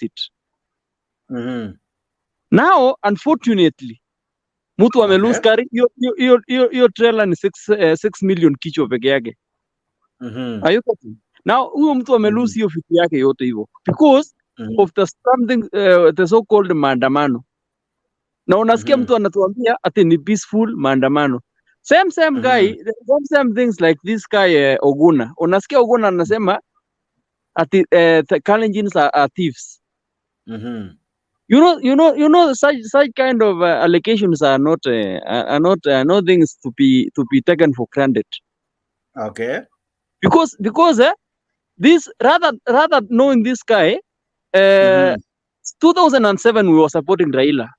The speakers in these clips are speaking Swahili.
it. Now, unfortunately, mtu amelose carry your trailer ni 6 million kichwa peke yake. Are you getting? Now, huyo mtu amelose hiyo vitu yake yote hivyo because of the something the so called maandamano. Na unasikia mtu anatuambia ati ni peaceful maandamano. Same guy, same things like this guy Oguna. Unasikia Oguna anasema ati the Kalenjins are thieves. You know such kind of allegations are not things to be taken for granted. Okay. Because this rather knowing this guy 2007 we were supporting Raila.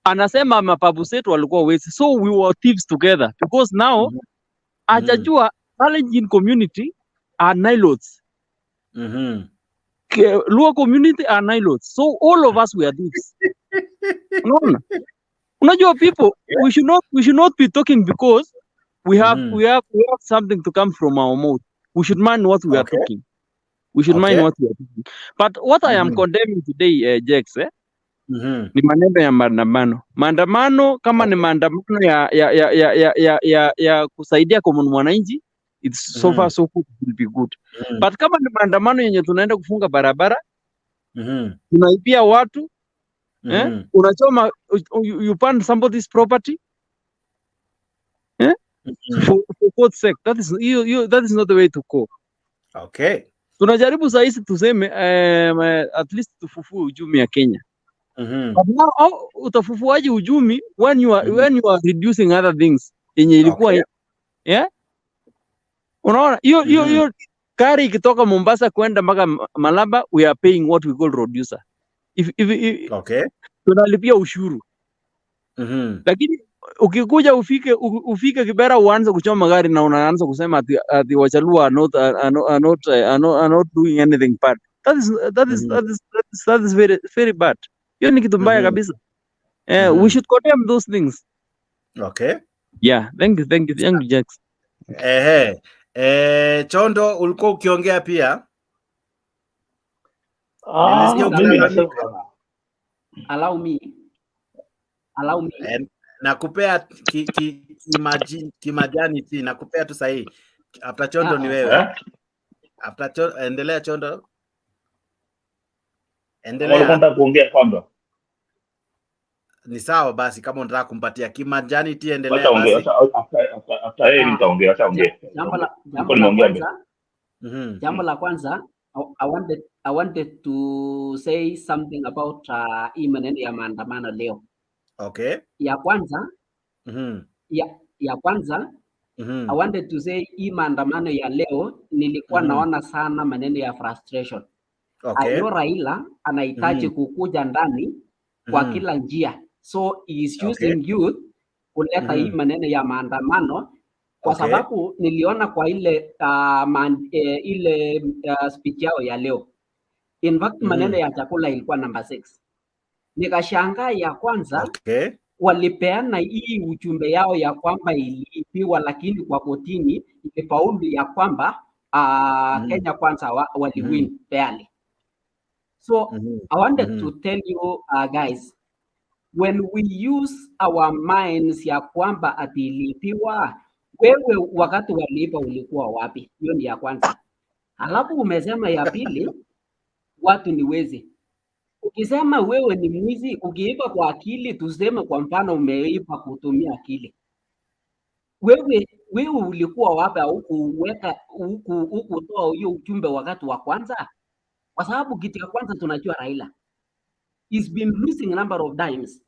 Anasema mababu zetu walikuwa wezi, so we were thieves together because now ajajua Kalenjin community are nilots. Luo community are nilots, so all of us were thieves. Unajua people, we should not be talking because we have something to come from our mouth. We should mind what we are talking. We should mind what we are talking. But what I am condemning today, Jex, ni maneno ya maandamano. Maandamano kama ni maandamano ya kusaidia kwa mwananchi, it's so far so good, it will be good. But kama ni maandamano yenye tunaenda kufunga barabara, tunaibia watu, unachoma, you burn somebody's property, for God's sake, that is not the way to go. Okay. Tunajaribu sahizi tuseme at least tufufue uchumi ya Kenya. But now utafufuaje uchumi when you are reducing other things yenye ilikuwa unaona hiyo gari ikitoka Mombasa kwenda mpaka Malaba, we are paying what we call producer. If tunalipia ushuru. Lakini ukikuja ufike Kibera uanze kuchoma gari na unaanza kusema ati Wajaluo are not doing anything bad. That is very very bad. Hiyo ni kitu mbaya kabisa. We should condemn those things. Okay. Yeah, thank you Jax. Chondo ulikuwa ukiongea pia. Allow me. Nakupea kimajani si nakupea tu sahihi. After Chondo ni wewe. After Chondo, endelea Chondo. Unataka kuongea kwamba ni sawa basi, kama unataka kumpatia kimajani ti endelea basi. After yeye nitaongea, achaongea. Jambo la kwanza I wanted to say something about maneno ya maandamano leo. Okay. Ya kwanza I wanted to say hii maandamano ya leo nilikuwa naona sana maneno ya frustration. Okay. Ayo Raila anahitaji kukuja ndani kwa kila njia. So he is using youth kuleta hii maneno ya maandamano kwa sababu niliona kwa ile speech yao ya leo. In fact maneno ya chakula ilikuwa number 6. Nikashangaa ya kwanza walipeana hii ujumbe yao ya kwamba ilipiwa, lakini kwa kotini ilifaulu ya kwamba Kenya kwanza waliwin fairly. So I wanted to tell you guys, when we use our minds ya kwamba atilipiwa, wewe wakati walipa ulikuwa wapi? Hiyo ni ya kwanza. Alafu umesema ya pili watu ni wezi. Ukisema wewe ni mwizi, ukiiba kwa akili, tuseme kwa mfano umeiba kutumia akili. Wewe ulikuwa wapi hukutoa hiyo ujumbe wakati wa kwanza? Kwa sababu kitu ya kwanza tunajua Raila he's been losing a number of times.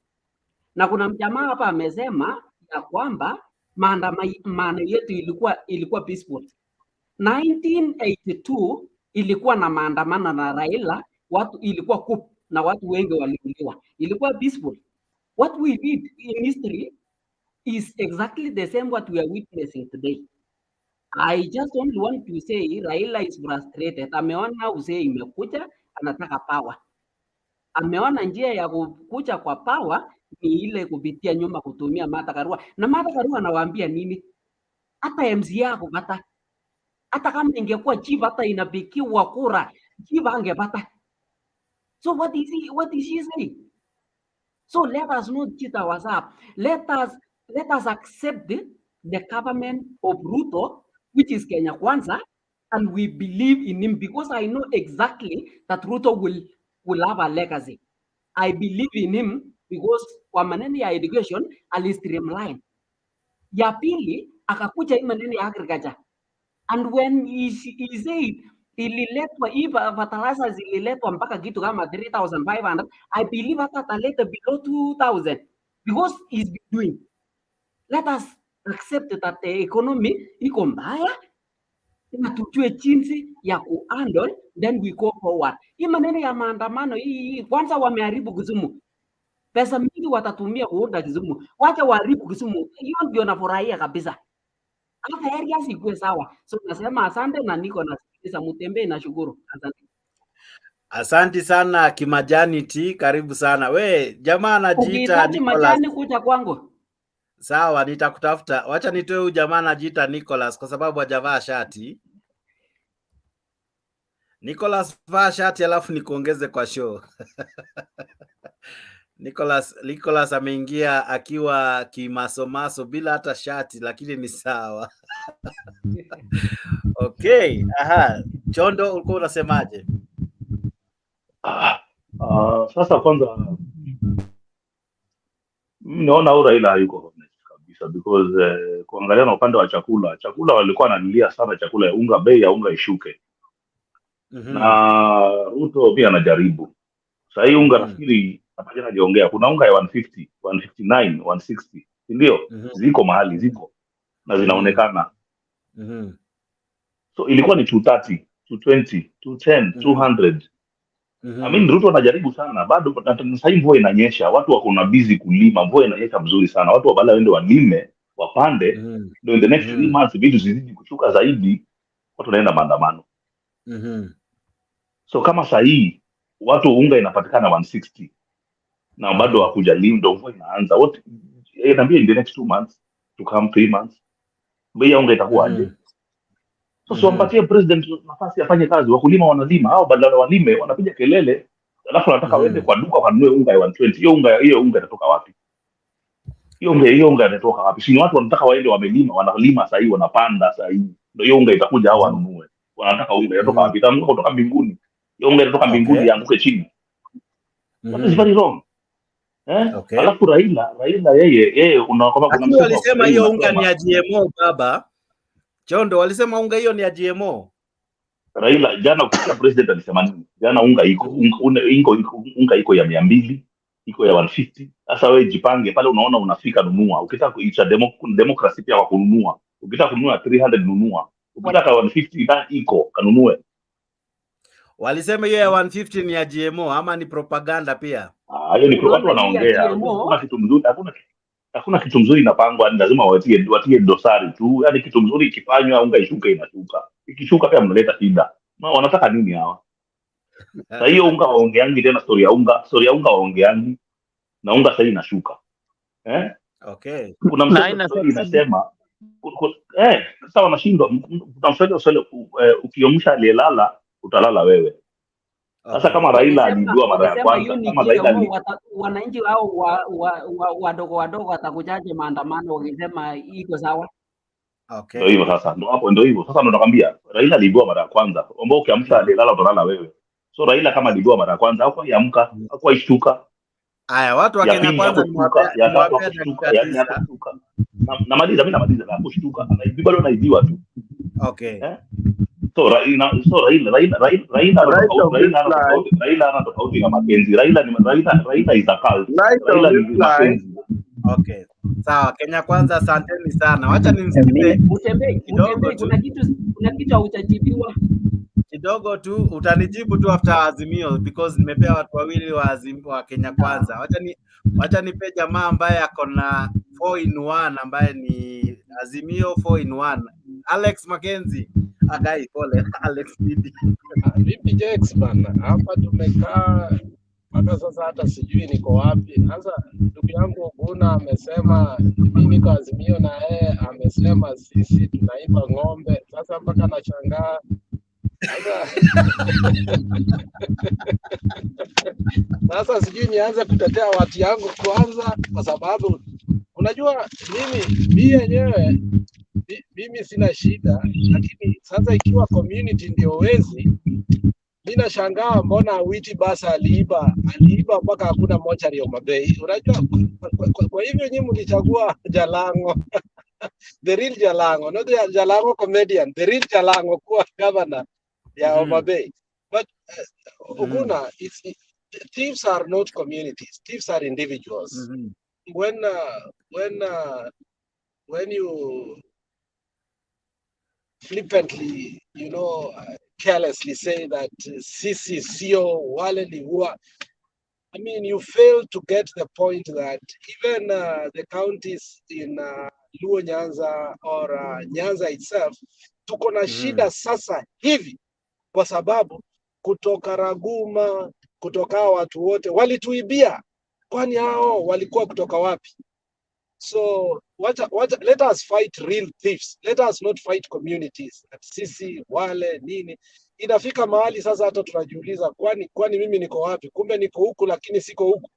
Na kuna mjamaa hapa amesema ya kwamba maandamano yetu ilikuwa peaceful. 1982 ilikuwa na maandamano na Raila, watu ilikuwa coup na watu wengi waliuliwa. Ilikuwa peaceful. What we did in history is exactly the same what we are witnessing today. I just only want to say Raila is frustrated. Ameona uzee imekuja, anataka power. Ameona njia ya kukuja kwa power ni ile kupitia nyuma kutumia Martha Karua. Na Martha Karua anawaambia nini? Hata MC yako hata kama ingekuwa chief hata inapikiwa kura, chief angepata. So what is she saying? So let us not cheat ourselves. Let us accept the government of Ruto, which is Kenya Kwanza, and we believe in him because I know exactly that Ruto will have a legacy. I believe in him because kwa maneno ya education alistreamline. Ya pili akakuja hii maneno ya agriculture. And when he said ililetwa hii fertilizers ililetwa mpaka kitu kama 3,500, I believe hata ataleta below 2,000 because he's been doing. Let us accept that the economy iko mbaya na tujue jinsi ya kuhandle, then we go forward. Hii maneno ya maandamano hii kwanza wameharibu Kisumu. Pesa mingi watatumia kuunda Kisumu. Wacha waharibu Kisumu. Hiyo ndio nafurahia kabisa. Hata areas ikuwe sawa. So nasema asante na niko nasikiliza Mutembei na shukuru. Asante. Asante sana Kimajani T, karibu sana. We, jamaa anajiita Nicholas. Majani kuja kwangu. Sawa, nitakutafuta. Wacha nitoe huyu jamaa anajiita Nicholas kwa sababu hajavaa shati. Nicholas, vaa shati alafu nikuongeze kwa show. Nicholas ameingia akiwa kimasomaso bila hata shati, lakini ni sawa. Okay, aha. Chondo, ulikuwa unasemaje? Sasa kwanza naona Raila yuko honest kabisa because kuangalia na upande wa chakula walikuwa wananilia sana chakula ya unga, bei ya unga ishuke. Na Ruto pia anajaribu. Sasa hii unga nafikiri hapa anajiongea kuna unga ya 150, 159, 160. Ndio ziko mahali ziko na zinaonekana. So ilikuwa ni 230, 220, 210, 200. I mean Ruto anajaribu sana bado. Sasa hivi mvua inanyesha, watu wako na busy kulima, mvua inanyesha mzuri sana, watu wabala waende walime wapande, ndio in the next 3 months vitu zizidi kushuka zaidi, watu naenda maandamano. So kama sasa hii watu unga inapatikana 160 na bado hakujalima, ndio mvua inaanza, what inaambia in the next 2 months to come 3 months bei ya unga itakuwaje? So wampatie president nafasi afanye kazi, wakulima wanalima, hao badala walime wanapiga kelele, alafu wanataka waende kwa duka wanunue unga ya 120. Hiyo unga inatoka wapi? Hiyo unga inatoka wapi? Si watu wanataka waende wamelima, wanalima sasa hivi, wanapanda sasa hivi, ndio hiyo unga itakuja hao wanunue. Wanataka unga inatoka wapi? Kutoka mbinguni. Hiyo unga inatoka mbinguni ianguke chini. That is very wrong. Alafu Raila yeye unaona kuna mtu alisema hiyo unga ni ya GMO baba. Chondo walisema unga hiyo ni ya GMO. Raila jana ukisikia president alisema nini? Jana unga iko unga iko ya 200, iko ya 150. Sasa wewe jipange pale, unaona unafika nunua. Ukitaka kuicha democracy pia wa kununua. Ukitaka kununua 300 nunua. Ukitaka 150 na iko kanunue. Walisema hiyo ya 150 ni ya GMO ama ni propaganda pia? Hiyo ni watu wanaongea. Hakuna kitu mzuri, hakuna kitu mzuri inapangwa, lazima watie dosari tu. Yaani kitu mzuri ikifanywa unga ishuke inashuka. Ikishuka pia mnaleta shida. Wanataka nini hawa? Sasa hiyo unga waongeangi tena story ya unga waongeangi na unga sasa inashuka. Okay. Kuna msemo inasema sasa wanashindwa. Kuna msemo ukiomsha aliyelala utalala wewe. Sasa kama Raila alijua mara ya kwanza, kama Raila wananchi hao wadogo watakujaje maandamano wakisema iko sawa? Okay. Ndio hivyo sasa, ndio hivyo. Sasa ndo nakwambia Raila alijua mara ya kwanza, ambao ukiamsha alilala utalala wewe. So Raila kama alijua mara ya kwanza au kuamka au kuishtuka. Haya, watu wa Kenya kwanza namaliza na kushtuka, bado anaibiwa tu. Okay. So Raila ana tofauti na Makenzi. Raila is a cult. Raila ni Makenzi. Okay. Sawa, Kenya kwanza asanteni sana. Wacha nimsikize Mutembei, kuna kitu hautajibiwa. Kidogo tu utanijibu tu after Azimio because nimepea watu wawili wa Azimio wa Kenya kwanza. Wacha nipe jamaa ambaye ako na 4 in 1 ambaye ni Azimio 4 in 1. Alex Mackenzie. Agai pole Alex Didi. Vipi Jex bana? Hapa tumekaa mpaka sasa hata sijui niko wapi. Sasa ndugu yangu Guna amesema mimi niko Azimio na yeye amesema sisi tunaiba ng'ombe. Sasa mpaka nashangaa. Sasa sijui nianze kutetea watu yangu kwanza, kwa sababu unajua mimi yenyewe mimi sina shida, lakini sasa ikiwa community ndio wezi, mimi nashangaa mbona Witi basa aliiba mpaka hakuna mochari ya Mutembei. Unajua kwa hivyo nyinyi mlichagua Jalango the real Jalango, not the Jalango comedian, the real Jalango kuwa governor ya Mutembei. But Oguna, thieves are not communities. Thieves are individuals. When you flippantly, carelessly say that sisi sio wale ni huwa, I mean, you fail to get the point that even the counties in Luo Nyanza or Nyanza itself, tuko na shida sasa hivi kwa sababu kutoka Raguma, kutoka watu wote walituibia, kwani hao walikuwa kutoka wapi? So let us fight real thieves. Let us not fight communities. Sisi wale nini. Inafika mahali sasa hata tunajiuliza kwani mimi niko wapi? Kumbe niko huku lakini siko huku.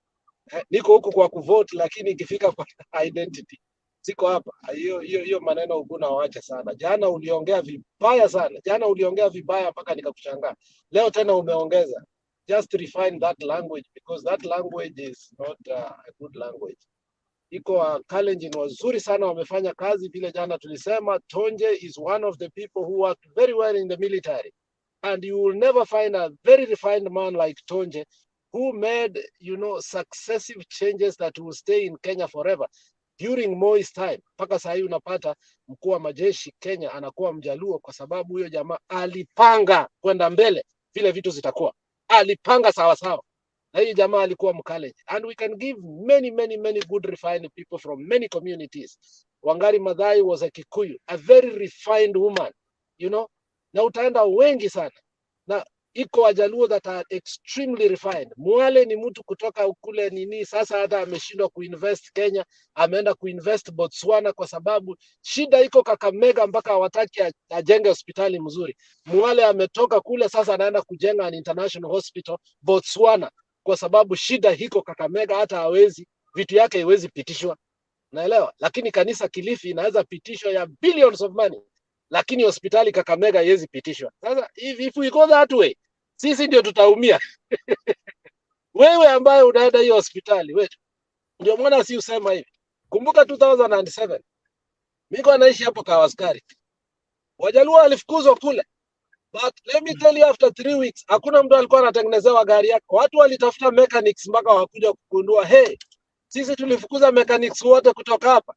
Niko huku kwa kuvote lakini ikifika kwa identity siko hapa. Hiyo maneno Oguna waache sana. Jana uliongea vibaya sana. Jana uliongea vibaya mpaka nikakushangaa. Leo tena umeongeza. Just refine that language because that language is not a good language. Iko Kalenjin wazuri sana wamefanya kazi vile jana tulisema. Tonje is one of the people who worked very well in the military, and you will never find a very refined man like Tonje who made successive changes that will stay in Kenya forever during Moi's time. Mpaka saa hii unapata mkuu wa majeshi Kenya anakuwa Mjaluo kwa sababu huyo jamaa alipanga kwenda mbele vile vitu zitakuwa, alipanga sawa sawa. Na hii jamaa alikuwa Mkalenjin. And we can give many good refined people from many communities. Wangari Maathai was a Kikuyu, a very refined woman, na utaenda wengi sana. Na iko Wajaluo that are extremely refined. Mwale ni mtu kutoka kule nini, sasa hata ameshindwa kuinvest Kenya, ameenda kuinvest Botswana kwa sababu shida iko Kakamega mpaka hawataki ajenge hospitali mzuri. Mwale ametoka kule sasa anaenda kujenga an international hospital Botswana kwa sababu shida hiko Kakamega, hata hawezi, vitu yake haiwezi pitishwa. Naelewa, lakini kanisa Kilifi inaweza pitishwa ya billions of money, lakini hospitali Kakamega haiwezi pitishwa. Sasa if we go that way, sisi ndio tutaumia. Wewe ambaye unaenda hiyo hospitali, wewe ndio mwana si usema hivi. Kumbuka 2007 mimi naishi hapo Kawaskari. Wajaluo walifukuzwa kule. But let me tell you, after 3 weeks, hakuna mtu alikuwa anatengenezewa gari yake. Watu walitafuta mechanics mpaka wakuja kugundua, hey, sisi tulifukuza mechanics wote kutoka hapa.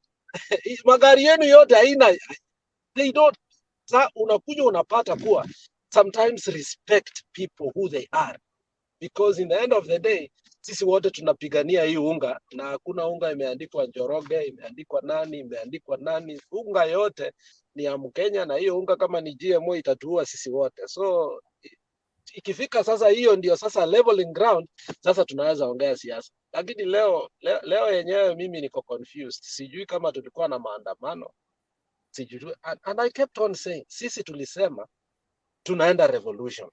Magari yenu yote haina. They don't. Sa unakuja unapata kuwa sometimes respect people who they are. Because in the end of the day, sisi wote tunapigania hii unga na hakuna unga imeandikwa Njoroge, imeandikwa nani. Unga yote ni ya Mkenya na hiyo unga kama ni GMO itatuua sisi wote. So ikifika sasa hiyo ndio sasa leveling ground, sasa tunaweza ongea siasa. Lakini leo yenyewe mimi niko confused. Sijui kama tulikuwa na maandamano. Sijui. And I kept on saying, sisi tulisema tunaenda revolution.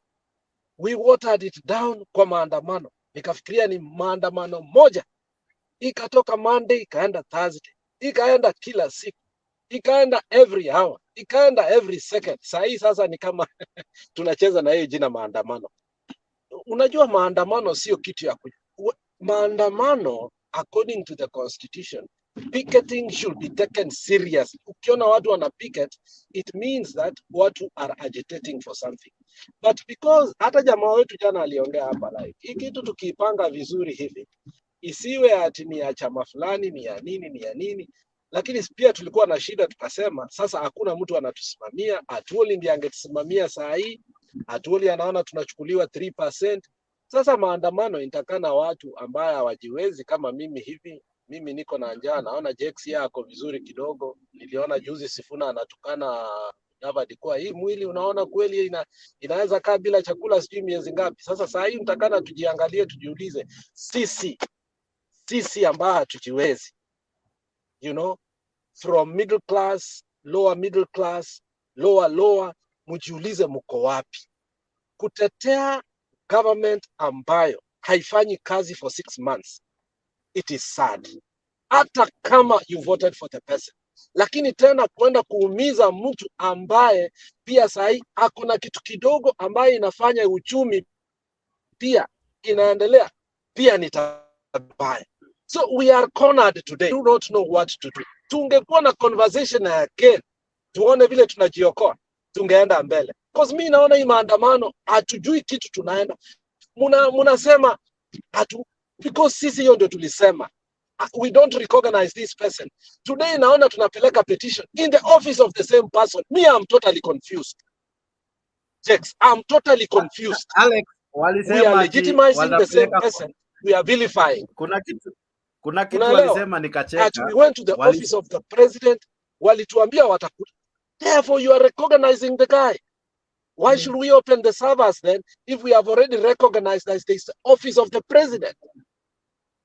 We watered it down kwa maandamano. Nikafikiria ni maandamano moja. Ikatoka Monday, ikaenda Thursday. Ikaenda kila siku. Ikaenda every hour. Ikaenda every second. Saa hii sasa ni kama tunacheza na hiyo jina maandamano. Unajua maandamano sio kitu ya maandamano according to the constitution, picketing should be taken serious. Ukiona watu wana picket, it means that watu are agitating for something. But because hata jamaa wetu jana aliongea hapa like, hii kitu tukiipanga vizuri hivi, isiwe ati ni ya chama fulani, ni ya nini. Lakini pia tulikuwa na shida tukasema, sasa hakuna mtu anatusimamia, Atuoli ndiye angetusimamia saa hii, Atuoli anaona tunachukuliwa 3%. Sasa maandamano intakana watu ambaye hawajiwezi kama mimi hivi. Mimi niko na njaa, naona Jex yako vizuri kidogo. Niliona juzi Sifuna anatukana Davadi kwa hii mwili unaona kweli inaweza kaa bila chakula sijui miezi ngapi. Sasa saa hii nitakana tujiangalie, tujiulize sisi ambao hatujiwezi, from middle class, lower middle class, lower, mjiulize mko wapi? Kutetea government ambayo haifanyi kazi for 6 months. It is sad. Hata kama you voted for the person. Lakini tena kwenda kuumiza mtu ambaye pia sahi hakuna kitu kidogo ambaye inafanya uchumi pia inaendelea, pia ni tabaya. So we are cornered today. We do not know what to do. Tungekuwa na conversation again, tuone vile tunajiokoa, tungeenda mbele. Because mimi naona hii maandamano hatujui kitu tunaenda. Munasema because sisi hiyo ndio tulisema. We don't recognize this person. Today naona tunapeleka petition in the office of the same person. Me, I'm totally confused. Jex, I'm totally confused. Alex, we are legitimizing the same person. We are vilifying. Kuna kitu walisema nikacheka. We went to the office of the president. Walituambia watakuja. Therefore, you are recognizing the guy. Why should we open the servers then if we have already recognized that it's the office of the president?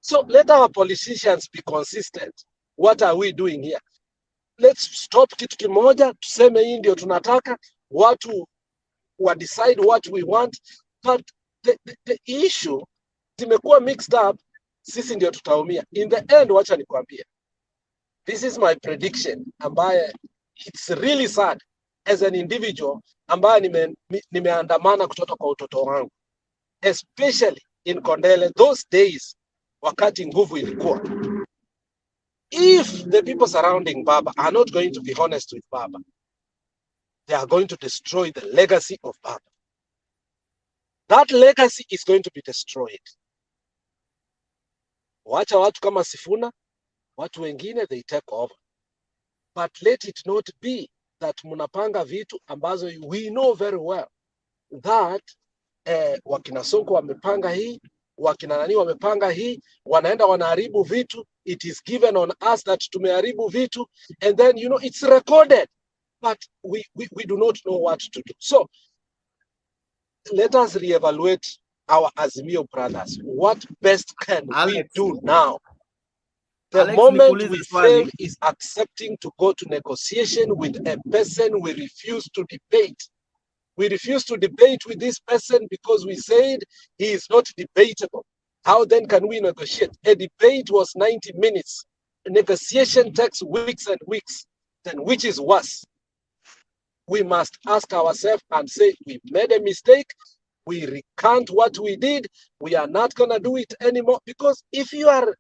So let our politicians be consistent. What are we doing here? Let's stop kitu kimoja, tuseme hii ndio tunataka, watu wa decide what we want, but the issue zimekuwa mixed up, sisi ndio tutaumia. In the end, wacha nikwambie. This is my prediction, ambaye it's really sad as an individual ambaye nimeandamana kutoka kwa utoto wangu. Especially in Kondele, those days wakati nguvu ilikuwa. If the people surrounding Baba are not going to be honest with Baba, they are going to destroy the legacy of Baba. That legacy is going to be destroyed. Wacha watu kama Sifuna, watu wengine they take over. But let it not be that munapanga vitu ambazo we know very well that wakina Sonko wamepanga hii, wakina nani wamepanga hii, wanaenda wanaharibu vitu. It is given on us that tumeharibu vitu, and then you know it's recorded, but we do not know what to do. So let us reevaluate our Azimio brothers. What best can we do now? The moment we fail is accepting to go to negotiation with a person we refuse to debate. We refuse to debate with this person because we said he is not debatable. How then can we negotiate? A debate was 90 minutes. A negotiation takes weeks and weeks. Then which is worse? We must ask ourselves and say, we made a mistake. We recant what we did. We are not going to do it anymore. Because if you are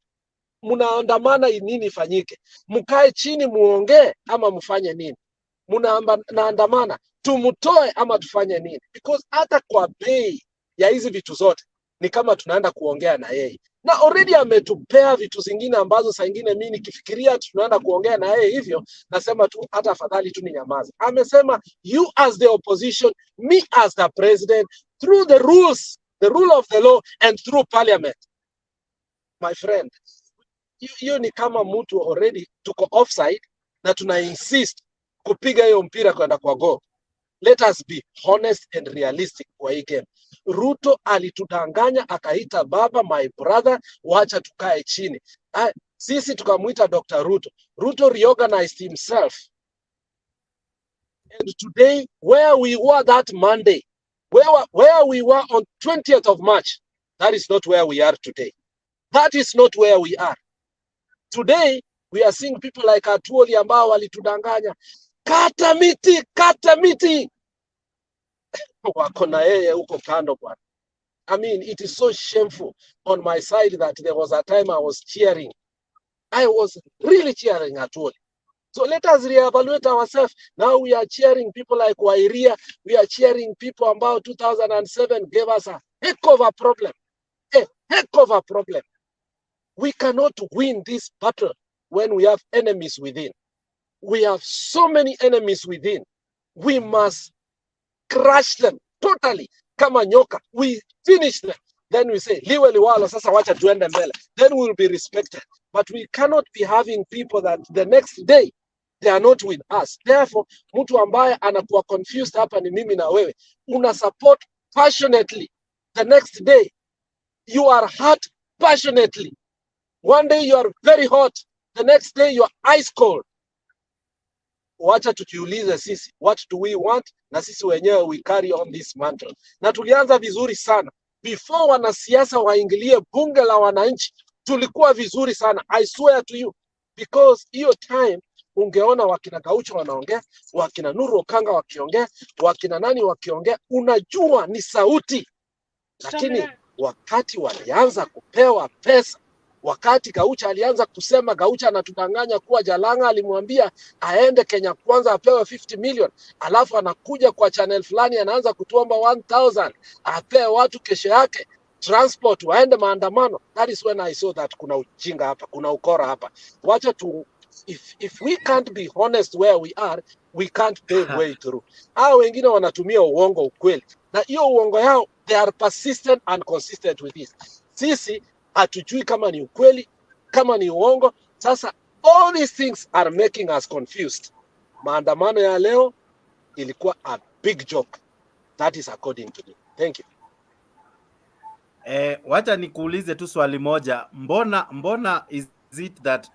munaandamana, nini fanyike? Mukae chini muongee ama mufanye nini? Munaandamana tumutoe ama tufanye nini? Because hata kwa bei ya hizi vitu zote ni kama tunaenda kuongea na yeye, na already ametupea vitu zingine ambazo saa ingine mimi nikifikiria tunaenda kuongea na yeye hivyo, nasema tu hata afadhali tu ni nyamaza. Amesema you as the opposition, me as the president, through the rules, the rule of the law and through parliament. My friend, hiyo ni kama mtu already tuko offside na tuna insist kupiga hiyo mpira kwenda kwa goal. Let us be honest and realistic kwa hii game. Ruto alitudanganya akaita Baba my brother, wacha tukae chini. Sisi tukamuita Dr. Ruto. Ruto reorganized himself. And today, where we were that Monday, where we were on 20th of March, that is not where we are today. That is not where we are. Today, we are seeing people like Atuoli ambao walitudanganya. Kata miti, kata miti. Wako na yeye huko kando bwana. I mean, it is so shameful on my side that there was a time I was cheering. I was really cheering Atuoli. So let us reevaluate ourselves. Now we are cheering people like Wairia. We are cheering people about 2007 gave us a heck of a problem. A heck of a problem. We cannot win this battle when we have enemies within. We have so many enemies within. We must crush them totally. Kama nyoka, we finish them. Then we say, liwe liwalo, sasa wacha tuende mbele. Then we will be respected. But we cannot be having people that the next day, they are not with us. Therefore, mtu ambaye anakuwa confused hapa ni mimi na wewe. Una support passionately. The next day, you are hurt passionately. One day you are very hot. The next day you are ice cold. Wacha tujiulize sisi, what do we want? Na sisi wenyewe we carry on this mantle. Na tulianza vizuri sana. before wanasiasa waingilie bunge la wananchi, tulikuwa vizuri sana. I swear to you, because hiyo time ungeona wakina Gaucho wanaongea, wakina Nuru Okanga wakiongea, wakina nani wakiongea, unajua ni sauti. Lakini wakati walianza kupewa pesa, wakati Gaucho alianza kusema, Gaucho anatudanganya kuwa Jalanga alimwambia aende Kenya Kwanza apewe 50 million, alafu anakuja kwa channel fulani anaanza kutuomba 1000 apewe watu kesho yake transport waende maandamano. That is when I saw that kuna ujinga hapa, kuna ukora hapa. Wacha tu, if we can't be honest where we are, we can't pave way through. Hao wengine wanatumia uongo ukweli, na hiyo uongo yao they are persistent and consistent with this. Sisi hatujui kama ni ukweli, kama ni uongo. Sasa all these things are making us confused. Maandamano ya leo ilikuwa a big joke. That is according to me. Thank you. Wacha nikuulize tu swali moja. Mbona is it that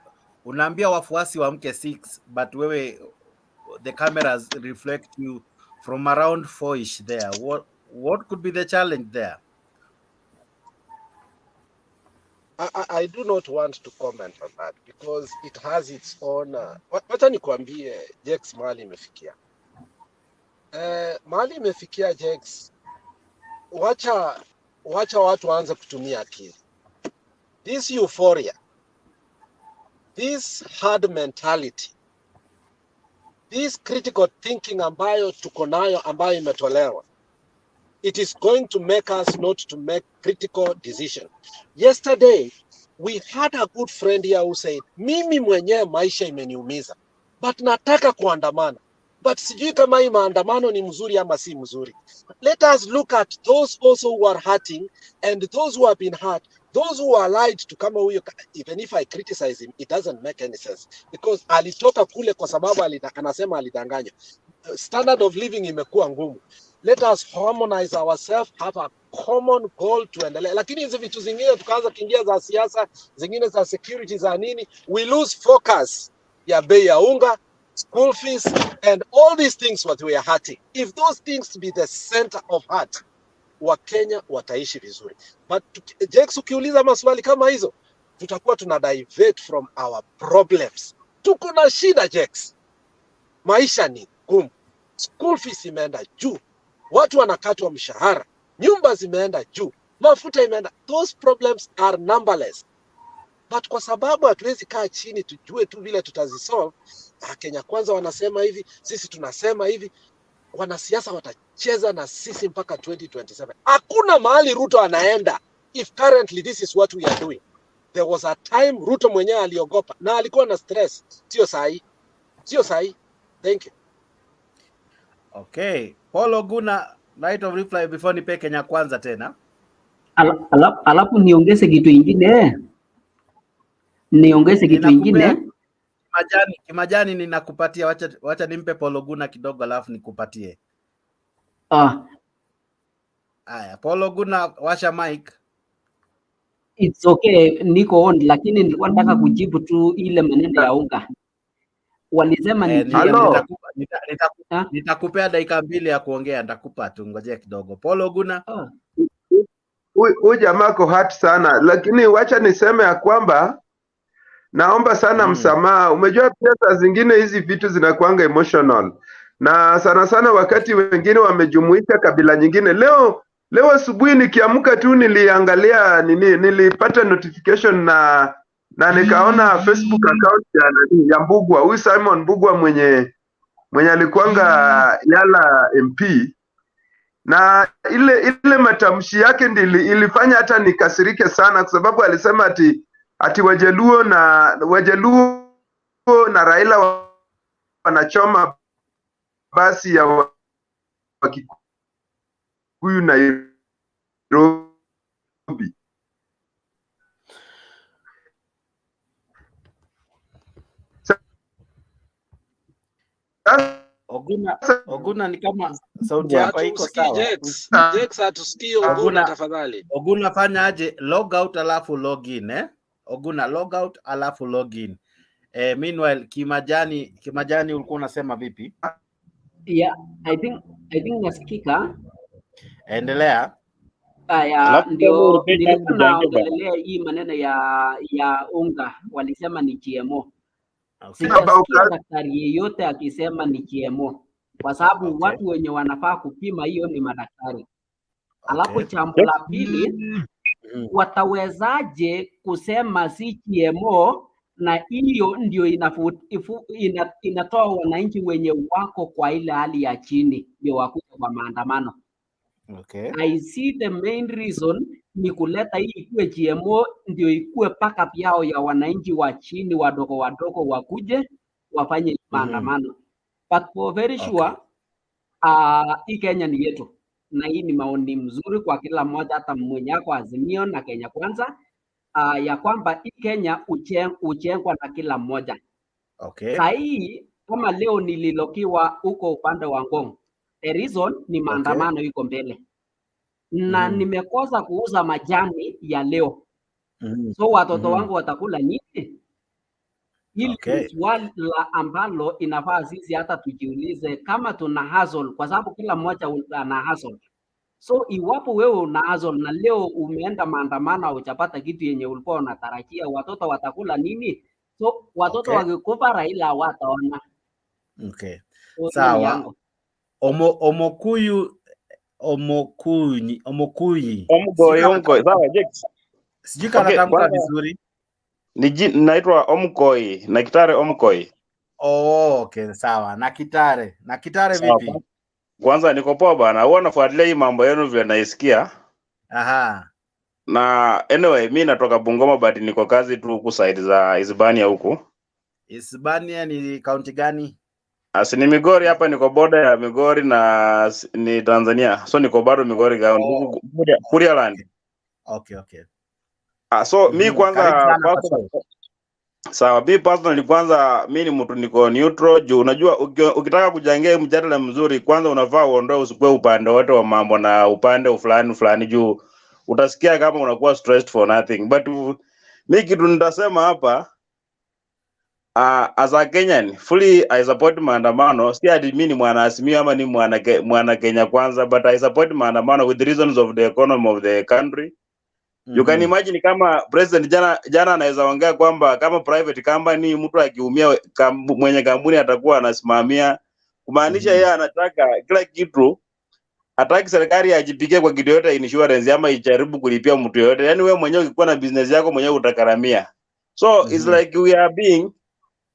unaambia wafuasi wa mke 6 but wewe the cameras reflect you from around 4ish there? What could be the challenge there? I do not want to comment on that because it has its own. Wacha nikwambie Jex mahali imefikia. Mahali imefikia Jex, wacha watu waanze kutumia akili. This euphoria, this hard mentality, this critical thinking ambayo tuko nayo, ambayo imetolewa, it is going to make us not to make critical decision. Yesterday, we had a good friend here who said, mimi mwenyewe maisha imeniumiza, but nataka kuandamana. But sijui kama hii maandamano ni mzuri ama si mzuri. Let us look at those also who are hurting and those who have been hurt, those who are lied to. Kama huyo, even if I criticize him, it doesn't make any sense because alitoka kule kwa sababu anasema alidanganywa. Standard of living imekuwa ngumu. Let us harmonize ourselves, have a common goal to endelea. Lakini hizi vitu zingine tukaanza kiingia za siasa, zingine za security za nini, we lose focus ya bei ya unga, school fees, and all these things what we are hurting. If those things be the center of heart, Wakenya wataishi vizuri. But Jex, ukiuliza maswali kama hizo, tutakuwa tuna divert from our problems. Tuko na shida Jex. Maisha ni ngumu. School fees imeenda juu. Watu wanakatwa mshahara. Nyumba zimeenda juu. Mafuta imeenda. Those problems are numberless. But kwa sababu hatuwezi kaa chini tujue tu vile tutazisolve, Kenya Kwanza wanasema hivi, sisi tunasema hivi, wanasiasa watacheza na sisi mpaka 2027. Hakuna mahali Ruto anaenda if currently this is what we are doing. There was a time Ruto mwenyewe aliogopa na alikuwa na stress. Sio sahi. Thank you. Okay. Paul Oguna, right of reply before nipe Kenya Kwanza tena. Alafu niongeze kitu ingine. Kimajani ninakupatia, wacha nimpe Paul Oguna kidogo alafu nikupatie. Aya, Paul Oguna, washa mic. It's okay, niko on, lakini nilikuwa nataka kujibu tu ile maneno ya unga. Walisema nitakupea dakika 2 ya kuongea, nitakupa tu, ngojea kidogo. Paul Oguna. Huyu jamaa ko hurt sana, lakini wacha niseme ya kwamba naomba sana msamaha. Umejua pia saa zingine hizi vitu zinakuanga emotional, na sana sana wakati wengine wamejumuisha kabila nyingine. Leo asubuhi nikiamka tu niliangalia nilipata notification na nikaona Facebook account ya Mbugua, huyu Simon Mbugua mwenye alikuanga Yala MP, na ile matamshi yake ilifanya hata nikasirike sana, kwa sababu alisema ati Wajaluo na Raila wanachoma basi ya Wakikuyu Nairobi. Oguna ni kama sauti yako haiko sawa. Jex atusikii Oguna tafadhali. Oguna fanya aje, log out alafu log in Oguna log out alafu log in. Meanwhile Kimajani ulikuwa unasema vipi? Yeah, I think nasikika. Endelea. Ndio nilikuwa naongelelea hii maneno ya unga, walisema ni GMO. Sijasikia daktari yeyote akisema ni GMO, kwa sababu watu wenye wanafaa kupima hiyo ni madaktari. Alafu jambo la pili, watawezaje kusema si GMO na hiyo ndio inatoa wananchi wenye wako kwa ile hali ya chini ndio wakuja kwa maandamano? I see the main reason ni kuleta hii ikuwe GMO ndio ikuwe backup yao ya wananchi wa chini wadogo wadogo wakuje wafanye maandamano. But for very sure hii Kenya ni yetu, na hii ni maoni mzuri kwa kila mmoja, hata mwenye yako Azimio na Kenya Kwanza, ya kwamba hii Kenya ujengwa na kila mmoja. Saa hii kama leo nililokiwa huko upande wa Ngong, the reason ni maandamano iko mbele na nimekosa kuuza majani ya leo. So watoto wangu watakula nini? Hili ni swali ambalo inafaa sisi hata tujiulize kama tuna hustle, kwa sababu kila mmoja ana hustle. So iwapo wewe una hustle na leo umeenda maandamano hujapata kitu yenye ulikuwa unatarajia, watoto watakula nini? So watoto wakikufa Raila hawataona. Sawa. Sijui kama natamka vizuri. Naitwa Omkoi, na Kitare Omkoi. Sawa. Na Kitare vipi? Kwanza niko poa bana. Huwa nafuatilia hii mambo yenu vile naisikia. Na anyway, mimi natoka Bungoma but niko kazi tu huku side za Hispania huku. Hispania ni county gani? Ni Migori hapa, niko border ya Migori na ni Tanzania. So niko bado Migori huku Kurialand. So mi kwanza sawa, mi personally kwanza mi ni mtu niko neutral juu unajua ukitaka kujangia mjadala mzuri kwanza unafaa uondoe usikue upande wote wa mambo na upande fulani juu utasikia kama unakuwa stressed for nothing. But mi kitu nitasema hapa, as a Kenyan fully I support maandamano. Si ati mimi ni mwana Azimio ama ni mwana Kenya Kwanza, but I support maandamano with the reasons of the economy of the country. You can imagine kama president jana anaweza ongea kwamba kama private company mtu akiumia mwenye kampuni atakuwa anasimamia, kumaanisha yeye anataka kila kitu, hataki serikali ajipikie kwa kitu yote insurance ama ijaribu kulipia mtu yote. Yani wewe mwenyewe ukikuwa na business yako mwenyewe utakaramia. So it's like we are being,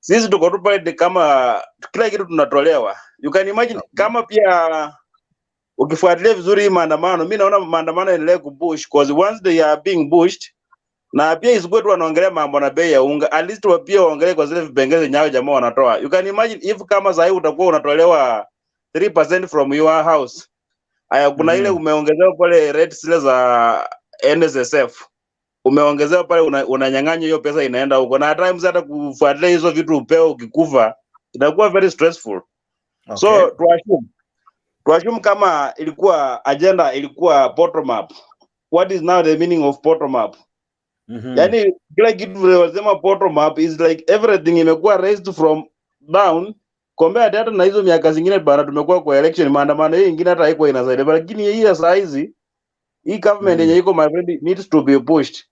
sisi tuko tu pale kama kila kitu tunatolewa. You can imagine kama pia ukifuatilia vizuri hii maandamano, mimi naona maandamano yanaendelea kubush because once they are being pushed, na pia is good wanaongelea mambo na bei ya unga, at least pia waongelee kwa zile vipengele nyao jamaa wanatoa. You can imagine if kama sasa utakuwa unatolewa 3% from your house, kuna ile umeongezewa pale rates zile za NSSF, umeongezewa pale, unanyang'anya hiyo pesa inaenda huko, na times hata kufuatilia hizo vitu upeo ukikufa inakuwa very stressful. So tuashumu kama ilikuwa agenda ilikuwa bottom up. What is now the meaning of bottom up? Yani kila kitu wanasema bottom up is like everything imekuwa raised from down. Compare hata na hizo miaka zingine bana tumekuwa kwa election, maandamano hii nyingine hata haiko inasaidia, lakini hii ya saa hizi hii government yenye iko my friend needs to be pushed.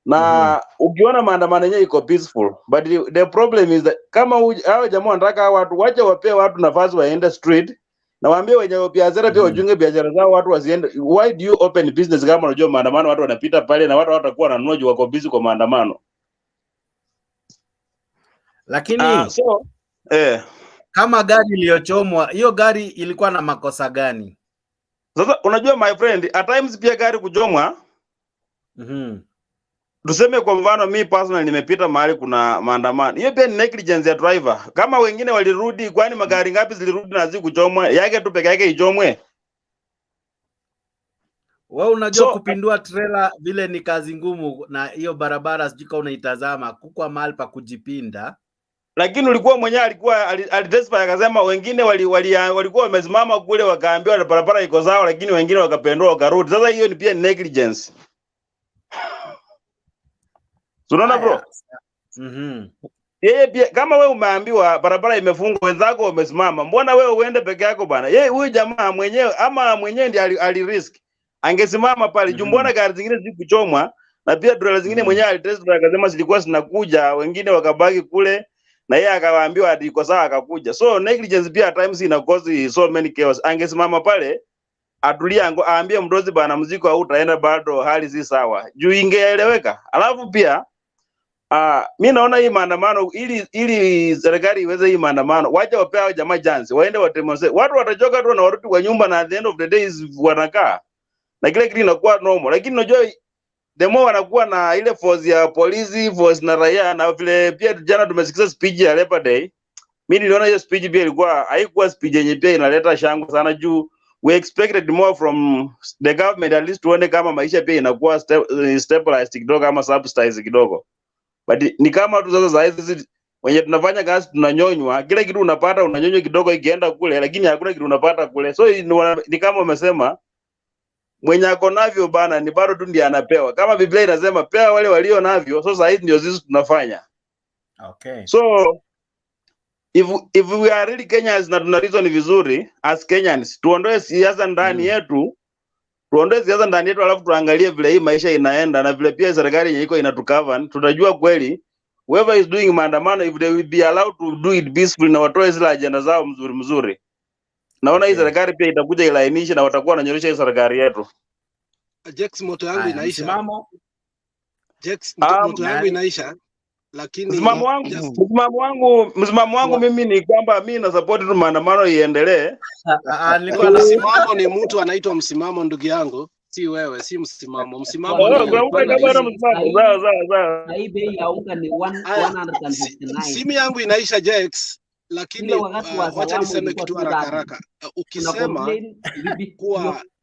Na ukiona maandamano yenyewe iko peaceful, but the problem is that kama hao jamaa wanataka watu wacha wapee watu nafasi waende street, na waambie wenye biashara pia wajunge biashara zao, watu wasiende. Why do you open business kama unajua maandamano watu wanapita pale na watu watakuwa wananunua juu wako busy kwa maandamano? Lakini kama gari iliyochomwa, hiyo gari ilikuwa na makosa gani? Sasa unajua my friend, at times pia gari kuchomwa, tuseme kwa mfano mimi personally nimepita mahali kuna maandamano, hiyo pia ni negligence ya driver. Kama wengine walirudi, kwani magari ngapi zilirudi na zikuchomwa? Yake tu peke yake ichomwe? Wewe unajua kupindua trailer vile ni kazi ngumu, na hiyo barabara sijui kama unaitazama kukua mahali pa kujipinda. Lakini ulikuwa mwenyewe alidespa akasema wengine walikuwa wamesimama kule wakaambiwa barabara iko sawa, lakini wengine wakapendua wakarudi. Sasa hiyo ni pia negligence. Unaona bro? Yeye pia kama wewe umeambiwa barabara imefungwa, wenzako wamesimama, mbona wewe uende peke yako bana? Yeye huyu jamaa mwenyewe ama mwenyewe ndiye alirisk. angesimama pale. Mbona gari zingine zikuchomwa na pia trailer zingine mwenyewe alitest akasema zilikuwa zinakuja, wengine wakabaki kule na yeye akawaambiwa ati iko sawa akakuja. So negligence pia at times ina cause so many chaos. Angesimama pale atulia aambie mdozi bana, mziko au utaenda bado hali si sawa, juu ingeeleweka. Alafu pia mimi naona hii maandamano ili serikali iweze hii maandamano, wacha wapea jamaa chance waende watemose. Watu watachoka tu na warudi kwa nyumba, na at the end of the day wanakaa na kile kitu inakuwa normal. Lakini unajua the more wanakuwa na ile force ya polisi, force na raia, na vile pia jana tumesikiza speech ya Labor Day. Mimi niliona hiyo speech pia haikuwa speech yenye pia inaleta shangwe sana, juu we expected more from the government, at least tuone kama maisha pia inakuwa stabilized kidogo ama subsidized kidogo. But ni kama tu sasa hizi wenye tunafanya kazi tunanyonywa, kile kitu unapata unanyonywa kidogo ikienda kule, lakini hakuna kitu unapata kule. So ni kama umesema mwenye ako navyo bana ni bado tu ndiye anapewa. Kama Biblia inasema pea wale walio navyo, so sasa hizi ndio sisi tunafanya. Okay. So if we are really Kenyans na tuna reason vizuri as Kenyans, tuondoe siasa ndani yetu, alafu tuangalie vile hii maisha inaenda na vile pia serikali yenyewe iko inatucover. Tutajua kweli whoever is doing maandamano, if they will be allowed to do it peacefully na watoe zile agenda zao mzuri. Naona hii serikali pia itakuja ilainisha na watakuwa wananyorosha hii serikali yetu. Jex, moto yangu inaisha. Msimamo. Jex, moto yangu inaisha. Lakini msimamo wangu mimi ni kwamba mimi na support tu maandamano iendelee. Nilikuwa na msimamo, ni mtu anaitwa msimamo, ndugu yangu, si wewe, si msimamo. Msimamo simu yangu inaisha Jex, lakini wacha niseme kitu haraka. Ukisema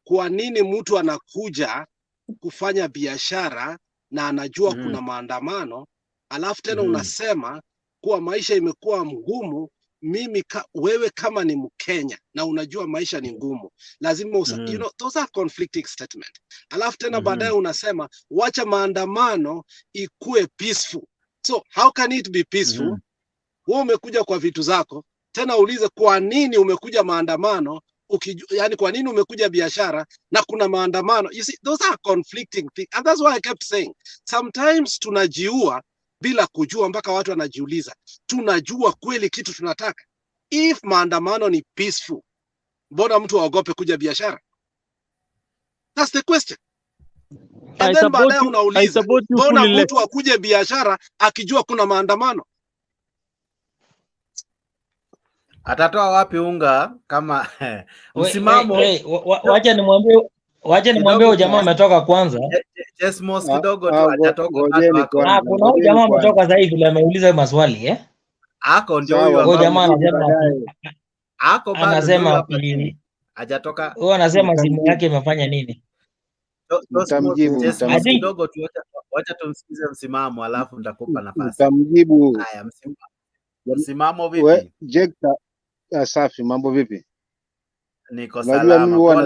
kwa nini mtu anakuja kufanya biashara na anajua kuna maandamano, alafu tena unasema kuwa maisha imekuwa mgumu, wewe kama ni Mkenya na unajua maisha ni ngumu, lazima you know, those are conflicting statement. Alafu tena baadaye unasema wacha maandamano ikue peaceful. So how can it be peaceful? Wewe umekuja kwa vitu zako, tena ulize kwa nini umekuja maandamano, yani kwa nini umekuja biashara na kuna maandamano. You see, those are conflicting things, and that's why I kept saying sometimes tunajiua bila kujua, mpaka watu wanajiuliza tunajua kweli kitu tunataka. If maandamano ni peaceful, mbona mtu aogope kuja biashara? That's the question. And then baadaye unauliza mbona mtu akuje biashara akijua kuna maandamano? Atatoa wapi unga kama msimamo? Wacha nimwambie jamaa ametoka kwanza. Yes, most kidogo tu hajatoka. Kuna jamaa ametoka sasa hivi ameuliza maswali Ako ndio huyo jamaa anasema hajatoka. Huyo anasema simu yake imefanya nini? Nitamjibu kidogo tu, wacha tumsikize msimamo alafu nitakupa nafasi. Nitamjibu. Haya, msimamo vipi? Jekta safi, mambo vipi? Niko salama.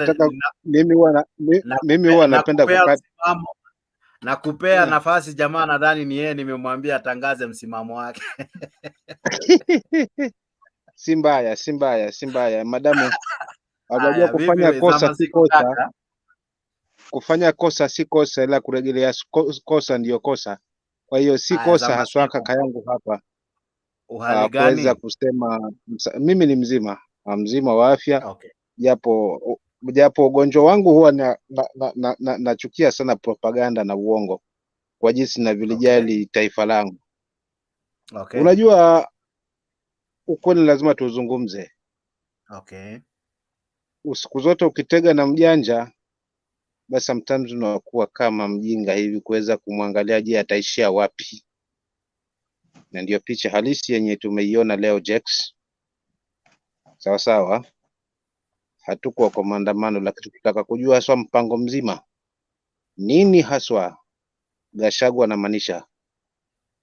Mimi huwa napenda kukata. Nakupea nafasi jamaa, nadhani ni yeye nimemwambia atangaze msimamo wake. Si mbaya. Madamu hajajua kufanya kosa si kosa. Kufanya kosa si kosa, ila kurejelea kosa ndiyo kosa. Kwa hiyo si kosa haswa kaka yangu hapa. Uhali gani? Kuweza kusema mimi ni mzima wa afya. Okay. Japo ugonjwa wangu huwa nachukia sana propaganda na uongo kwa jinsi na vilijali taifa langu. Okay. Unajua ukweli lazima tuzungumze. Okay. Siku zote ukitega na mjanja, basi sometimes unakuwa kama mjinga hivi kuweza kumwangalia je ataishia wapi. Na ndio picha halisi yenye tumeiona leo Jex. Sawa. Hatuko kwa maandamano, lakini tunataka kujua haswa mpango mzima. Nini haswa Gachagua anamaanisha?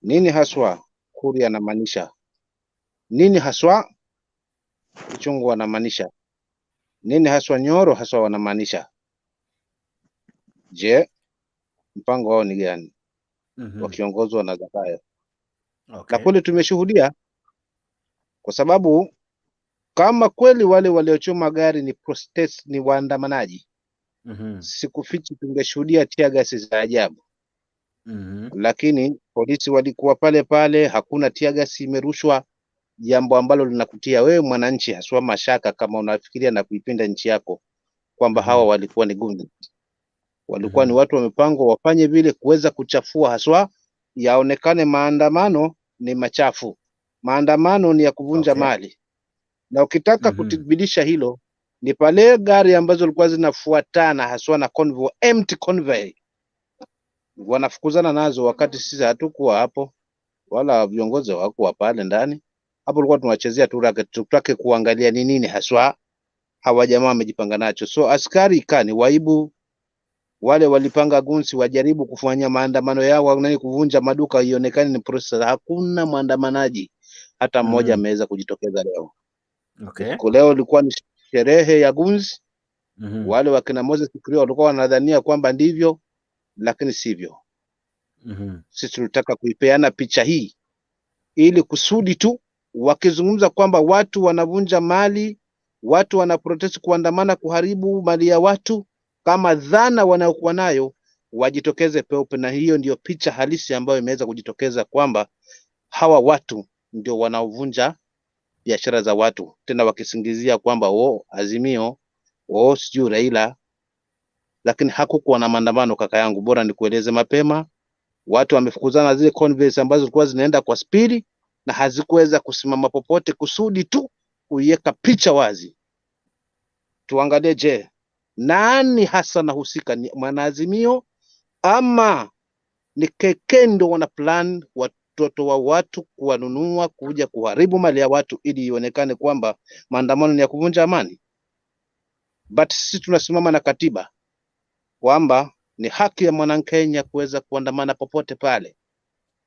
Nini haswa Kuria anamaanisha? Nini haswa Ichung'wah anamaanisha? Nini haswa Nyoro haswa wanamaanisha? Je, mpango wao ni gani? Wakiongozwa na Zakayo. Okay. Na kweli tumeshuhudia, kwa sababu kama kweli wale waliochoma gari ni protest, ni waandamanaji, Sikufichi tungeshuhudia tear gas za ajabu. Lakini polisi walikuwa pale pale, hakuna tear gas imerushwa, jambo ambalo linakutia wewe mwananchi haswa mashaka kama unafikiria na kuipenda nchi yako kwamba hawa walikuwa ni gundi. Walikuwa ni watu wamepangwa wafanye vile kuweza kuchafua, haswa yaonekane maandamano ni machafu. Maandamano ni ya kuvunja mali. Na ukitaka kuthibitisha hilo ni pale gari ambazo zilikuwa zinafuatana haswa na convoy, empty convoy, wanafukuzana nazo wakati sisi hatukuwa hapo wala viongozi hawakuwa pale ndani. Hapo tulikuwa tunachezea tu racket, tutake kuangalia ni nini haswa hawa jamaa wamejipanga nacho. So askari ikani waibu, wale walipanga gunsi wajaribu kufanya maandamano yao nani kuvunja maduka ionekane ni process. Hakuna maandamanaji hata mmoja ameweza kujitokeza leo. Leo ilikuwa ni sherehe ya gunsi. Wale wakina Moses Kuria walikuwa wanadhania kwamba ndivyo, lakini sivyo. Sisi tulitaka kuipeana picha hii ili kusudi tu wakizungumza kwamba watu wanavunja mali, watu wanaprotest kuandamana kuharibu mali ya watu, kama dhana wanaokuwa nayo wajitokeze peupe, na hiyo ndio picha halisi ambayo imeweza kujitokeza kwamba hawa watu ndio wanaovunja biashara za watu, tena wakisingizia kwamba Azimio, sijui Raila. Lakini hakukuwa na maandamano kaka yangu, bora nikueleze mapema. Watu wamefukuzana zile convoys ambazo zilikuwa zinaenda kwa spidi na hazikuweza kusimama popote, kusudi tu kuiweka picha wazi. Tuangalie, je, nani hasa nahusika? Ni mwanaazimio ama ni kekendo wana plan watoto wa watu kuwanunua kuja kuharibu mali ya watu ili ionekane kwamba maandamano ni ya kuvunja amani? But sisi tunasimama na katiba kwamba ni haki ya mwanakenya kuweza kuandamana popote pale.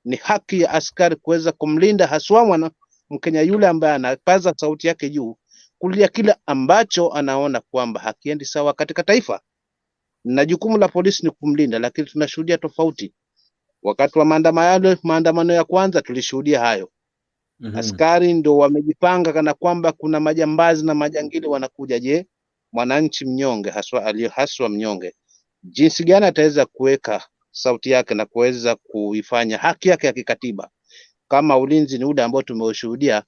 Ni haki ya askari kuweza kumlinda haswa mwana Mkenya yule ambaye anapaza sauti yake juu kulia kile ambacho anaona kwamba hakiendi sawa katika taifa. Na jukumu la polisi ni kumlinda, lakini tunashuhudia tofauti. Wakati wa maandamano ya kwanza tulishuhudia hayo. Askari ndio wamejipanga kana kwamba kuna majambazi na majangili wanakuja. Je, mwananchi mnyonge haswa mnyonge, jinsi gani ataweza kuweka sauti yake na kuweza kuifanya haki yake ya kikatiba? Kama ulinzi ni ule ambao tumeushuhudia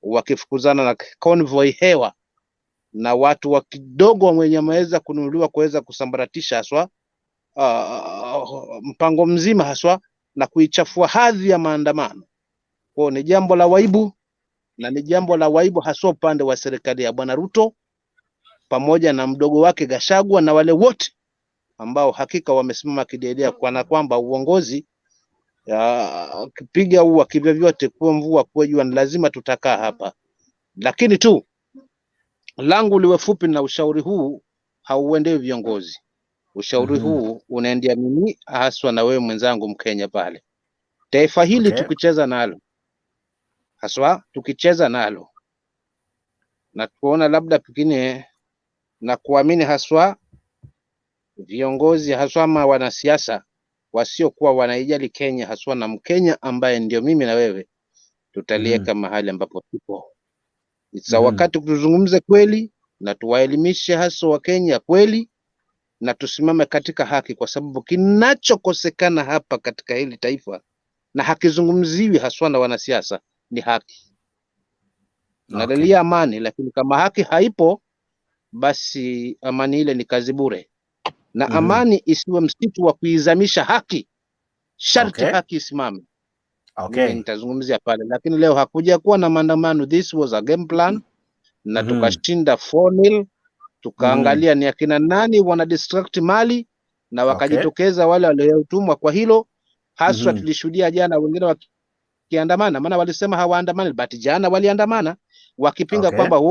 wakifukuzana na convoy hewa na watu wa kidogo wenye wameweza kununuliwa kuweza kusambaratisha haswa mpango mzima haswa na kuichafua hadhi ya maandamano. Kwa ni jambo la waibu, na ni jambo la waibu haswa upande wa serikali ya Bwana Ruto pamoja na mdogo wake Gachagua na wale wote ambao hakika wamesimama kidedea kwa kwamba uongozi kipiga huwa kivyo vyote, kwa mvua kwa jua, ni lazima tutakaa hapa. Lakini tu langu liwe fupi, na ushauri huu hauendei viongozi. Ushauri huu unaendea mimi haswa na wewe mwenzangu Mkenya pale. Taifa hili tukicheza nalo haswa, tukicheza nalo na tuona labda pengine na kuamini haswa viongozi haswa ama wanasiasa wasiokuwa wanaijali Kenya haswa na Mkenya ambaye ndio mimi na wewe, tutalieka mahali ambapo tupo. Wakati tuzungumze kweli na tuwaelimishe haswa wa Kenya kweli, na tusimame katika haki, kwa sababu kinachokosekana hapa katika hili taifa na hakizungumziwi haswa na wanasiasa ni haki. Nadalia amani, lakini kama haki haipo, basi amani ile ni kazi bure. Na amani isiwe msitu wa kuizamisha haki. Sharti haki isimame. Nitazungumzia pale, lakini leo hakuja kuwa na maandamano. This was a game plan, na tukashinda 4-0. Tukaangalia ni akina nani wana distract mali, na wakajitokeza wale waliotumwa kwa hilo haswa. Tulishuhudia jana wengine wakiandamana, maana walisema hawaandamani, but jana waliandamana wakipinga kwamba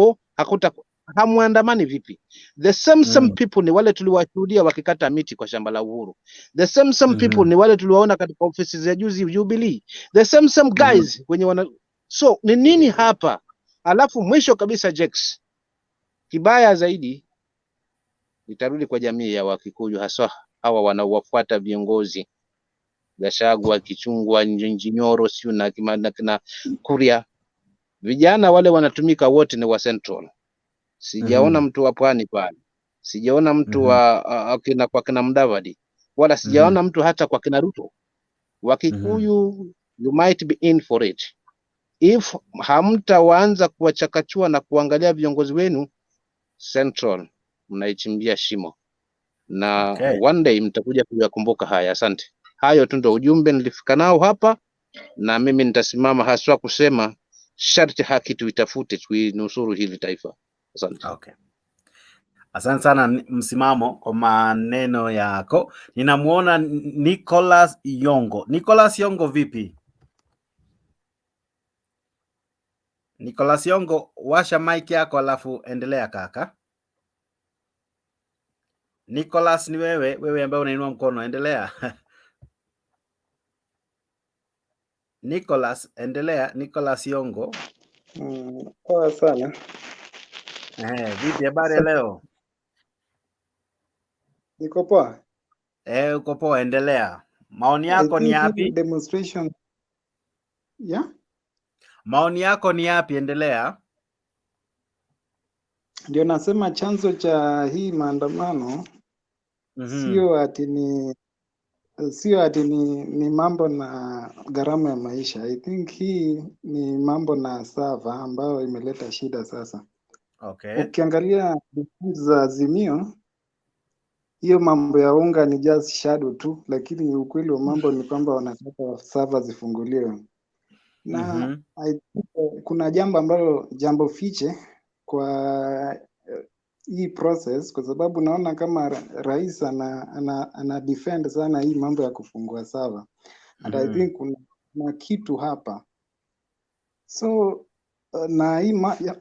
hamuandamani vipi? The same people ni wale tuliwashuhudia wakikata miti kwa shamba la Uhuru. The same people ni wale tuliwaona katika ofisi za juzi Jubilee. The same guys wenye so ni nini hapa? Alafu mwisho kabisa Jex, kibaya zaidi nitarudi kwa jamii ya Wakikuyu, haswa hawa wanaowafuata viongozi Gachagua, Kichungwa, Njinyoro, siyo na kina Kuria. Vijana wale wanatumika wote ni wa Central. Sijaona mtu wa pwani pale. sijaona mtu wa kwa kina Mudavadi, wala sijaona mtu hata kwa kina Ruto. Wakikuyu, you might be in for it if hamtawaanza kuwachakachua na kuangalia viongozi wenu Central, mnaichimbia shimo na one day mtakuja kuyakumbuka haya. Asante. Hayo tu ndio ujumbe nilifika nao hapa, na mimi nitasimama haswa kusema sharti haki tuitafute, tuinusuru hili taifa. Asante. Okay. Asante sana msimamo kwa maneno yako. Ninamuona Nicholas Yongo. Nicholas Yongo, vipi? Nicholas Yongo, washa mic yako alafu endelea kaka. Nicholas, ni wewe ambaye unainua mkono, endelea. Nicholas, endelea. Nicholas Yongo. Poa sana. Vipi habari leo? Niko poa. Uko poa, endelea. Maoni yako ni yapi? Demonstration. Yeah? Maoni yako ni yapi? Endelea. Ndio nasema chanzo cha hii maandamano sio ati ni mambo na gharama ya maisha. I think hii ni mambo na sava ambayo imeleta shida sasa. Okay. Ukiangalia za Azimio, hiyo mambo ya unga ni just shadow tu, lakini ukweli wa mambo ni kwamba wanataka sava zifunguliwe. Na I think, kuna jambo fiche kwa hii process, kwa sababu naona kama rais ana defend sana hii mambo ya kufungua sava. And I think kuna kitu hapa. So na hii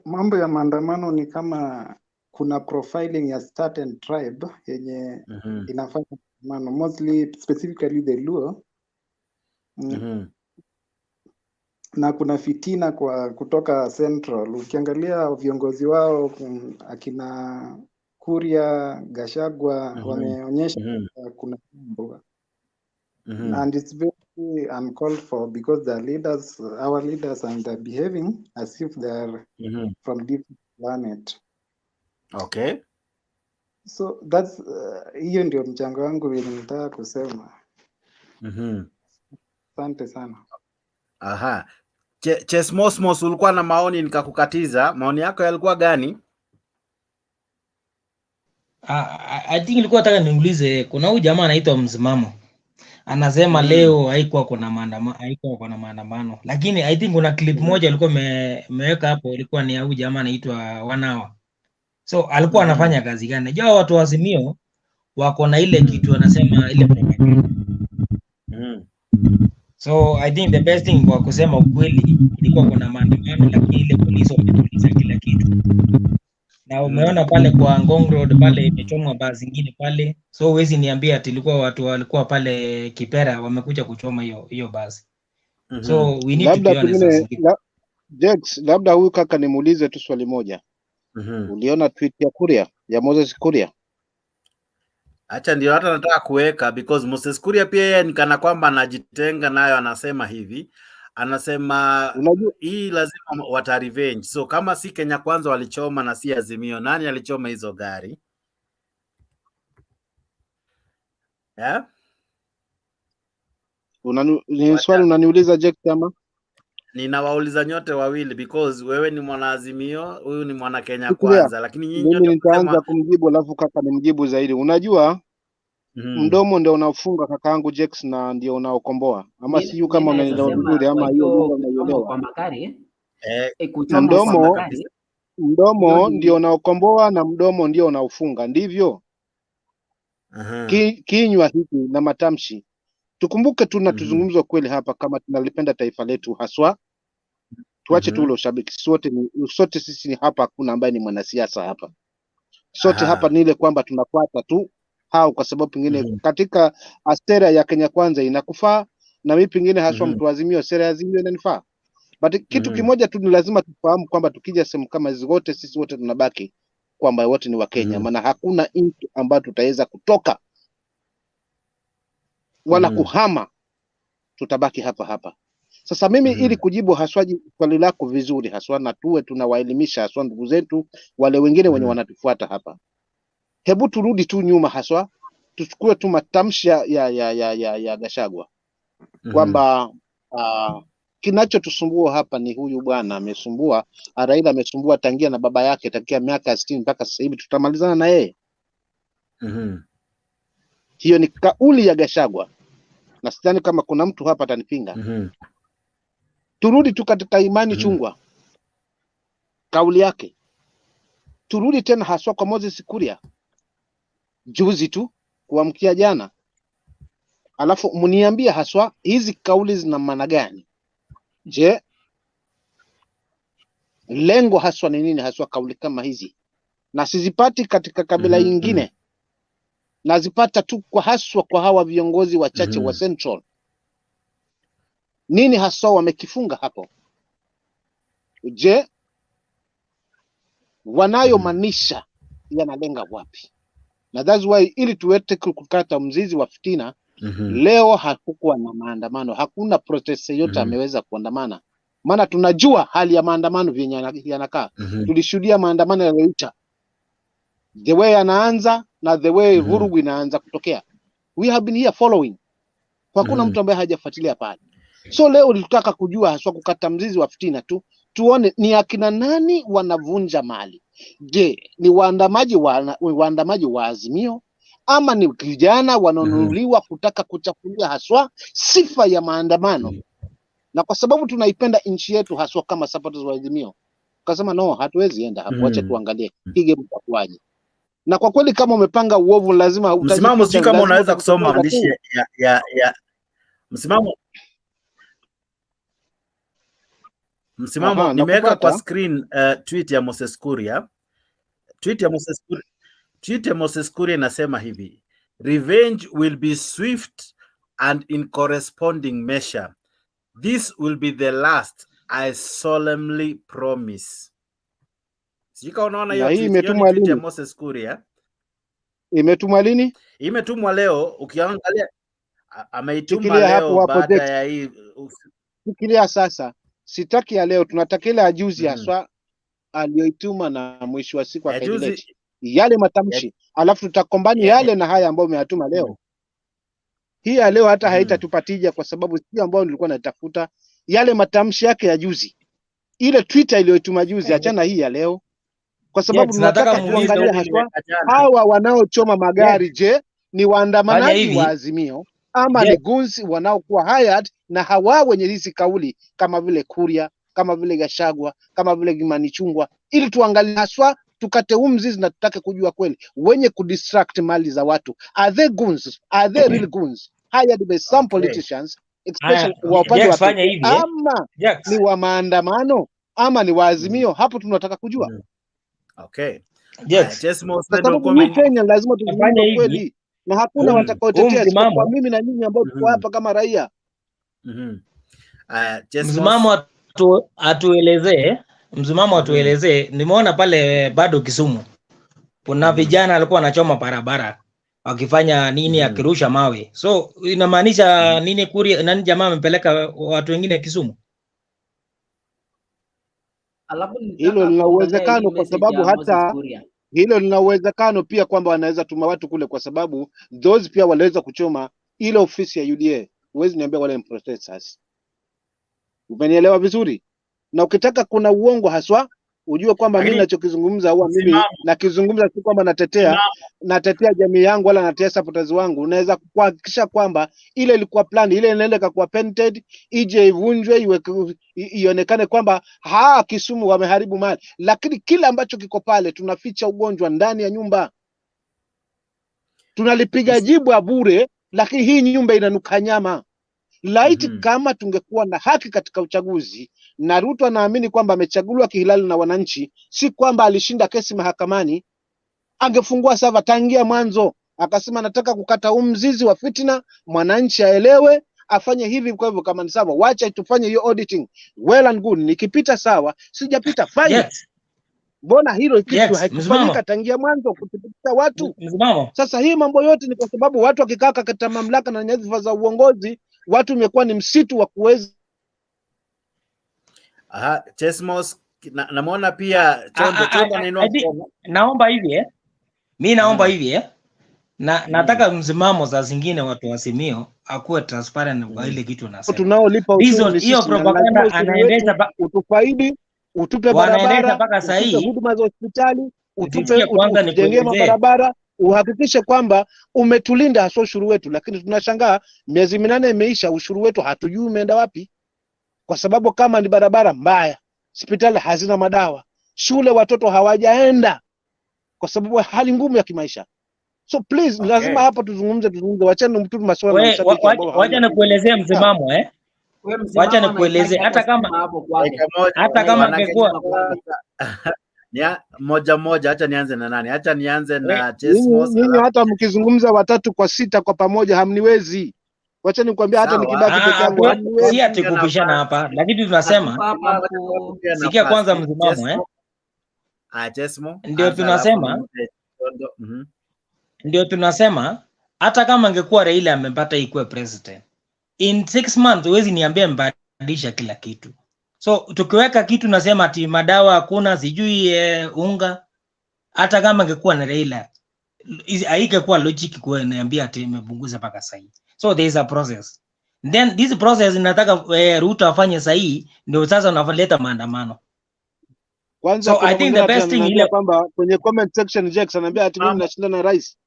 mambo ya maandamano ni kama kuna profiling ya certain tribe yenye inafanya maandamano, mostly specifically the Luo. Na kuna fitina kutoka Central. Ukiangalia viongozi wao akina Kuria, Gachagua wameonyesha kuna mambo. And it's very uncalled for because our leaders are behaving as if they are from different planet. Okay. So that's hiyo ndio mchango wangu wenye nitaka kusema. Asante sana. Aha. Chesmosmos, ulikuwa na maoni nikakukatiza. Maoni yako yalikuwa gani? I think nilikuwa nataka niulize, kuna huyu jamaa anaitwa Msimamo. Anasema leo haikuwa kuna maandamano. Lakini I think kuna clip moja alikuwa ameweka hapo, ilikuwa ni huyu jamaa anaitwa Wanawa. So alikuwa anafanya kazi gani? Jao watu wa Azimio wako na ile kitu wanasema ile propaganda. So I think the best thing kwa kusema ukweli ilikuwa kuna maandamano, lakini ile polisi wametuliza kila kitu. Na umeona pale kwa Ngong Road pale imechomwa baa zingine pale. So huwezi niambia ati ilikuwa watu walikuwa pale Kipera wamekuja kuchoma hiyo basi. So we need to be honest. Jex, labda huyu kaka nimuulize tu swali moja. Uliona tweet ya Kuria, ya Moses Kuria? Acha ndio hata nataka kuweka, because Moses Kuria pia yeye ni kana kwamba anajitenga nayo, anasema hivi. Anasema hii lazima wata revenge. So kama si Kenya Kwanza walichoma na si Azimio, nani alichoma hizo gari? Yeah? Ni swali unaniuliza Jex ama? Ninawauliza nyote wawili because wewe ni mwana Azimio, huyu ni mwana Kenya Kwanza, lakini nyinyi nyote nitaanza kumjibu alafu kaka nimjibu zaidi. Unajua mdomo ndio unaofunga kakaangu Jex na ndio unaokomboa. Ama siyo kama unaelewa vizuri ama hiyo unaelewa. Kwa magari mdomo ndio unaokomboa na mdomo ndio unaofunga, ndivyo? Kinywa hiki na matamshi. Tukumbuke tuzungumza kweli hapa kama tunalipenda taifa letu haswa. Tuache tu ule ushabiki. Sote sisi ni hapa, hakuna ambaye ni mwanasiasa hapa. Sote hapa ni ile kwamba tunafuata tu hao kwa sababu pengine katika sera ya Kenya Kwanza inakufaa na mimi pengine haswa mtu Azimio sera ya Azimio inanifaa. But kitu kimoja tu ni lazima tufahamu kwamba tukija sehemu kama hizo wote sisi wote tunabaki kwamba wote ni wa Kenya, maana hakuna nchi ambayo tutaweza kutoka wala kuhama, tutabaki hapa hapa. Sasa mimi ili kujibu haswa swali lako vizuri haswa, na tuwe tunawaelimisha haswa ndugu zetu wale wengine wenye wanatufuata hapa. Hebu turudi tu nyuma haswa, tuchukue tu matamshi ya Gachagua kwamba kinachotusumbua hapa ni huyu bwana amesumbua, Raila amesumbua tangia na baba yake tangia miaka 60 mpaka sasa hivi tutamalizana na yeye. Hiyo ni kauli ya Gachagua na sidhani kama kuna mtu hapa atanipinga. Turudi tu katika Imani Chungwa, kauli yake. Turudi tena haswa kwa Moses Kuria juzi tu kuamkia jana, alafu mniambie haswa hizi kauli zina maana gani? Je, lengo haswa ni nini haswa kauli kama hizi? Na sizipati katika kabila nyingine, nazipata tu kwa haswa kwa hawa viongozi wachache wa Central. Nini haswa wamekifunga hapo? Je, wanayomaanisha yanalenga wapi? Na that's why ili tuwete kukata mzizi wa fitina, leo hakukuwa na maandamano, hakuna protest yote ameweza kuandamana. Maana tunajua hali ya maandamano vyenye yanakaa. Tulishuhudia maandamano yaliyoisha, the way yanaanza na the way vurugu inaanza kutokea. We have been here following. Kwa kuna mtu ambaye hajafuatilia pale. So leo tulitaka kujua haswa kukata mzizi wa fitina tu, tuone ni akina nani wanavunja mali. Je, ni waandamaji wa Azimio ama ni vijana wanaonunuliwa kutaka kuchafulia haswa sifa ya maandamano? Na kwa sababu tunaipenda nchi yetu haswa kama supporters wa Azimio, tukasema no, hatuwezi enda hapo, acha tuangalie hige mtakwaje. Na kwa kweli kama umepanga uovu lazima msimamo, sio kama unaweza kusoma maandishi ya msimamo nimeweka kwa screen tweet ya Moses Kuria. Tweet ya Moses Kuria inasema hivi: revenge will be swift and in corresponding measure. This will be the last, I solemnly promise. Sika unaona hiyo tweet ya Moses Kuria? Imetumwa lini? Imetumwa leo. Ukiangalia ameituma leo baada ya hii. Fikiria sasa, sitaki ya leo, tunataka ile ajuzi haswa aliyoituma na mwisho wa siku akaidilete yale matamshi, alafu tutakombani yale na haya ambayo umeyatuma leo. Hii ya leo hata haitatupatija kwa sababu sio ambayo nilikuwa natafuta. Yale matamshi yake ya juzi, ile Twitter iliyotuma juzi, achana hii ya leo, kwa sababu tunataka kuangalia haswa hawa wanaochoma magari. Je, ni waandamanaji wa Azimio ama ni goons wanaokuwa hired na hawa wenye hizi kauli kama vile Kuria, kama vile Gachagua, kama vile Imani Chungwa, ili tuangalie haswa tukate mzizi na tutake kujua kweli wenye kudistract mali za watu. Are they goons? Are they real goons hired by some politicians, especially wa upande wa ama ni wa maandamano ama ni wa Azimio? Hapo tunataka kujua. Sababu Kenya lazima tuzungumze kweli na hakuna watakaotetea kwa mimi na nyinyi ambao tuko hapa kama raia. Msimamo atuelezee. Nimeona pale bado Kisumu kuna vijana walikuwa wanachoma barabara wakifanya nini, akirusha mawe. So inamaanisha nini? Kuria nani jamaa amepeleka watu wengine Kisumu? Hilo lina uwezekano kwa sababu hata hilo lina uwezekano pia kwamba wanaweza tuma watu kule, kwa sababu those pia waliweza kuchoma ile ofisi ya UDA. Huwezi niambia wale protesters. Umenielewa vizuri? Na ukitaka kuna uongo haswa, ujue kwamba mimi ninachokizungumza huwa mimi nakizungumza si kwamba natetea jamii yangu wala natetea supporters wangu. Unaweza kuhakikisha kwamba ile ilikuwa plan, ile inaenda kwa painted, ije ivunjwe, ionekane kwamba Kisumu wameharibu mali, lakini kila ambacho kiko pale tunaficha ugonjwa ndani ya nyumba. Tunalipiga jibu bure, lakini hii nyumba inanuka nyama. Laiti kama tungekuwa na haki katika uchaguzi na Ruto anaamini kwamba amechaguliwa kihalali na wananchi, si kwamba alishinda kesi mahakamani, angefungua sava tangia mwanzo akasema nataka kukata mzizi wa fitina, mwananchi aelewe, afanye hivi. Kwa hivyo kama ni sawa, wacha tufanye hiyo auditing, well and good. Nikipita sawa, sijapita fine. Mbona hilo kitu haikufanyika tangia mwanzo kuthibitisha watu? Sasa hii mambo yote ni kwa sababu watu wakikaa katika mamlaka na nyadhifa za uongozi, watu imekuwa ni msitu wa kuweza. Chesmos namuona pia Chonde naomba hivi Mimi naomba hivi nataka msimamo za zingine watu wa Azimio akuwe transparent kwa ile kitu nasema. Tunaolipa ushuru ni Hiyo sisi, na propaganda lazima ushuru anaendesha wetu utufaidi, utupe barabara, mpaka saa utupe hii huduma za hospitali, utujengee mabarabara, uhakikishe kwamba umetulinda hasa ushuru wetu. Lakini tunashangaa miezi 8 imeisha, ushuru wetu hatujui umeenda wapi, kwa sababu kama ni barabara mbaya, hospitali hazina madawa, shule watoto hawajaenda kwa sababu hali ngumu ya kimaisha. So please, lazima hapa tuzungumze, wachana mtu maswala ya ushabiki ambao wacha nikuelezea msimamo wacha nikuelezee hata kama angekuwa moja, acha nianze na nani? Acha nianze na Chesmos. Nyinyi hata mkizungumza 3 kwa 6 kwa pamoja hamniwezi. Wacha nikwambia, hata nikibaki peke yangu hamniwezi. Si ati kupishana hapa, lakini tunasema sikia kwanza msimamo Chesmo. Ndio tunasema hata kama angekuwa Raila amepata ikuwe president, in 6 months huwezi niambia mbadilisha kila kitu. So tukiweka kitu nasema ati madawa hakuna, sijui unga, hata kama angekuwa na Raila haingekuwa logic kwa niambia ati imepunguza mpaka sasa. So there is a process. Then this process inataka Ruto afanye sahihi, ndio sasa unaleta maandamano. Kwanza so I think the best thing ile kwamba kwenye comment section Jackson anambia ati mimi nashinda na rais.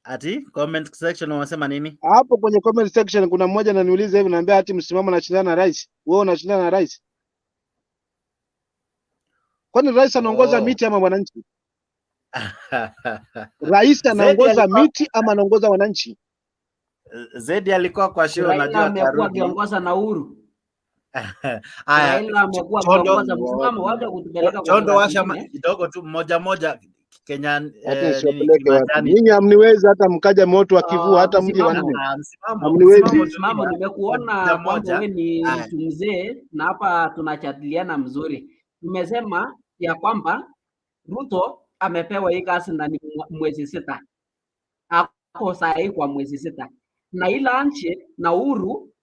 Ati comment section wanasema nini? Hapo kwenye comment section kuna mmoja ananiuliza hivi, naambia ati msimamo anashindana na rais. Wewe unashindana na rais? Kwani rais anaongoza miti ama wananchi? Rais anaongoza miti ama anaongoza wananchi? Zedi alikuwa kwa show, najua amekuwa akiongoza na uhuru. Raila amekuwa akiongoza msimamo, wacha kutupeleka kwa Chondo washa kidogo tu moja Kenya nyinyi hamniwezi hata mkaja moto akivua hata mji wa nne. Msimamo nimekuona kwamba wewe ni mtu mzee na hapa tunachadiliana mzuri. Nimesema ya kwamba Ruto amepewa hii kazi na mwezi 6. Ako sahi kwa mwezi 6. Na ila nchi na uhuru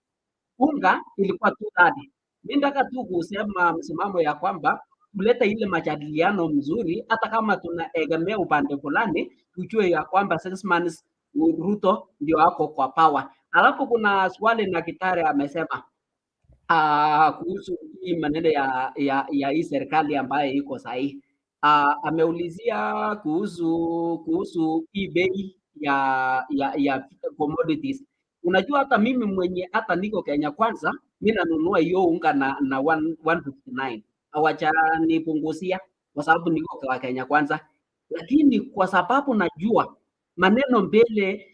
unga ilikuwa 230. Mimi nataka tu kusema msimamo ya kwamba kuleta ile majadiliano mzuri, hata kama tunaegemea upande fulani, tujue ya kwamba 6 months Ruto ndio ako kwa power. Alafu kuna swali na Kitare amesema kuhusu hii maneno ya hii serikali ambayo iko sahihi. Ameulizia kuhusu hii bei ya commodities. Unajua hata mimi mwenye hata niko Kenya Kwanza, mimi nanunua hiyo unga na 159. Hawajanipunguzia kwa sababu niko kwa Kenya Kwanza, lakini kwa sababu najua maneno mbele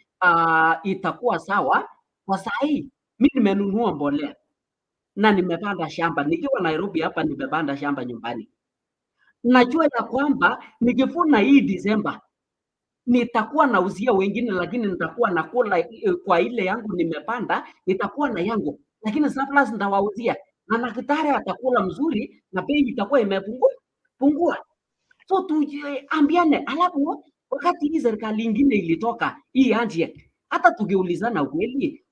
itakuwa sawa. Kwa sahi mimi nimenunua mbolea na nimepanda shamba nikiwa Nairobi hapa, nimepanda shamba nyumbani. Najua ya kwamba nikivuna hii Disemba nitakuwa nauzia wengine, lakini nitakuwa nakula kwa ile yangu nimepanda, nitakuwa na yangu, lakini surplus nitawauzia na Nakitare atakula mzuri na bei itakuwa imepungua. So tuambiane. Alafu wakati hii serikali nyingine ilitoka hii anje, hata tukiulizana ukweli,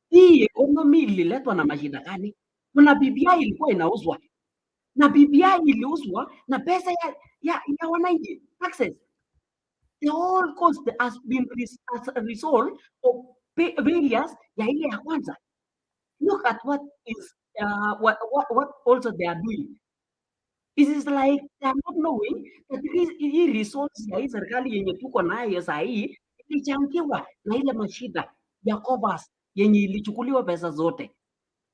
hii economy ililetwa na mashida gani? Kuna BBI ilikuwa inauzwa na BBI iliuzwa na pesa ya wananchi, taxes. The whole cost has been as a result of failures ya ile ya kwanza. Look at what is what also they are doing. It is like they are not knowing that hii resources ya hii serikali yenye tuko nayo saa hii ilichangiwa na ile mashida ya Cobas yenye ilichukuliwa pesa zote.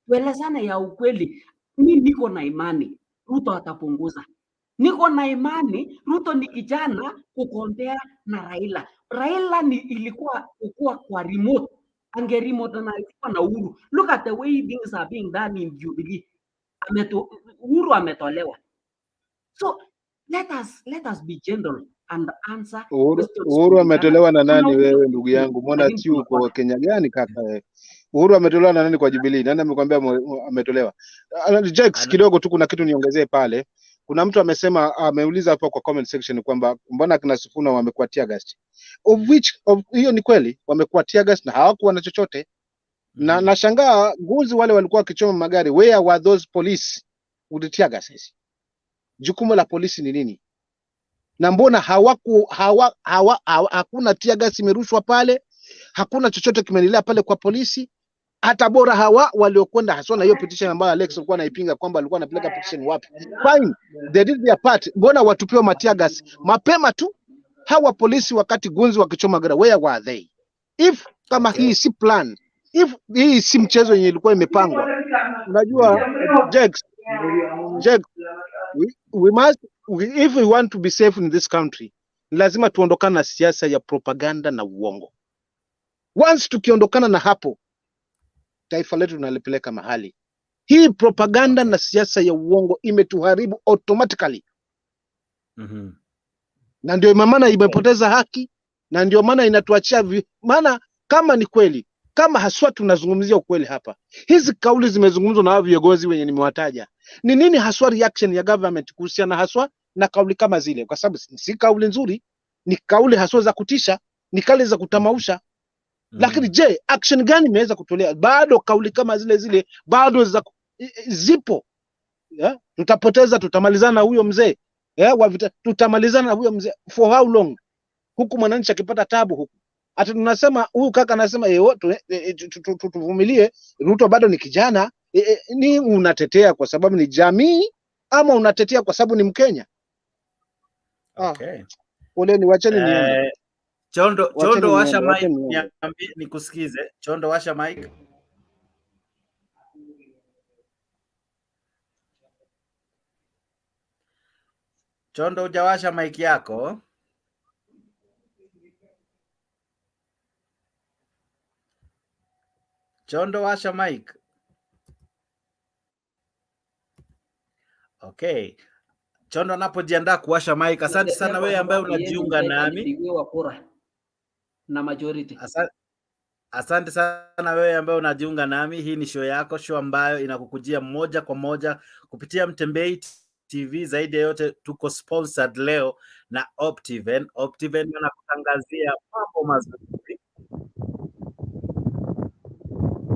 Tuelezane ya ukweli. Mimi niko na imani Ruto atapunguza. Niko na imani Ruto ni kijana kukompea na Raila. Raila ilikuwa kwa remote. Ange remote na ilikuwa na uhuru. Look at the way things are being done in Jubilee. Uhuru ametolewa. So let us be gentle and answer. Uhuru ametolewa na nani wewe ndugu yangu? Mbona si uko Kenya gani kaka wewe? Uhuru ametolewa na nani kwa Jubilee? Nani amekwambia ametolewa? Jax, kidogo tu kuna kitu niongezee pale. Kuna mtu amesema, ameuliza hapo kwa comment section kwamba mbona kina Sifuna wamekuwa tear gas. Hiyo ni kweli, wamekuwa tear gas na hawakuwa na chochote. Na nashangaa guzi wale walikuwa wakichoma magari, where were those police with the tear gas? Jukumu la polisi ni nini? Na mbona hakuna tear gas imerushwa pale, hakuna chochote kimeendelea pale kwa polisi? Hata bora hawa waliokwenda haswa na hiyo petition ambayo Alex alikuwa anaipinga kwamba alikuwa anapeleka petition wapi, fine, they did their part. Mbona watupiwa matia gas mapema tu? Hawa polisi wakati gunzi wakichoma gara, where were they? If kama hii si plan, if hii si mchezo yenye ilikuwa imepangwa, unajua Jex, we must, if we want to be safe in this country, lazima tuondokane na siasa ya propaganda na uongo. Once tukiondokana na hapo, taifa letu tunalipeleka mahali. Hii propaganda na siasa ya uongo imetuharibu automatically. Na ndio maana imepoteza haki, na ndio maana inatuachia maana kama ni kweli, kama haswa tunazungumzia ukweli hapa, hizi kauli zimezungumzwa na viongozi wenye nimewataja, ni nini haswa reaction ya government kuhusiana haswa na kauli kama zile? Kwa sababu si kauli nzuri, ni kauli haswa za kutisha, ni kauli za kutamausha. Lakini je, action gani imeweza kutolea? Bado kauli kama zile bado zipo. Tutapoteza, tutamalizana na huyo mzee. Tutamalizana na huyo mzee for how long? Huku mwananchi akipata tabu huku. Ati tunasema huyu kaka anasema tuvumilie, Ruto bado ni kijana. Ni unatetea kwa sababu ni jamii ama unatetea kwa sababu ni Mkenya? Okay. Poleni, wacheni niende. Chondo washa mic nikusikize. Chondo washa mic. Chondo hujawasha mic yako. Chondo washa mic. Okay. Chondo anapojiandaa kuwasha mic. Asante sana wewe ambaye unajiunga nami. Na majority. Asante sana wewe ambaye unajiunga nami. Hii ni show yako, show ambayo inakukujia moja kwa moja kupitia Mutembei TV. Zaidi ya yote tuko sponsored leo na Optiven. Optiven wanakutangazia mambo mazuri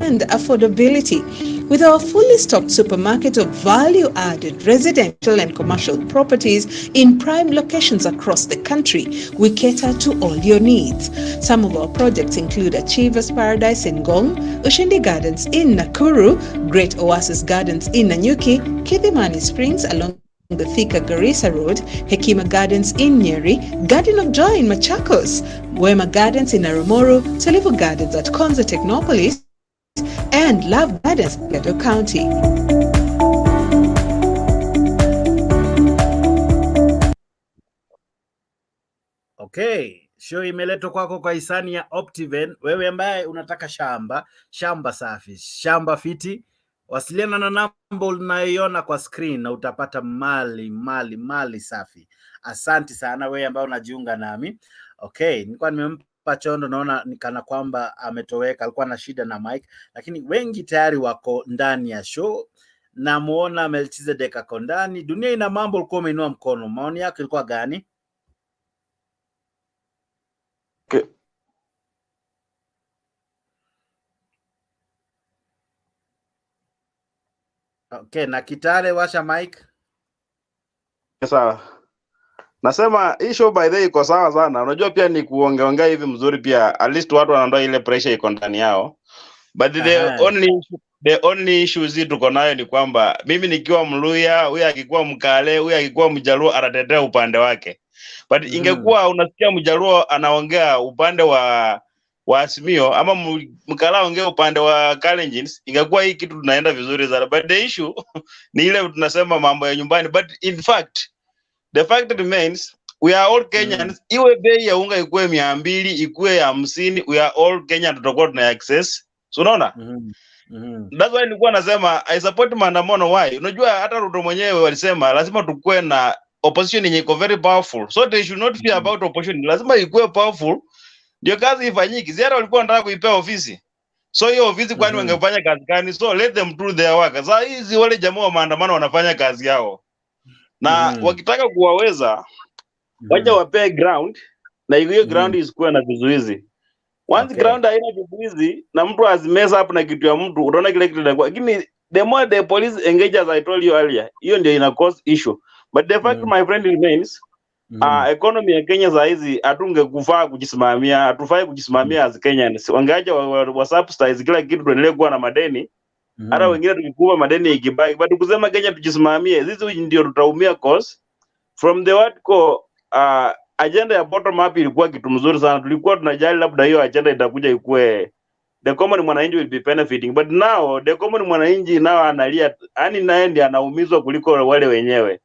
and affordability. With our fully stocked supermarket of value-added residential and commercial properties in prime locations across the country, we cater to all your needs. Some of our projects include Achievers Paradise in Ngong, Ushindi Gardens in Nakuru, Great Oasis Gardens in Nanyuki, Kidhimani Springs along the Thika Garissa Road, Hekima Gardens in Nyeri, Garden of Joy in Machakos, Wema Gardens in Arumoro, Tulivu Gardens at Konza Technopolis, and Love Gardens, Gado County. Okay, show imeletwa kwako kwa hisani ya Optiven. Wewe ambaye unataka shamba safi, shamba fiti, wasiliana na namba unayoiona kwa screen na utapata mali safi. Asante sana wewe ambaye unajiunga nami. Okay, nilikuwa nimempa Chondo, naona nikana kwamba ametoweka, alikuwa na shida na mic, lakini wengi tayari wako ndani ya show. Namuona Melchizedek ako ndani. Dunia ina mambo, ulikuwa umeinua mkono. Maoni yako ilikuwa gani? Okay. Okay, na Kitale washa mic. Sawa. Nasema hii show by the way iko sawa sana. Unajua pia ni kuongeongea hivi mzuri pia, at least watu wanaondoa ile pressure iko ndani yao. But the only issue tuko nayo ni kwamba mimi nikiwa Mluya, huyu akikuwa Mkale, huyu akikuwa Mjaluo atatetea upande wake. But ingekuwa unasikia Mjaluo anaongea upande wa Azimio ama Mkala ongea upande wa Kalenjins, ingekuwa hii kitu tunaenda vizuri sana. But the issue ni ile tunasema mambo ya nyumbani. But in fact, the fact remains, we are all Kenyans. Iwe bei ya unga ikuwe 200, ikuwe 50, we are all Kenyans, tutakuwa tuna access. So unaona? That's why nilikuwa nasema I support maandamano. Why? Unajua hata Ruto mwenyewe walisema lazima tukue na opposition yenye iko very powerful. So they should not fear about opposition. Lazima ikuwe powerful ndio kazi ifanyike. Ziara walikuwa wanataka kuipea ofisi. So hiyo ofisi kwani wangefanya kazi gani? So let them do their work. Sasa hizi wale jamaa wa maandamano wanafanya kazi yao. Na wakitaka kuwaweza wacha wapee ground, na hiyo ground isikuwe na vizuizi. Once ground haina vizuizi na mtu azimeza up na kitu ya mtu, unaona kile kitu inakuwa. Lakini the more the police engage, as I told you earlier, hiyo ndio ina cause issue. But the fact my friend remains, Economy ya Kenya saa hizi hatungekufaa kujisimamia, hatufai kujisimamia as Kenyans. Wangeacha wa subsidize kila kitu tuendelee kuwa na madeni. Hata wengine tukikuwa madeni ikibaki, but kusema Kenya tujisimamie, sisi ndio tutaumia cause from the word go. Agenda ya bottom up ilikuwa kitu mzuri sana. Tulikuwa tunajali labda hiyo agenda itakuja ikue the common mwananchi will be benefiting, but now the common mwananchi now analia, yani naye ndiye anaumizwa kuliko wale wenyewe.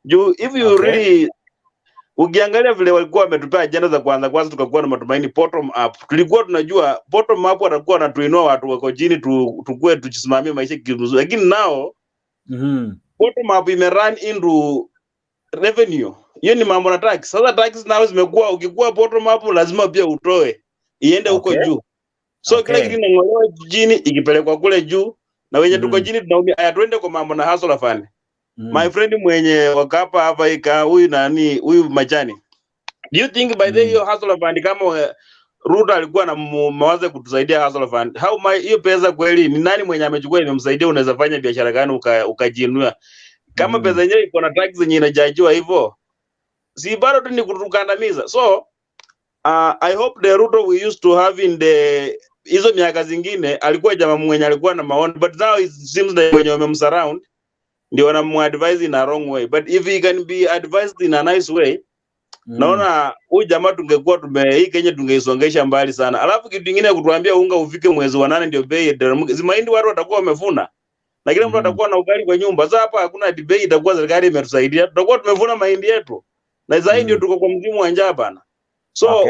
Juu if you really ukiangalia vile walikuwa wametupea agenda za kwanza tukakuwa na matumaini bottom up. Tulikuwa tunajua bottom up watakuwa wanatuinua watu wako chini tukue tujisimamie maisha kizuri. Lakini now bottom up imerun into revenue. Hiyo ni mambo na tax. Sasa tax now zimekuwa, ukikuwa bottom up lazima pia utoe iende huko juu. So kila kitu kinang'olewa chini ikipelekwa kule juu, na wenye tuko chini tunaumia. Aya, twende kwa mambo na hustle fund. My friend mwenye wakapa hapa ika huyu Machani. Do you think by the hiyo hustle fund kama Ruto alikuwa na mawazo kutusaidia hustle fund, hiyo pesa kweli ni nani mwenye amechukua imemsaidia? Unaweza fanya biashara gani ukajinua? Kama pesa yenyewe iko na tax yenyewe inajajiwa hivyo, si bado tu ni kutukandamiza. So I hope the Ruto we used to have in the hizo miaka zingine alikuwa jamaa mwenye alikuwa na maoni, but now it seems like when you surround ndio wanamuadvise in a wrong way. But if he can be advised in a nice way, naona huyu jamaa tungekuwa hii Kenya tungeisongesha mbali sana. Alafu kitu kingine kutuambia unga ufike mwezi wa 8 ndio bei mahindi watu watakuwa wamefuna, na kila mtu atakuwa na ugali kwa nyumba. Sasa hapa hakuna bei, itakuwa serikali imetusaidia, tutakuwa tumevuna mahindi yetu, na zaidi ndio tuko kwa mzimu wa njaa bana. So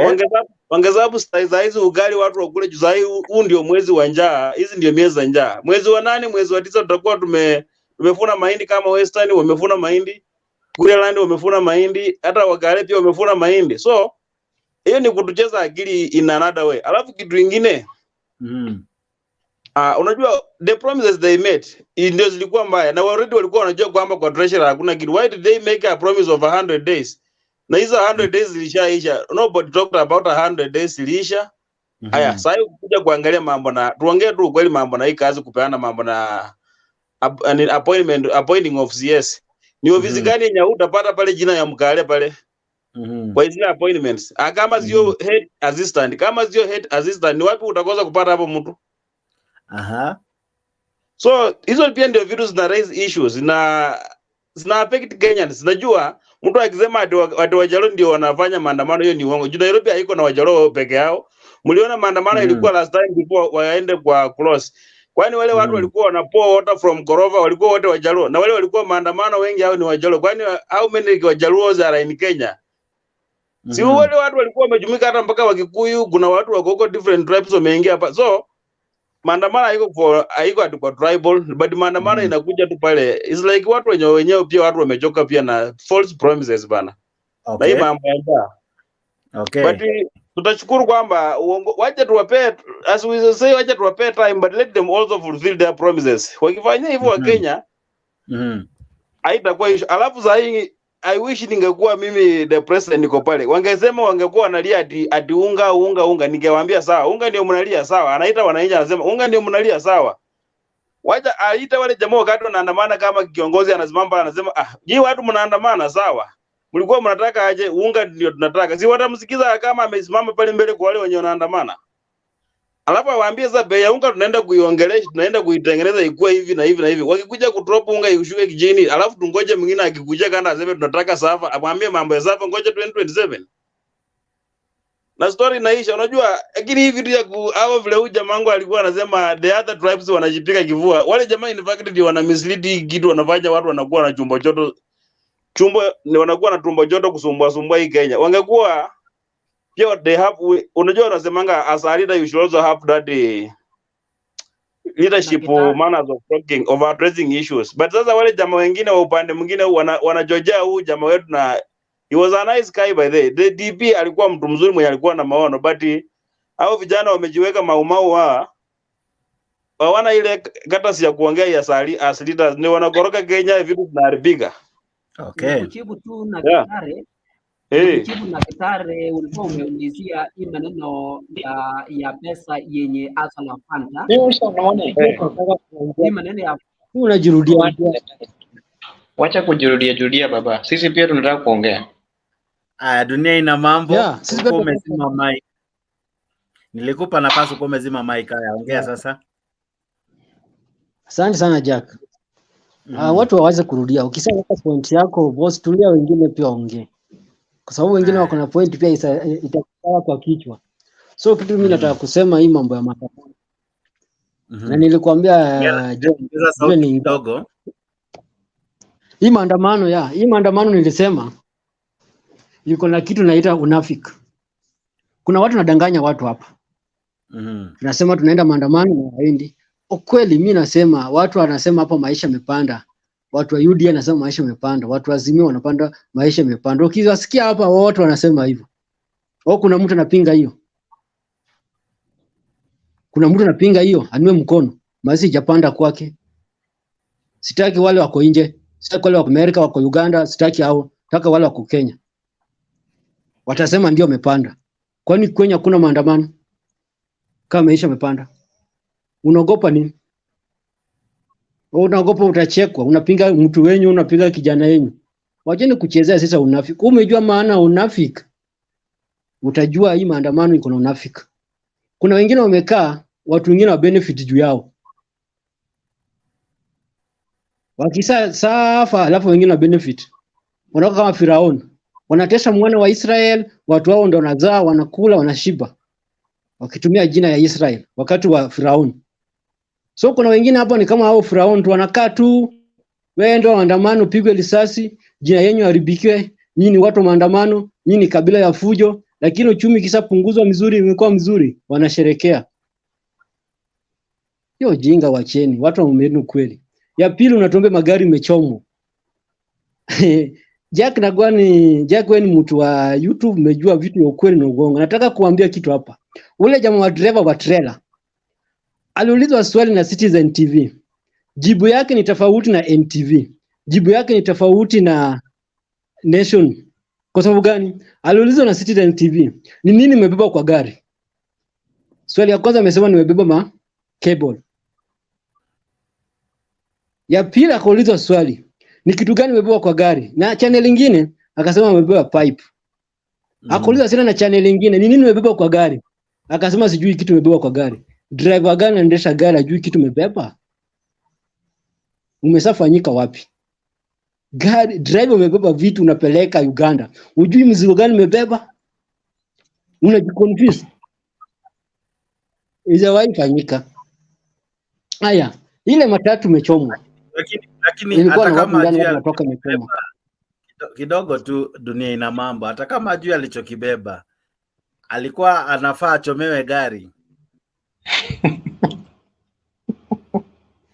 wangezabu hizi ugali watu wakule juu. Sasa huu ndio mwezi wa njaa, hizi ndio miezi za njaa. Mwezi wa 8, mwezi wa 9 tutakuwa tumefuna mahindi. Kama Western wamefuna mahindi, Kureland wamefuna mahindi, hata Wagare pia wamefuna mahindi. So hiyo ni kutucheza akili in another way. Alafu kitu kingine unajua the promises they made ndio zilikuwa mbaya, na already walikuwa wanajua kwamba kwa treasury hakuna kitu. Why did they make a promise of 100 days? Na hizo 100 days zilishaisha. Nobody talked about 100 days zilisha. Haya, sasa kuja kuangalia mambo na tuongee tu kweli mambo na hii kazi kupeana mambo na appointing of CS. Ni ofisi gani yenye utapata pale jina ya Mkale pale? Kwa hizo appointments. Kama sio head assistant, ni wapi utakosa kupata hapo mtu? So hizo pia ndio vitu zina raise issues, zina affect Kenyans. Najua mtu akisema ati Wajalo ndio wanafanya maandamano, hiyo ni uongo. Juu Nairobi haiko na Wajalo peke yao. Mliona maandamano ilikuwa last time before waende kwa close. Kwani wale watu walikuwa wanapoa water from Korova walikuwa wote Wajalo, na wale walikuwa maandamano wengi hao ni Wajalo. Kwani how many Wajaluos are in Kenya? Si wale watu walikuwa wamejumika, hata mpaka Wakikuyu, kuna watu wako huko different tribes wameingia hapa. So maandamano haiko ati kwa tribal, but maandamano inakuja tu pale. It's like watu wenyewe pia watu wamechoka pia na false promises bana. Na hii mambo ya njaa. But tutashukuru kwamba wacha tuwape, as we say, wacha tuwape time, but let them also fulfill their promises. Wakifanya hivyo wa Kenya haitakuwa issue. Alafu sasa hii I wish ningekuwa mimi the president niko pale, wangesema wangekuwa wanalia ati unga, ningewaambia sawa, unga ndio mnalia sawa. Anaita wananchi anasema unga ndio mnalia sawa. Wacha aita wale jamaa wakati wanaandamana, kama kiongozi anasimama anasema nyinyi watu mnaandamana sawa, mlikuwa mnataka aje? Unga ndio tunataka. Si watamsikiza kama amesimama pale mbele kwa wale wenye wanaandamana. Alafu waambie sasa bei ya unga tunaenda kuiongelesha, tunaenda kuitengeneza ikuwe hivi na hivi na hivi. Wakikuja kudrop unga ishuke kijini, alafu tungoje mwingine akikuja kana aseme tunataka safa, amwambie mambo ya safa ngoja 2027. Na story inaisha. Unajua lakini hivi vitu ya hao vile huyu jamaa wangu alikuwa anasema the other tribes wanajipika kivua. Wale jamaa in fact ndio wana mislead kitu, wanafanya watu wanakuwa na wanakuwa na tumbo joto kusumbua hii Kenya. Wangekuwa pia they have, unajua wanasemanga as a leader you should also have that leadership manners of addressing issues. But sasa wale jamaa wengine wa upande mwingine wanajojea huu jamaa wetu, na he was a nice guy by the DP alikuwa mtu mzuri mwenye alikuwa na maono, but hao vijana wamejiweka maumau hawana ile katasi ya kuongea ya as leaders, ni wanakoroka Kenya, vitu vinaharibika. Kujibu tu na Kitare. Kujibu na Kitare, ulikuwa umeulizia hii maneno ya pesa yenye asala fanda. Hii maneno ya unajirudia. Wacha kujirudia baba. Sisi pia tunataka kuongea. Dunia ina mambo. Yeah, Uko umezima mic. Nilikupa nafasi uko umezima mic. Haya, ongea sasa. Asante sana Jack. Watu waweze kurudia. Ukisema point yako boss, tulia, wengine pia ongee. Kwa sababu wengine wako na point pia itakaa kwa kichwa. So kitu mimi nataka kusema hii mambo ya maandamano. Na nilikwambia John ni ndogo. Hii maandamano nilisema yuko na kitu naita unafiki. Kuna watu nadanganya watu hapa. Tunasema tunaenda maandamano na waendi. Ukweli mimi nasema watu wanasema hapa maisha yamepanda. Watu wa UDA wanasema maisha yamepanda. Watu wa Azimio wanapanda maisha yamepanda. Ukiwasikia hapa wote wanasema hivyo. Au kuna mtu anapinga hiyo? Kuna mtu anapinga hiyo? Anue mkono. Maisha hajapanda kwake. Sitaki wale wako nje. Sitaki wale wako Amerika, wako Uganda, sitaki hao. Nataka wale wako Kenya. Watasema ndio wamepanda. Kwani Kenya kuna maandamano? Kama maisha yamepanda. Unaogopa nini? Unaogopa utachekwa, unapinga mtu wenyu, unapinga kijana wenyu. Wacheni kuchezea sasa unafiki. Umejua maana unafiki? Utajua hii maandamano iko na unafiki. Kuna wengine wamekaa, watu wengine wa benefit juu yao. Wakisa safa, alafu wengine wa benefit. Wanakuwa kama Firauni. Wanatesa mwana wa Israel, watu wao ndio wanazaa, wanakula, wanashiba. Wakitumia jina ya Israel wakati wa Firauni. So kuna wengine hapo ni kama hao Firauni tu, wanakaa tu, wewe ndio maandamano, pigwe risasi, jina yenu haribikiwe, nyinyi ni watu maandamano, nyinyi ni kabila ya fujo, lakini uchumi kisapunguzwa mzuri, imekuwa mzuri, wanasherekea. Hiyo jinga wacheni, watu waumeni kweli. Ya pili, unatombe magari imechomwa. Jack wewe ni mtu wa YouTube, umejua vitu vya ukweli na uongo. Nataka kuambia kitu hapa. Ule jamaa wa driver wa trailer aliulizwa swali na Citizen TV. Jibu yake ni tofauti na NTV. Jibu yake ni tofauti na Nation. Kwa sababu gani? Aliulizwa na Citizen TV, ni nini nimebeba kwa gari? Swali ya kwanza amesema nimebeba cable. Ya pili akaulizwa swali, ni kitu gani nimebeba kwa gari? Na channel nyingine akasema nimebeba pipe. Akaulizwa tena na channel nyingine, ni nini nimebeba kwa gari? Akasema sijui kitu nimebeba kwa gari. Driver gani anaendesha gari ajui kitu umebeba? Umesafanyika wapi? Gari driver umebeba vitu unapeleka Uganda. Ujui mzigo gani umebeba? Unajiconfuse. Ijawahi fanyika. Haya, ile matatu umechomwa. Lakini hata kama kidogo tu dunia ina mambo. Hata kama ajui alichokibeba, alikuwa anafaa achomewe gari.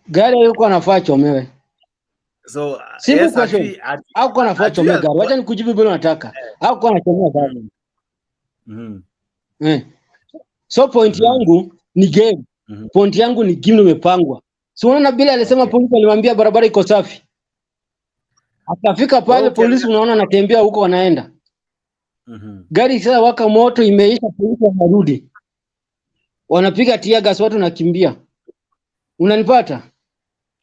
Gari alikuwa anafaa achomewe. So yes, au kwa anafaa achomewe gari. Wacha nikujibu bila nataka. Au kwa anachomewa gari. So point yangu ni game. Point yangu ni game imepangwa. So unaona bila alisema polisi alimwambia barabara iko safi. Akafika pale polisi unaona anatembea huko wanaenda. Gari sasa waka moto imeisha, polisi wanarudi. Wanapiga tear gas, watu nakimbia. Unanipata?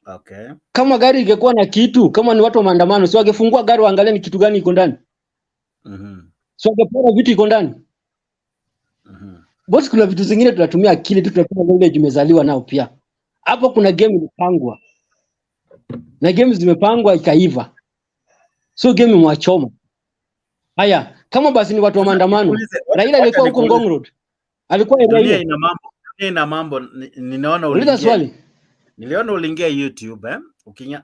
Okay. Kama gari ingekuwa na kitu, kama ni watu wa maandamano, sio wangefungua gari waangalie ni kitu gani iko ndani. Sio wangepora vitu iko ndani. Boss, kuna vitu zingine tunatumia akili tu, tunatumia knowledge imezaliwa nao pia. Hapo kuna game imepangwa. Na game zimepangwa ikaiva. So game mwachoma. Haya, kama basi ni watu wa maandamano. Raila alikuwa huko Ngong Road. Alikuwa dunia ina mambo. Ninaona niliona uliingia YouTube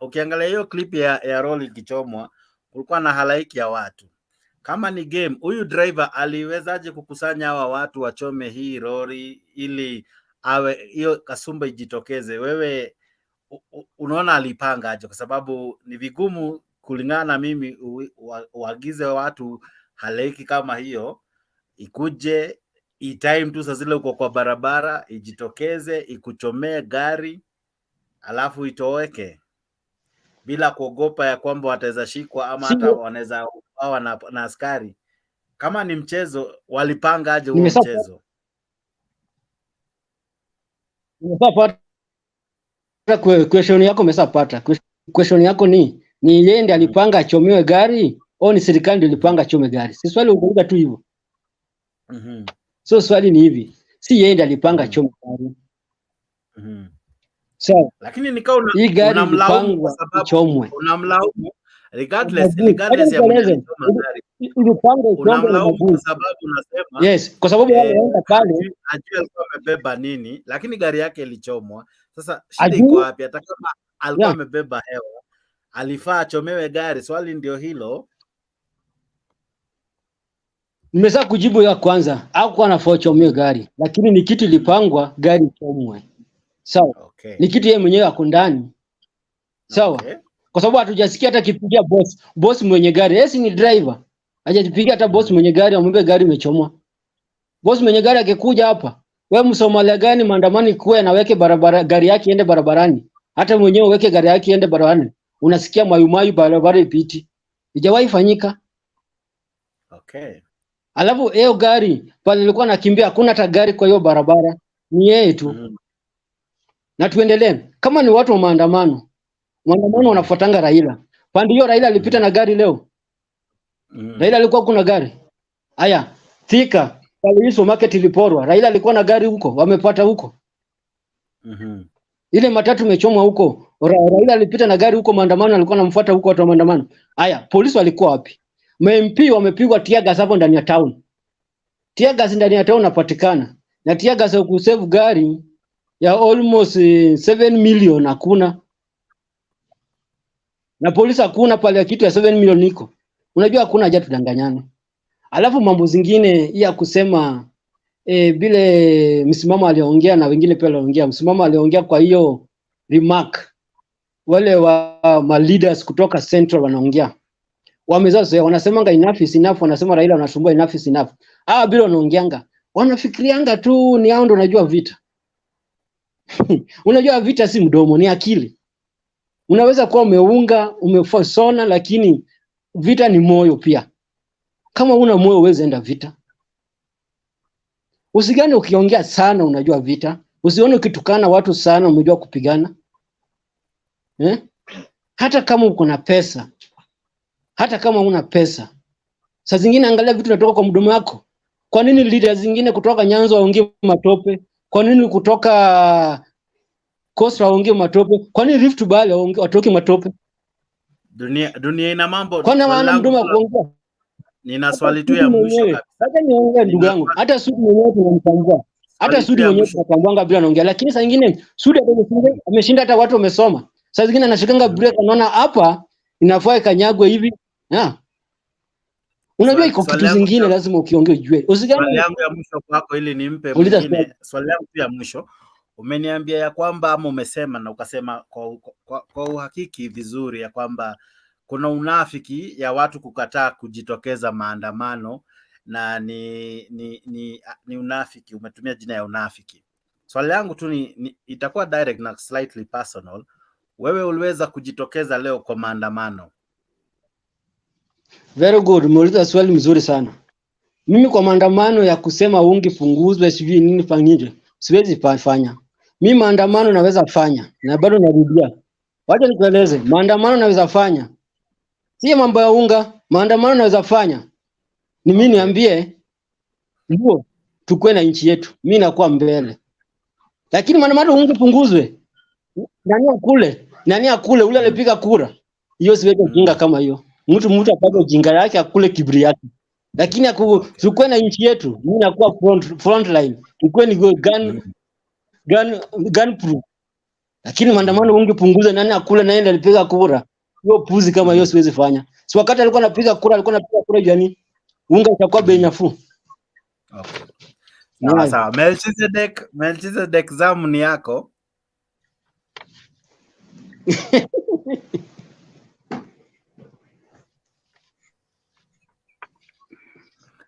ukiangalia hiyo clip ya roli ikichomwa, kulikuwa na halaiki ya watu. Kama ni game, huyu driver aliwezaje kukusanya hawa watu wachome hii lori ili awe hiyo kasumba ijitokeze? Wewe unaona alipanga aje? Kwa sababu ni vigumu kulingana na mimi uagize watu halaiki kama hiyo ikuje time tu saa zile uko kwa barabara ijitokeze ikuchomee gari alafu itoweke bila kuogopa ya kwamba wataweza shikwa ama hata wanaweza kuwa na askari. Kama ni mchezo, walipanga aje huo mchezo? Umesapata question yako, umesapata question yako ni yeye ndiye alipanga achomewe gari au ni serikali ndio ilipanga chome gari? Si swali ungeuliza tu hivyo. So swali ni hivi, si yeye ndiye alipanga chome gari. So lakini nikao hii gari unamlaumu kwa ilipangwa sababu ichomwe. Unamlaumu regardless Acha ya mwenye nikueleze. alichoma gari. Ilipangwa ichomwe na Unamlaumu kwa mabuti. sababu unasema Yes, kwa sababu wale waenda pale ajui alikuwa amebeba nini, lakini gari yake ilichomwa. Sasa shida iko wapi? Hata kama alikuwa amebeba hewa, alifaa achomewe gari. Swali ndio hilo. Nimesha kujibu ya kwanza, hakuwa anafaa chomewe gari, lakini ni kitu ilipangwa gari ichomwe. Sawa. Okay. Ni kitu yeye mwenyewe ako ndani. Sawa. Okay. Kwa sababu hatujasikia hata kipigia boss mwenye gari. Yeye ni driver. Hajajipigia hata boss mwenye gari amwambie gari imechomwa. Boss mwenye gari akikuja hapa, wewe Msomalia gani maandamano kuwe na weke barabara gari yake iende barabarani. Hata mwenyewe weke gari yake iende barabarani. Unasikia mayumayu barabara ipiti. Ijawahi fanyika. Okay. Alafu hiyo gari pale ilikuwa nakimbia, hakuna hata gari kwa hiyo barabara. Ni yeye tu. Na tuendelee. Kama ni watu wa maandamano wanafuatanga Raila. Pande hiyo Raila alipita na gari leo. Raila alikuwa kuna gari. Haya, Thika, pale hizo market iliporwa. Raila alikuwa na gari huko, wamepata huko. Ile matatu imechomwa huko. Raila alipita na gari huko, maandamano alikuwa anamfuata huko watu wa maandamano. Haya, polisi walikuwa wapi? MP wamepigwa tear gas hapo ndani ya town. Tear gas ndani ya town napatikana. Na tear gas ya kusave gari ya almost 7 million hakuna. Na polisi hakuna pale ya kitu ya 7 million niko. Unajua hakuna haja tudanganyane. Alafu mambo zingine ya kusema bile msimamo aliongea na wengine pia waliongea. Msimamo aliongea kwa hiyo remark. Wale wa ma leaders kutoka Central wanaongea. Wamezoea wanasemanga enough is enough, wanasema Raila anasumbua enough is enough. Bila wanaongeanga. Wanafikirianga tu ni hao ndio unajua vita. Unajua vita si mdomo, ni akili. Unaweza kuwa umeunga, umefosona, lakini vita ni moyo pia. Kama una moyo huwezi enda vita. Usigane ukiongea sana unajua vita. Usione ukitukana watu sana umejua kupigana. Hata kama uko na pesa. Hata kama una pesa. Saa zingine angalia vitu vinatoka kwa mdomo wako. Kwa nini leaders zingine kutoka Nyanza waongee matope? Kwa nini kutoka Coastal waongee matope? Kwa nini Rift Valley watoke matope? Dunia ina mambo. Kwa nini wana mdomo wa kuongea? Nina swali tu ya mwisho kabisa. Hata niongee ndugu yangu. Hata Sudi mwenyewe tunamtambua. Hata Sudi mwenyewe tunatambua bila anaongea, lakini saa nyingine Sudi ameshinda hata watu wamesoma. Saa zingine anashikanga break anaona hapa inafaa ikanyagwe hivi. Unajua iko kitu zingine lazima ukiongea ujue. Swali yangu ya mwisho kwako ili nimpe mwingine. Swali yangu ya mwisho. Umeniambia ya kwamba ama umesema na ukasema kwa uhakiki vizuri ya kwamba kuna unafiki ya watu kukataa kujitokeza maandamano na ni unafiki, umetumia jina ya unafiki. Swali yangu tu itakuwa direct na slightly personal. Wewe uliweza kujitokeza leo kwa maandamano? Very good, umeuliza swali mzuri sana. Mimi kwa maandamano ya kusema ungi funguzwe sivyo nini fanyije, siwezi fanya. Mimi maandamano naweza fanya na bado narudia. Wacha nikueleze, maandamano naweza fanya. Si mambo ya unga, maandamano naweza fanya. Ni mimi niambie ndio tukue na nchi yetu. Mimi nakuwa mbele. Lakini maandamano ungi funguzwe. Nani akule ule alipiga kura. Hiyo siwezi ujinga kama hiyo. Mtu apate ujinga yake akule kiburi yake. Lakini tukue na nchi yetu. Mimi nakuwa front line. Tukue ni gun proof. Lakini maandamano ungepunguza nani akule naenda alipiga kura. Hiyo puzi kama hiyo siwezi fanya. Si wakati alikuwa anapiga kura jani. Unga itakuwa bei nafuu. Okay. Sawa. Melchizedek zamu ni yako.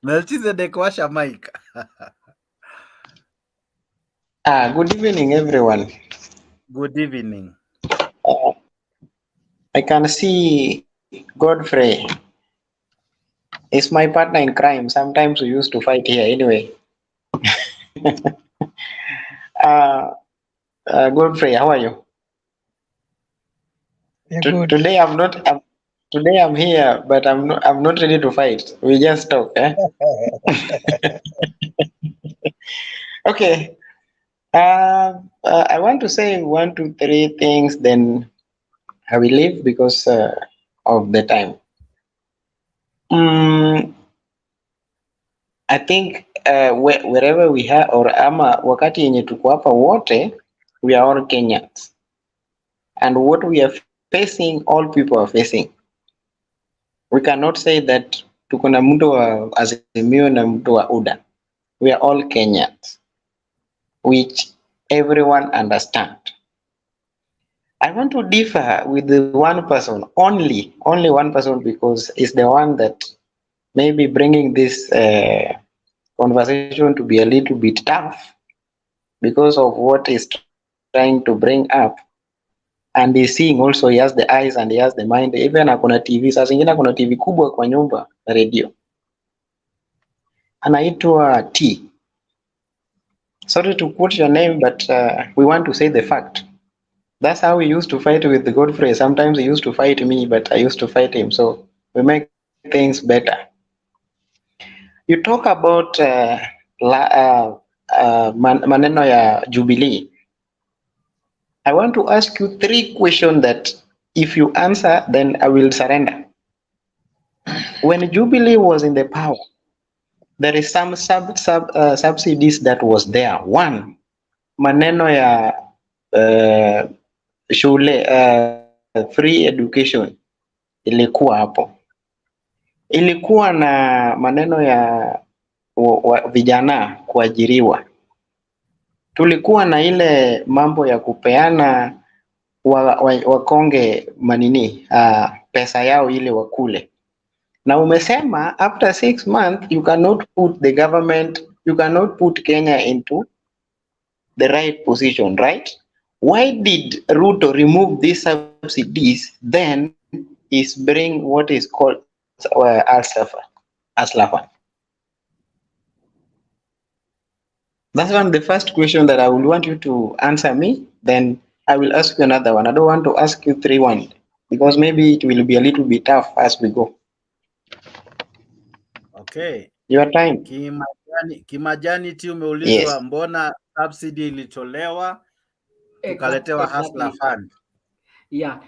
Melchizedek, washa mic. Good evening, everyone. Good evening. I can see Godfrey is my partner in crime. Sometimes we used to fight here anyway. Godfrey, how are you? Good. Today Today I'm here, but I'm not ready to fight. We just talk, eh? Okay. I want to say 1, 2, 3 things, then I will leave because of the time. I think wherever we have or ama wakati yenye tuko hapa wote, we are all Kenyans, and what we are facing, all people are facing. We cannot say that tuko na mtu wa Azimio na mtu wa UDA. We are all Kenyans, which everyone understand. I want to differ with the one person, only one person, because it's the one that may be bringing this conversation to be a little bit tough because of what he's trying to bring up, and he's seeing also, he has the eyes and he has the mind. Even akona TV, saa zingine akona TV kubwa kwa nyumba na radio. Anaitwa T. Sorry to put your name, but we want to say the fact. That's how we used to fight with the Godfrey. Sometimes he used to fight me, but I used to fight him. So we make things better. You talk about maneno ya Jubilee. I want to ask you 3 questions that if you answer, then I will surrender. When Jubilee was in the power, there is some subsidies that was there. 1, maneno ya shule, free education ilikuwa hapo. Ilikuwa na maneno ya vijana kuajiriwa. Tulikuwa na ile mambo ya kupeana wakonge manini pesa yao ile wakule. Na umesema after 6 months you cannot put the government, you cannot put Kenya into the right position, right? Why did Ruto remove these subsidies, then is bring what is called Aslafa? That's the first question that I would want you to answer me. Then I will ask you another one. I don't want to ask you 3-1 because maybe it will be a little bit tough as we go. Okay. Your time. Kimajani ti umeulizwa, yes, mbona subsidy ilitolewa tukaletewa hustler fund? Yeah,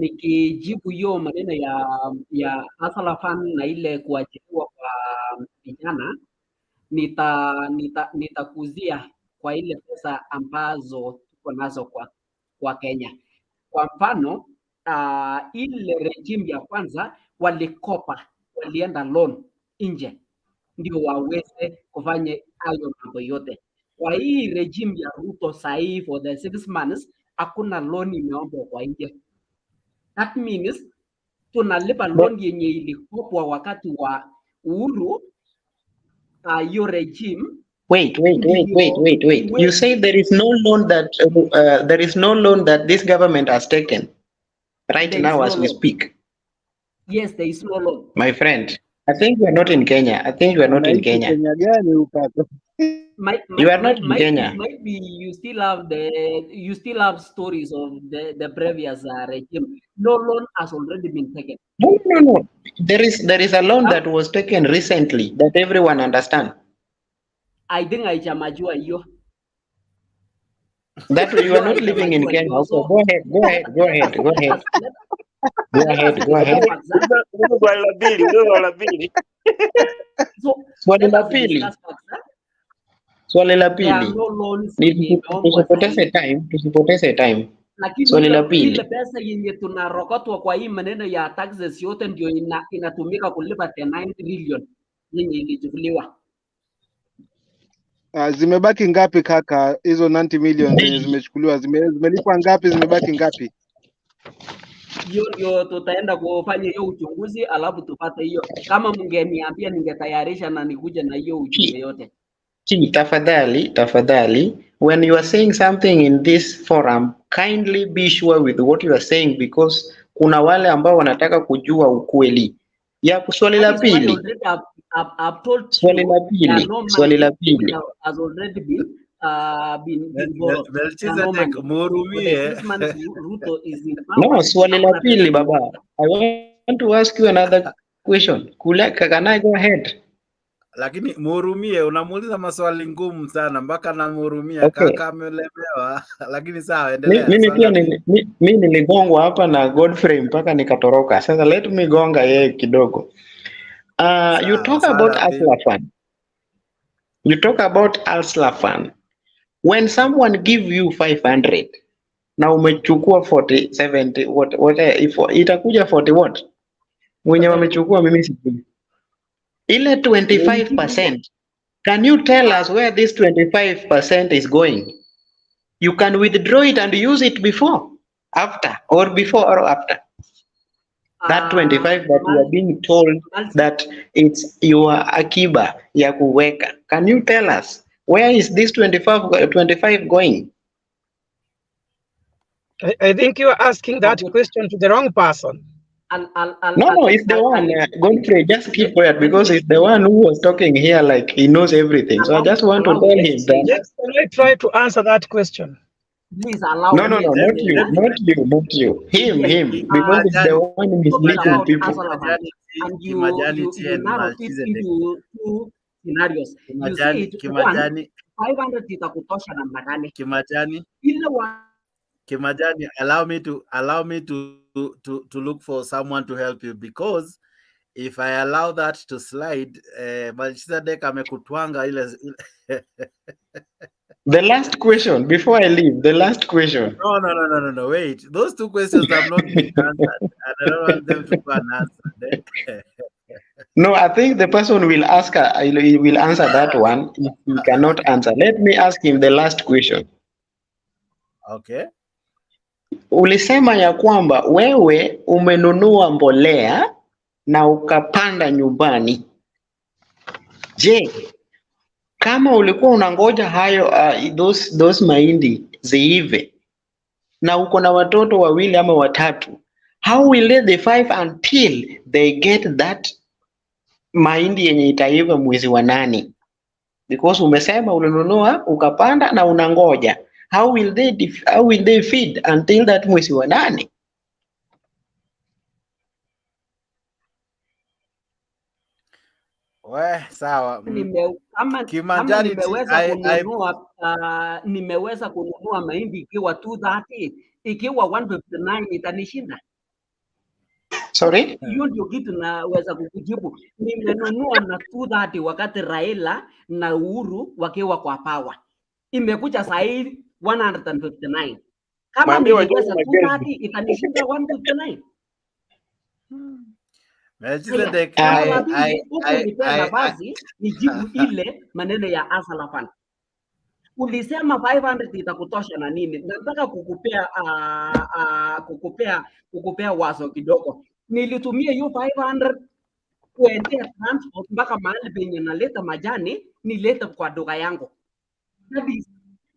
nikijibu hiyo maneno ya hustler fund na ile kuajiriwa kwa vijana, nitakuzia kwa ile pesa ambazo tuko nazo kwa Kenya. Kwa mfano ile regime ya kwanza walikopa, walienda loan nje ndio waweze kufanya hayo mambo yote. Kwa hii regime ya Ruto sahi for the 6 months hakuna loan imeombwa kwa nje. That means tunalipa loan yenye ilikopwa wakati wa Uhuru. Your regime. Wait. You say there is no loan that this government has taken right now as we speak. Yes, there is no loan. My friend, I think you are not in Kenya. You are not in Kenya. You are not in Kenya. Might be you still have stories of the previous regime. No loan has already been taken. No. There is a loan that was taken recently that everyone understands. I think I jamajua hiyo. That you are not living in Kenya. Okay, go ahead. Swali la pili. Tusipoteze time. Swali la pili. Ile pesa yenye tunarokotwa kwa hii maneno ya taxes yote ndio inatumika kulipa 9 trillion yenye ilichukuliwa. Zimebaki ngapi kaka? Hizo 90 million zenye zimechukuliwa zimelipwa ngapi? Zimebaki ngapi? Hiyo ndio tutaenda kufanya hiyo uchunguzi, alafu tupate hiyo. Kama mngeniambia ningetayarisha na nikuja na hiyo uchunguzi yote. Tafadhali, when you are saying something in this forum, kindly be sure with what you are saying, because kuna wale ambao wanataka kujua ukweli. Ya swali la pili. Swali la pili. Has already been been borrowed. Melchizedek, murumie. 6 months Ruto is in No, power. swali la pili baba. I want to ask you another question. Can I go ahead? Lakini murumie, unamuuliza maswali ngumu sana mpaka namhurumia. Okay. Kaka amelemewa. Lakini sawa, endelea. Mimi pia mimi niligongwa hapa na Godfrey mpaka nikatoroka. Sasa let me gonga yeye kidogo. You talk about Aslafan. You talk about Aslafan. When someone give you 500 na umechukua 40 70 what if itakuja 40 what? Mwenye wamechukua mimi sijui. Ile 25%. Can you tell us where this 25% is going? You can withdraw it and use it before, after, or before or after. That 25 that you are being told that it's your akiba ya kuweka. Can you tell us where is this 25 going? I think you are asking that question to the wrong person. No, it's the one. Godfrey, just keep quiet because it's the one who was talking here like he knows everything. So I just want to tell him that. Yes, can I try to answer that question? Please allow No, not you. Him. Because it's the one misleading people. And you narrow it into two scenarios. You see it, one, 500 itakutosha namna gani? Kimajani. Ile one. Kimajani, allow me to look for someone to help you, because if I allow that to slide, Melchizedek amekutwanga ile. The last question before I leave. The last question. No. Wait, those two questions have not been answered, and I don't want them to go unanswered. No, I think the person will ask. He will answer that one. If he cannot answer, let me ask him the last question. Okay. Ulisema ya kwamba wewe umenunua mbolea na ukapanda nyumbani. Je, kama ulikuwa unangoja hayo those mahindi ziive na uko na watoto wawili ama watatu, how will they survive until they get that mahindi yenye itaiva mwezi wa 8? Because umesema ulinunua ukapanda na unangoja. How will they feed until that mwezi wa 8? Sawa. Kama nimeweza kununua mahindi ikiwa 230, ikiwa 159 itanishinda. Sorry? Hiyo ndio kitu naweza kukujibu. Nimenunua na 230 wakati Raila na Uhuru wakiwa kwa power. Imekuja saa hii 159. Kama ningeweza 230 itanishinda 159. Melchizedek, nafasi nijibu ile maneno ya Aslafan. Ulisema 500 itakutosha na nini? Nataka kukupea wazo kidogo. Nilitumia hiyo 500 kuendea transport mpaka mahali penye naleta majani, nileta kwa duka yangu. Hadi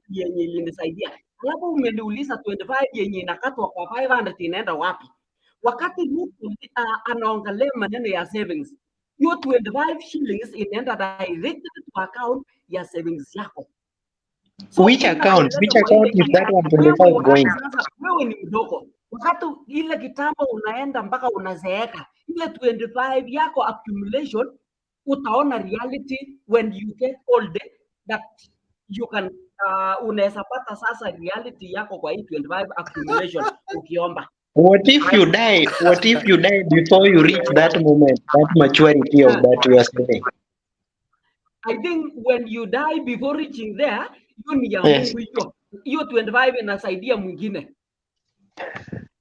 yenye ilinisaidia. Alafu umeniuliza 25 yenye inakatwa kwa 500 inaenda wapi? Wakati Ruto anaongelea maneno ya savings, hiyo 25 shillings inaenda directed to account ya savings yako. So, which account is that 125 going? Wewe ni mdogo. Wakati ile kitambo unaenda mpaka unazeeka, ile 25 yako accumulation, utaona reality when you get older that you can unaweza pata sasa reality yako kwa hii 25 accumulation ukiomba. What if you die? What if you die before you reach that moment, that maturity of that you are saying? I think when you die before reaching there, hiyo ni ya Mungu hiyo. Hiyo 25 inasaidia mwingine.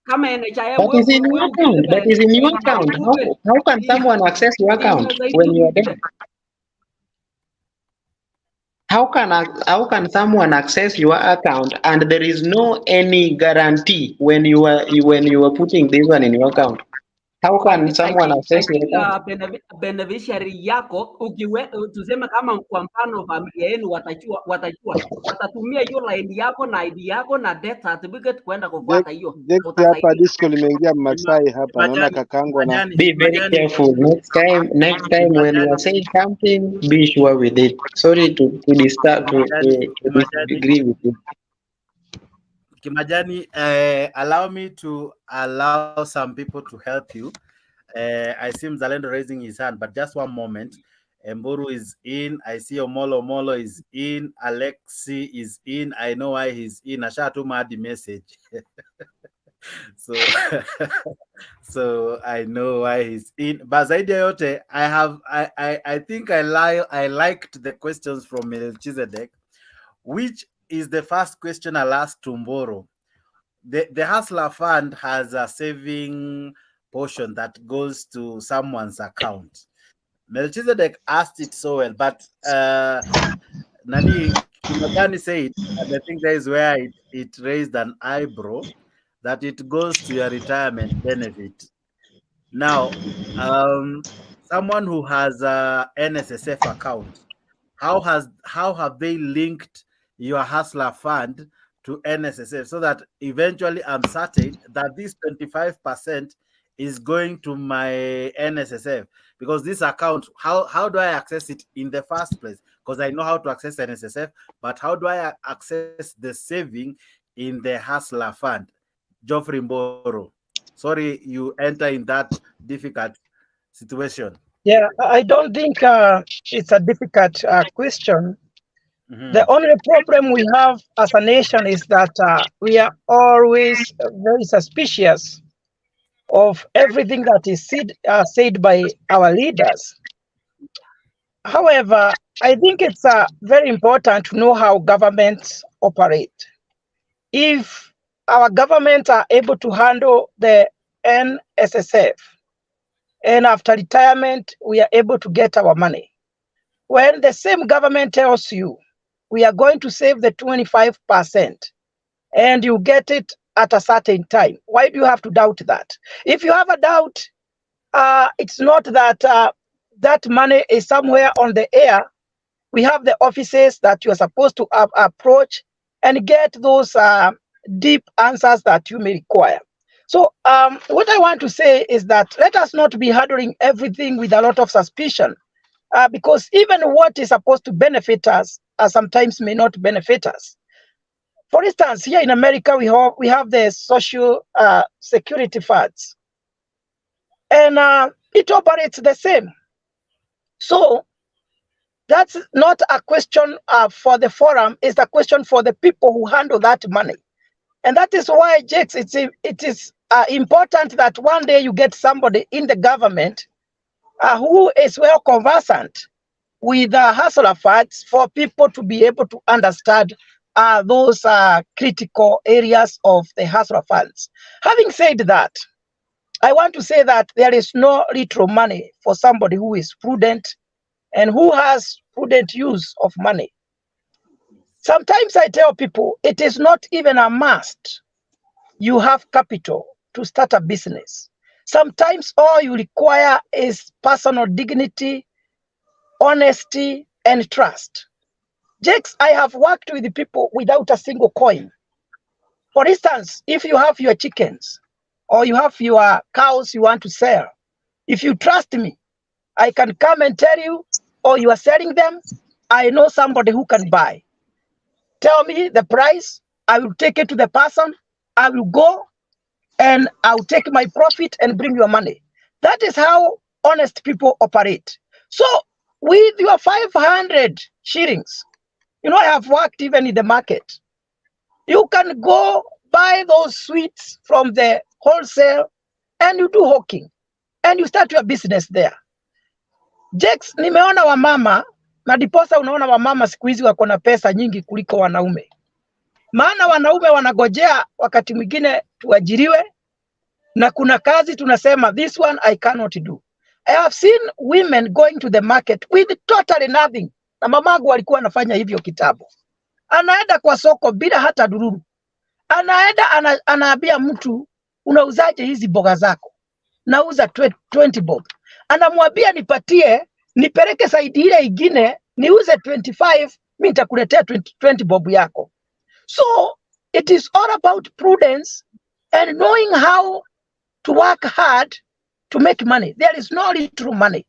Kama NHIF That is in your account. That is in your account. How can someone access your account when you are dead? How can someone access your account and there is no any guarantee when you are putting this one in your account? How can someone access beneficiary yako tuseme kama kwa mfano familia yenu watatumia hiyo line yako na ID yako na death certificate kwenda kufuata hiyo. Hapa disco limeingia Masai hapa, naona kakangu na be very careful next time when you are saying something, be sure with it. Sorry to disturb to disagree with you. Kimajani, allow me to allow some people to help you. I see Mzalendo raising his hand, but just one moment. Mburu is in. I see Omolo is in. Alexi is in. I know why he's in. Ashatuma the message. So I know why he's in. But zaidi yote, I think I liked the questions from Melchizedek, which is the first question I'll ask to Mburu. The Hustler Fund has a saving portion that goes to someone's account. Melchizedek asked it so well, but Nani Kimagani said, and I think that is where it raised an eyebrow, that it goes to your retirement benefit. Now, someone who has a NSSF account, how have they linked your Hustler Fund to NSSF so that eventually I'm certain that this 25% is going to my NSSF? Because this account, how do I access it in the first place? Because I know how to access NSSF, but how do I access the saving in the Hustler Fund? Geoffrey Mboro, sorry you enter in that difficult situation. Yeah, I don't think it's a difficult question. The only problem we have as a nation is that we are always very suspicious of everything that is said by our leaders. However, I think it's very important to know how governments operate. If our governments are able to handle the NSSF, and after retirement, we are able to get our money. When the same government tells you, we are going to save the 25%, and you get it at a certain time, why do you have to doubt that? If you have a doubt, it's not that that money is somewhere on the air. We have the offices that you are supposed to approach and get those deep answers that you may require. So what I want to say is that let us not be handling everything with a lot of suspicion, because even what is supposed to benefit us sometimes may not benefit us. For instance, here in America, we have the social security funds, and it operates the same. So that's not a question for the forum, it's a question for the people who handle that money. And that is why, Jakes, it is important that one day you get somebody in the government who is well conversant with hustler funds for people to be able to understand those critical areas of the hustler funds. Having said that, I want to say that there is no little money for somebody who is prudent and who has prudent use of money. Sometimes I tell people it is not even a must you have capital to start a business. Sometimes all you require is personal dignity, honesty, and trust. Jakes, I have worked with people without a single coin. For instance, if you have your chickens or you have your cows you want to sell, if you trust me, I can come and tell you, or you are selling them, I know somebody who can buy. Tell me the price, I will take it to the person, I will go and I'll take my profit and bring your money. That is how honest people operate. So with your 500 shillings, you know, I have worked even in the market. You can go buy those sweets from the wholesale and you do hawking and you start your business there. Jakes, nimeona wamama na diposa unaona wamama siku hizi wako na pesa nyingi kuliko wanaume. Maana wanaume wanagojea wakati mwingine tuajiriwe na kuna kazi tunasema this one I cannot do. I have seen women going to the market with totally nothing. Na mamangu walikuwa anafanya hivyo kitambo. Anaenda kwa soko bila hata dururu. Anaenda anaambia mtu unauzaje hizi mboga zako? nauza 20 bob. Anamwambia nipeleke saidi ile ingine niuze 25, mimi nitakuletea 20 bob yako. So it is all about prudence and knowing how to work hard to make money. There is no little money.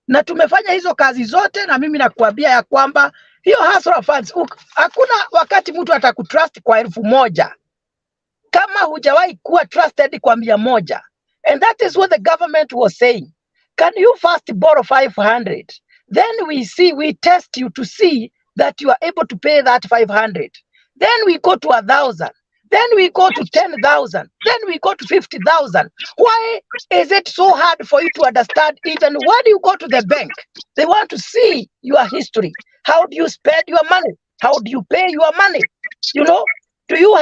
Na tumefanya hizo kazi zote, na mimi nakuambia ya kwamba hiyo hustler funds, hakuna wakati mtu atakutrust kwa 1,000 kama hujawahi kuwa trusted kwa 100. And that is what the government was saying. Can you first borrow 500? Then we test you to see that you are able to pay that 500. Then we go to 1,000. Then we go to 10,000. Then we go to 50,000. Why is it so hard for you to understand? Even when you go to the bank, they want to see your history. How do you spend your money? How do you pay your money? You know, do you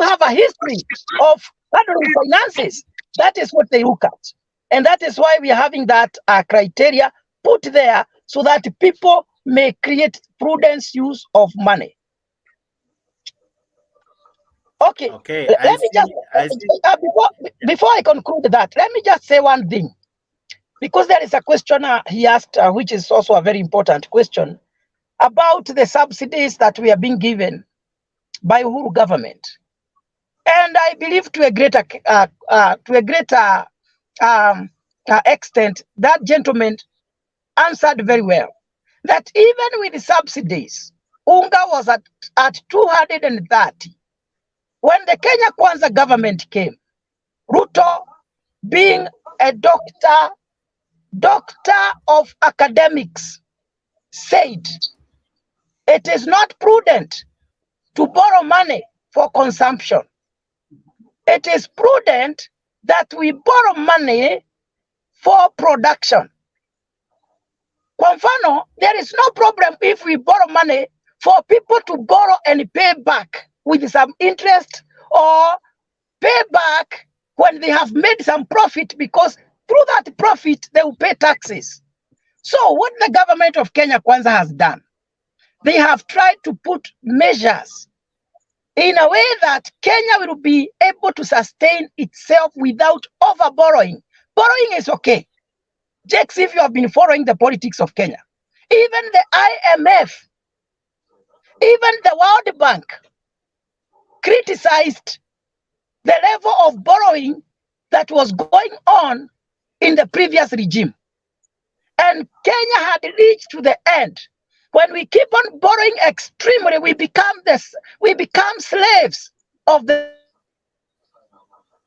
have a history of handling finances? That is what they look at. And that is why we are having that criteria put there so that people may create prudent use of money. Okay. Let me just before I conclude that, let me just say one thing, because there is a question he asked, which is also a very important question, about the subsidies that we are being given by Uhuru government. And I believe to a greater extent, that gentleman answered very well that even with the subsidies, unga was at 230. When the Kenya Kwanza government came, Ruto, being a doctor of academics, said it is not prudent to borrow money for consumption. It is prudent that we borrow money for production. Kwa mfano, there is no problem if we borrow money for people to borrow and pay back with some interest, or pay back when they have made some profit, because through that profit they will pay taxes. So what the government of Kenya Kwanza has done, they have tried to put measures in a way that Kenya will be able to sustain itself without over borrowing. Borrowing is okay. Jakes, if you have been following the politics of Kenya, even the IMF, even the World Bank criticized the level of borrowing that was going on in the previous regime. And Kenya had reached to the end. When we keep on borrowing extremely, we become slaves of the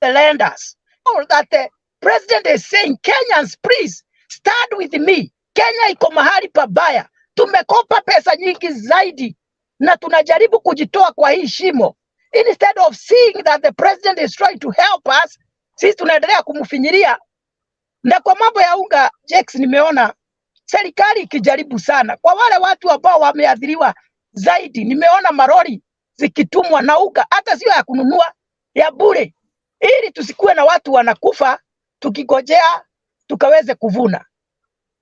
lenders. Or that the president is saying, Kenyans, please stand with me. Kenya iko mahali pabaya. Tumekopa pesa nyingi zaidi na tunajaribu kujitoa kwa hii shimo. Instead of seeing that the president is trying to help us, sisi tunaendelea kumfinyilia. Na kwa mambo ya unga, Jakes, nimeona serikali ikijaribu sana. Kwa wale watu ambao wameathiriwa zaidi, nimeona maroli zikitumwa na unga, hata sio ya kununua, ya bure, ili tusikuwe na watu wanakufa tukigojea tukaweze kuvuna.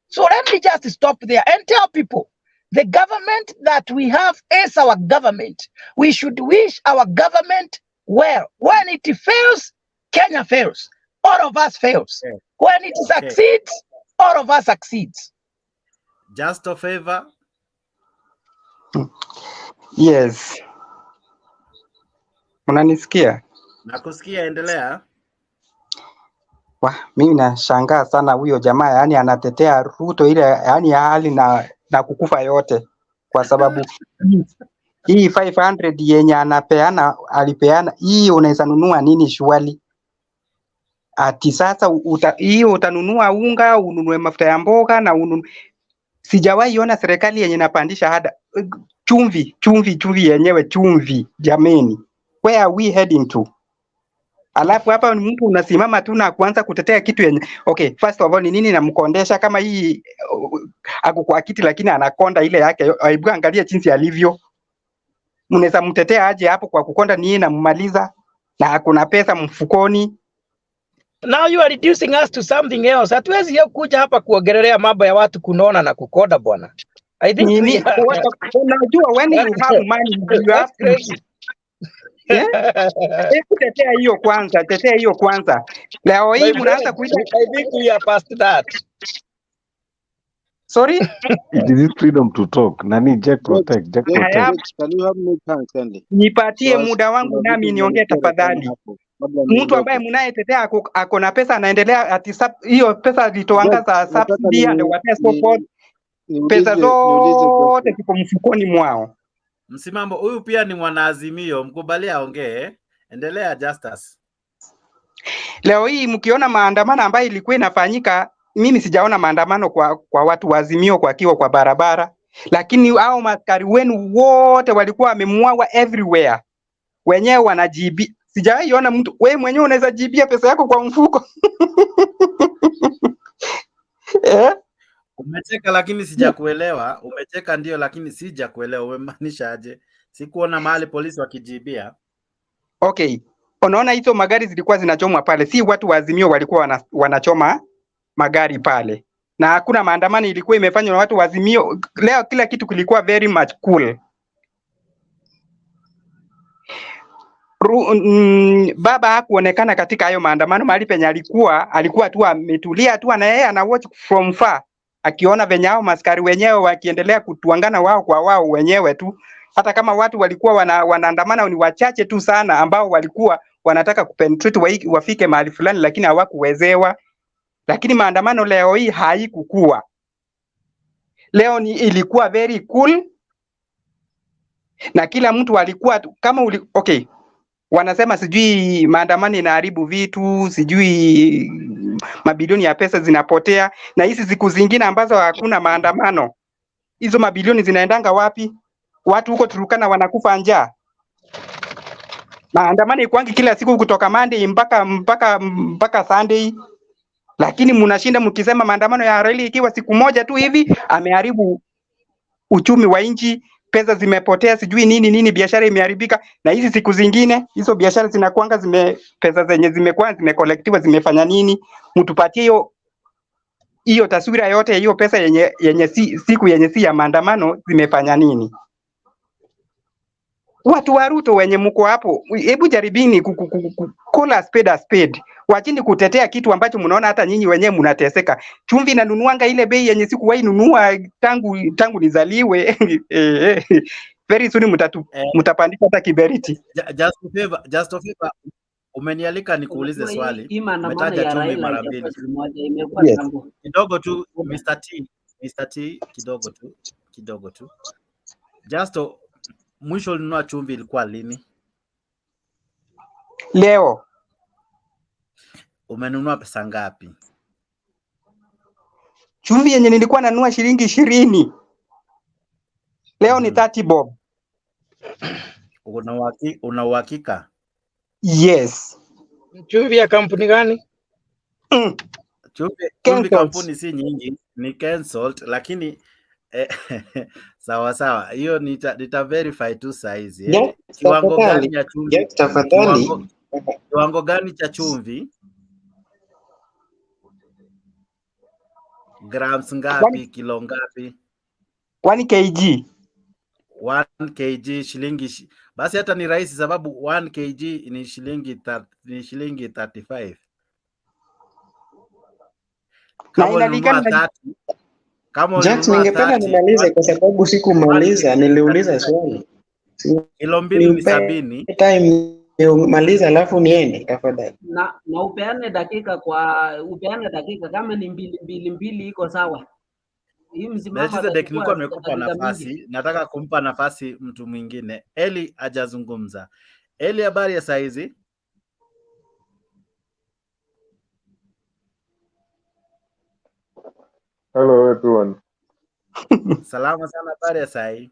So let me just stop there and tell people, the government that we have is our government. We should wish our government well. When it fails, Kenya fails. All of us fails. Okay. When it succeeds, all of us succeeds. Just a favor. Yes. Unanisikia? Nakusikia, endelea. Mimi nashangaa sana huyo jamaa, yani anatetea Ruto ile, yani hali na kukufa yote, kwa sababu hii 500 yenye alipeana hii unaweza nunua nini shwali? Ati sasa hiyo utanunua unga, ununue mafuta ya mboga na sijawahi ona serikali yenye napandisha hada chumvi yenyewe chumvi, jameni. Where are we heading to? Alafu hapa mtu unasimama tu na kuanza kutetea kitu yenye, okay, first of all ni nini namkondesha? Kama hii ako kwa kiti lakini anakonda ile yake, aibu, angalia jinsi alivyo. Mnaweza mtetea aje hapo kwa kukonda nini na mmaliza na hakuna pesa mfukoni? Now you are reducing us to something else. Hatuwezi hiyo kuja hapa kuongelea mambo ya watu kunona na kukoda bwana. I think unajua when you have money you have to Hebu tetea hiyo kwanza, tetea hiyo kwanza. Leo hii mnaanza kuita I think we are past that. Sorry? It is freedom to talk. Nani Jack protect, Jack Haya, protect. Can you help me kindly? nipatie So muda wangu kuna nami vitu niongee vinanishtua sana tafadhali. hapo kabla Mtu ambaye niondoke. mnayetetea ako na pesa anaendelea ati hiyo pesa alitoanga za Nataka subsidy and whatever so forth. Pesa niulize zote question. ziko mfukoni mwao. Msimambo huyu pia ni mwanaazimio, mkubalia aongee. Endelea Justus. Leo hii mkiona maandamano ambayo ilikuwa inafanyika, mimi sijaona maandamano kwa watu wa Azimio kwa barabara, lakini hao maskari wenu wote walikuwa wamemwaga everywhere. Wenyewe wanajibia. Sijawahi ona mtu, wewe mwenyewe unaweza jibia pesa yako kwa mfuko. Umecheka lakini sijakuelewa. Umecheka ndio lakini sijakuelewa. Umemaanisha aje? Sikuona mahali polisi wakijibia. Okay. Unaona hizo magari zilikuwa zinachomwa pale. Si watu wa Azimio walikuwa wanachoma magari pale. Na hakuna maandamano ilikuwa imefanywa na watu wa Azimio. Leo kila kitu kilikuwa very much cool. Baba hakuonekana katika hayo maandamano. Mahali penye alikuwa tu ametulia tu na yeye ana watch from far, akiona venye hao maskari wenyewe wakiendelea kutuangana wao kwa wao wenyewe tu. Hata kama watu walikuwa wanaandamana ni wachache tu sana ambao walikuwa wanataka kupenetrate wafike mahali fulani, lakini hawakuwezewa. Lakini maandamano leo hii haikukua. Leo ilikuwa very cool na kila mtu alikuwa kama okay. Wanasema sijui maandamano inaharibu vitu, sijui mabilioni ya pesa zinapotea, na hizi siku zingine ambazo hakuna maandamano, hizo mabilioni zinaendanga wapi? Watu huko Turukana wanakufa njaa. Maandamano ikwangi kila siku kutoka Monday mpaka Sunday, lakini mnashinda mkisema maandamano ya Raila ikiwa siku moja tu hivi ameharibu uchumi wa nchi. Pesa zimepotea, sijui nini, biashara imeharibika. Na hizi siku zingine hizo biashara zinakuanga pesa zenye zimekolektiwa zimefanya nini? Mtupatie hiyo taswira yote, hiyo pesa yenye siku yenye si ya maandamano zimefanya nini? Watu wa Ruto wenye mko hapo, hebu jaribini call a spade. Wachini kutetea kitu ambacho mnaona hata nyinyi wenyewe mnateseka. Chumvi nanunuanga ile bei yenye sikuwahi nunua tangu nizaliwe. Very soon mtapandisha hata kiberiti. Just a favor. Umenialika nikuulize swali. Umetaja chumvi mara mbili. Kidogo tu Mr. T, kidogo tu. Just mwisho ulinunua chumvi ilikuwa lini? Leo. Umenunua pesa ngapi? Chumvi yenye nilikuwa nanunua shilingi 20. Leo ni 30 bob. Una uhakika? Yes. Chumvi ya kampuni gani? Chumvi kampuni si nyingi, ni cancelled, lakini sawa. Hiyo nita verify tu size. Kiwango gani ya chumvi? Kiwango gani cha chumvi? Grams ngapi? Kilo ngapi? 1 kg. 1 kg shilingi. Basi hata ni rahisi sababu 1 kg ni shilingi 35. Kama Jack, ningependa nimalize kwa sababu sikumaliza, niliuliza swali. Kilo 2 ni 70. Time umaliza alafu niende tafadhali. Na upeane dakika kama ni mbili iko sawa. Hii msimamo nilikuwa nimekupa nafasi, nataka kumpa nafasi mtu mwingine. Eli hajazungumza. Eli, habari ya saizi? Hello everyone. Salama sana, habari ya sai?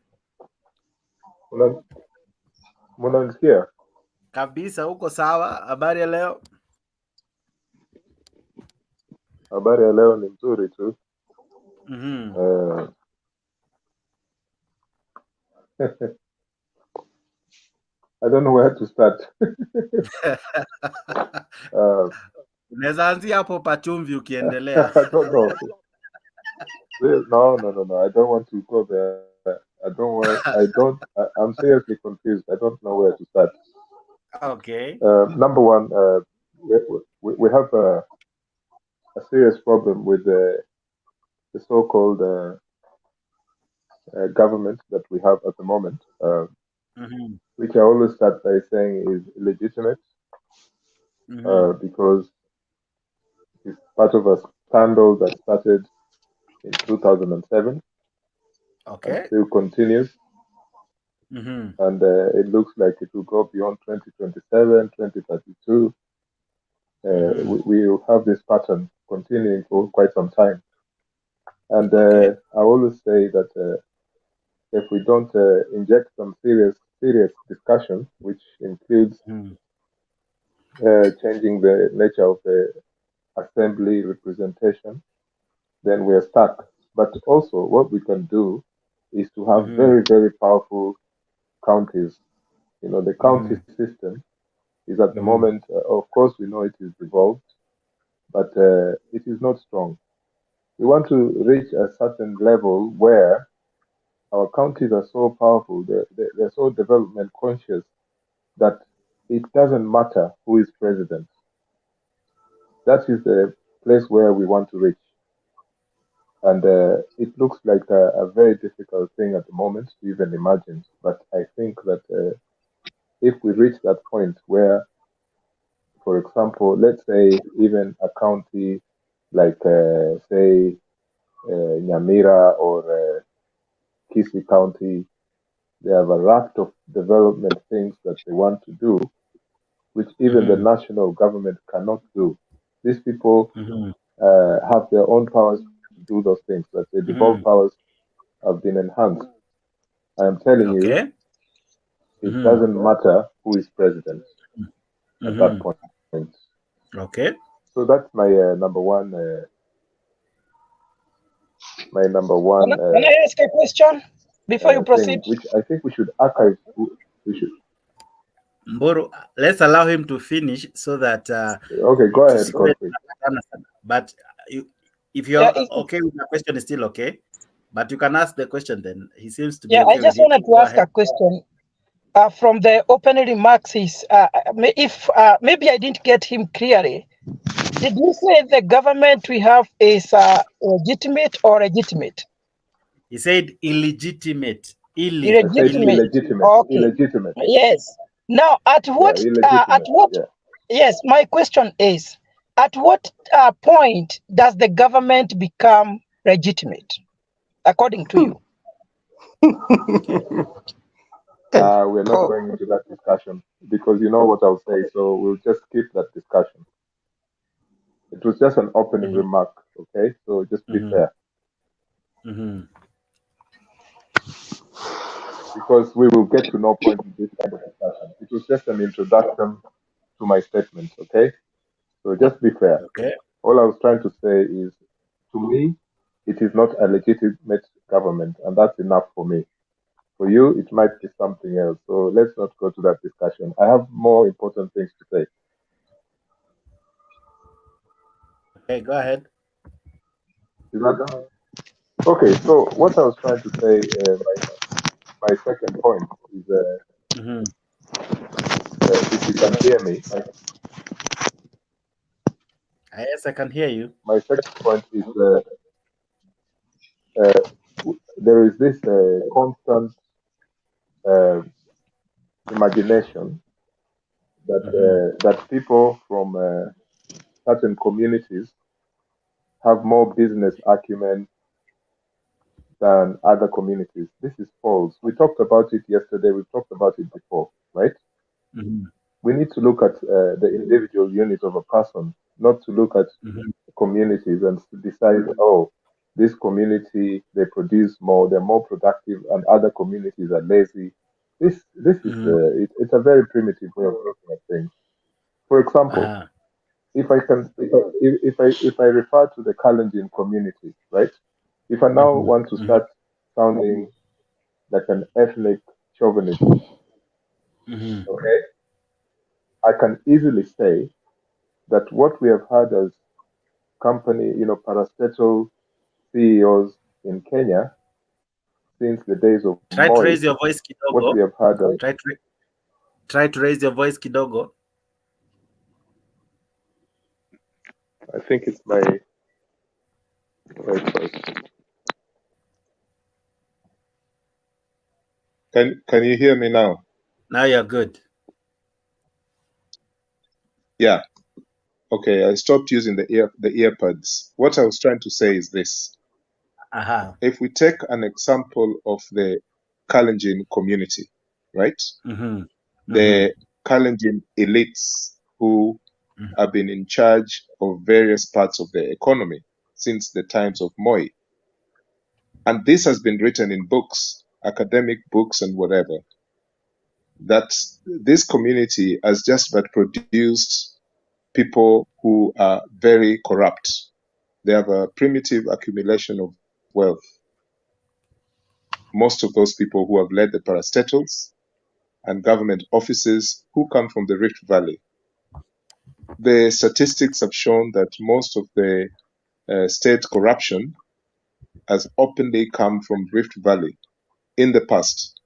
Mnanisikia? Kabisa, uko sawa? Habari ya leo? Habari ya leo ni nzuri tu. I don't know where to start. Unaweza anzia hapo pa chumvi ukiendelea. I don't know. No. I don't want to go there. I'm seriously confused. I don't know where to start. Okay. Number one, we have a serious problem with the so-called government that we have at the moment, which I always start by saying is illegitimate, because it's part of a scandal that started in 2007 and still continues. And it looks like it will go beyond 2027, 2032. We will have this pattern continuing for quite some time. And I always say that if we don't inject some serious discussion, which includes changing the nature of the assembly representation, then we are stuck. But also what we can do is to have very, very powerful counties. You know, the county system is at the moment, of course, we know it is devolved, but it is not strong. We want to reach a certain level where our counties are so powerful, they're so development conscious that it doesn't matter who is president. That is the place where we want to reach. And it looks like a very difficult thing at the moment to even imagine. But I think that if we reach that point where, for example, let's say even a county like, say, Nyamira or Kisii County, they have a raft of development things that they want to do, which even the national government cannot do. These people have their own powers to do those things, but the devolved powers have been enhanced. I am telling you, it doesn't matter who is president at that point. Okay. So that's my number one. My number one. Can I ask a question before you proceed? Thing, which I think we should archive. We should. Mboro, let's allow him to finish so that. Okay, go ahead. But if you're okay with the question, is still okay. But you can ask the question then. He seems to be okay. I just wanted to ask a question. From the opening remarks, if maybe I didn't get him clearly. Did you say the government we have is legitimate or legitimate? He said illegitimate. Illegitimate. Okay. Illegitimate. Yes. Now, at what? Yes. My question is, at what point does the government become legitimate, according to you? We're not going into that discussion because you know what I'll say, so we'll just skip that discussion. It was just an opening remark, okay? So just be fair. Because we will get to no point in this kind of discussion. It was just an introduction to my statement, okay? So just be fair. Okay. All I was trying to say is, to me, it is not a legitimate government, and that's enough for me. For you, it might be something else. So let's not go to that discussion. I have more important things to say. Okay, go ahead. Okay, so what I was trying to say, my second point is, if you can hear me. Yes, I can hear you. My second point is, there is this constant imagination that that people from certain communities have more business acumen than other communities. This is false. We talked about it yesterday. We talked about it before, right? We need to look at the individual unit of a person, not to look at communities and to decide, oh, this community, they produce more, they're more productive, and other communities are lazy. This is it's a very primitive way of looking at things. For example, if I refer to the Kalenjin community, right? If I now want to start sounding like an ethnic chauvinist, okay, I can easily say that what we have had as company, parastatal CEOs in Kenya since the days of Try Moi, to raise your voice, Kidogo. what we have had as, Try to raise your voice kidogo. I think it's my voice. Can you hear me now? Now you're good. Yeah. Okay, I stopped using the earbuds. What I was trying to say is this. If we take an example of the Kalenjin community, right? The Kalenjin elites who have been in charge of various parts of the economy since the times of Moi. And this has been written in books, academic books and whatever, that this community has just but produced people who are very corrupt. They have a primitive accumulation of wealth. Most of those people who have led the parastatals and government offices who come from the Rift Valley. The statistics have shown that most of the state corruption has openly come from Rift Valley in the past.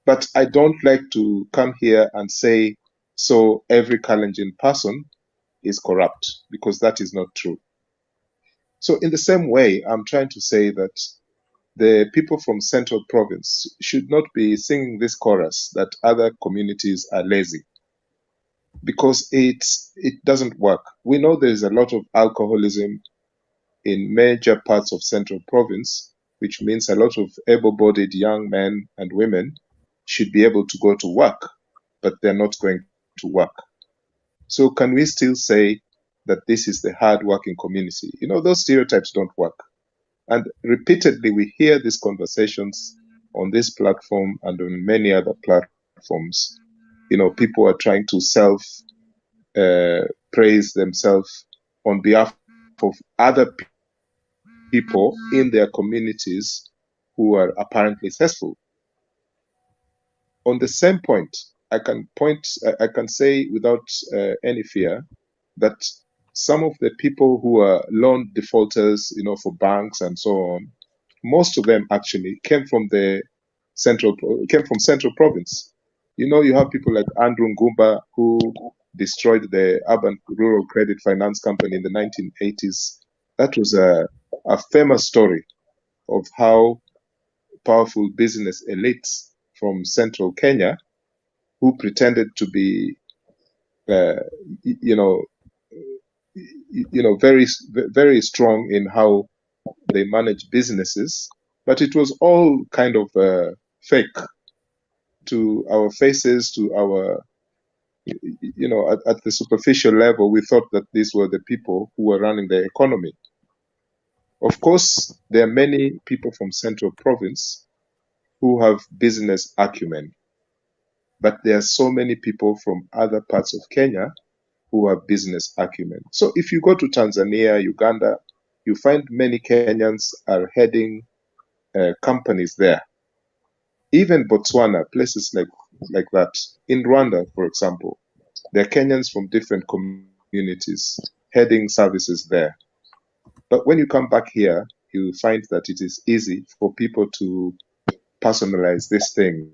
But I don't like to come here and say, so every Kalenjin person is corrupt, because that is not true. So in the same way, I'm trying to say that the people from Central Province should not be singing this chorus that other communities are lazy, because it doesn't work. We know there is a lot of alcoholism in major parts of Central Province, which means a lot of able-bodied young men and women should be able to go to work, but they're not going to work. So can we still say that this is the hard-working community? You know, those stereotypes don't work. And repeatedly, we hear these conversations on this platform and on many other platforms. You know, people are trying to praise themselves on behalf of other people in their communities who are apparently successful. On the same point, I can say without any fear that some of the people who are loan defaulters, you know, for banks and so on, most of them actually came from Central Province. You know, you have people like Andrew Ngumba, who destroyed the Urban Rural Credit Finance Company in the 1980s. That was a famous story of how powerful business elites from central Kenya, who pretended to be, very, very strong in how they manage businesses, but it was all kind of fake to our faces, to our, at the superficial level, we thought that these were the people who were running the economy. Of course, there are many people from Central Province who have business acumen, but there are so many people from other parts of Kenya who have business acumen. So if you go to Tanzania, Uganda, you find many Kenyans are heading companies there. Even Botswana, places like that. In Rwanda, for example, there are Kenyans from different communities heading services there. But when you come back here, you find that it is easy for people to personalize this thing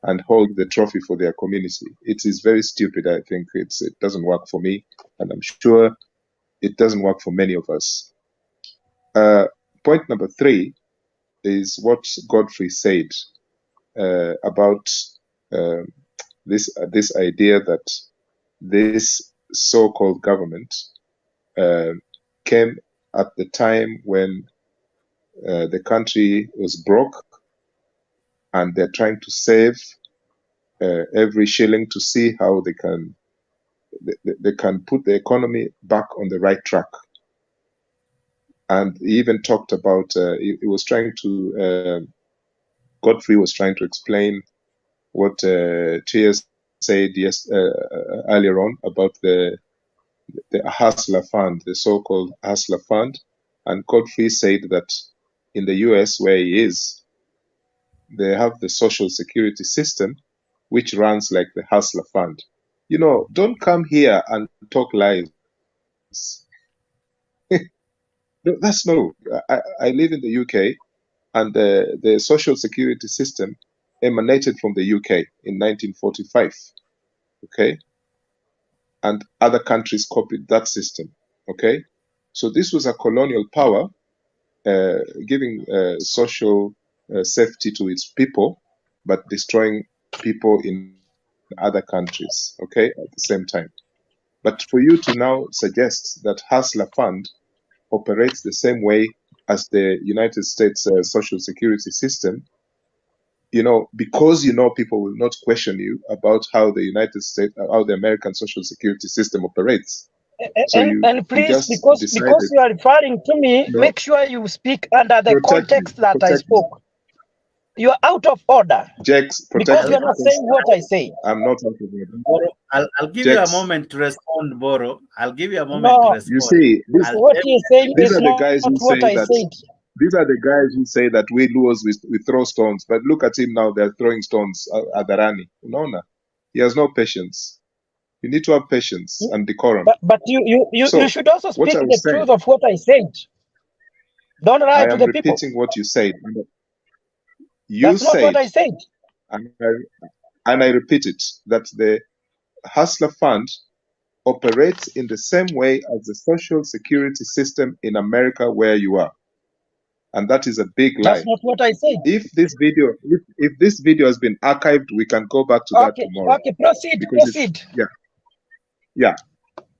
and hold the trophy for their community. It is very stupid. I think it doesn't work for me, and I'm sure it doesn't work for many of us. Point number 3 is what Godfrey said about this idea that this so-called government came at the time when the country was broke, and they're trying to save every shilling to see how they can put the economy back on the right track. And he even talked about Godfrey was trying to explain what Trias said earlier on about the hustler fund, the so-called hustler fund. And Godfrey said that in the US, where he is, they have the social security system, which runs like the hustler fund. You know, don't come here and talk lies. That's no. I live in the UK, and the social security system emanated from the UK in 1945, okay? And other countries copied that system, okay? So this was a colonial power giving social safety to its people, but destroying people in other countries, okay, at the same time. But for you to now suggest that Hustler Fund operates the same way as the United States Social Security system, you know, because you know people will not question you about how the United States, how the American Social Security system operates. So And please, just because decided, you are referring to me, no, make sure you speak under the protect me, context that I protect me. spoke. You are out of order Jex, because protect you me are not because saying what I said. I'm not out of order. Boro, I'll give you a Jex, moment to respond, Boro. I'll give you a moment to No, you respond. see, I'll what tell you're saying these is are the not guys who what say I that. said. These are the guys who say that we Luos we throw stones, but look at him now. They're throwing stones at the Rani. No, he has no patience. You need to have patience and decorum. But you So should also what speak I the was saying, truth of what I said. Don't lie I to am the people. repeating what you said. You That's not what said, I said. and I repeat it, that the Hustler Fund operates in the same way as the Social Security system in America where you are. And that is a big lie. That's not what I said. If this video has been archived, we can go back to that Okay, tomorrow. okay, proceed, Because proceed. yeah.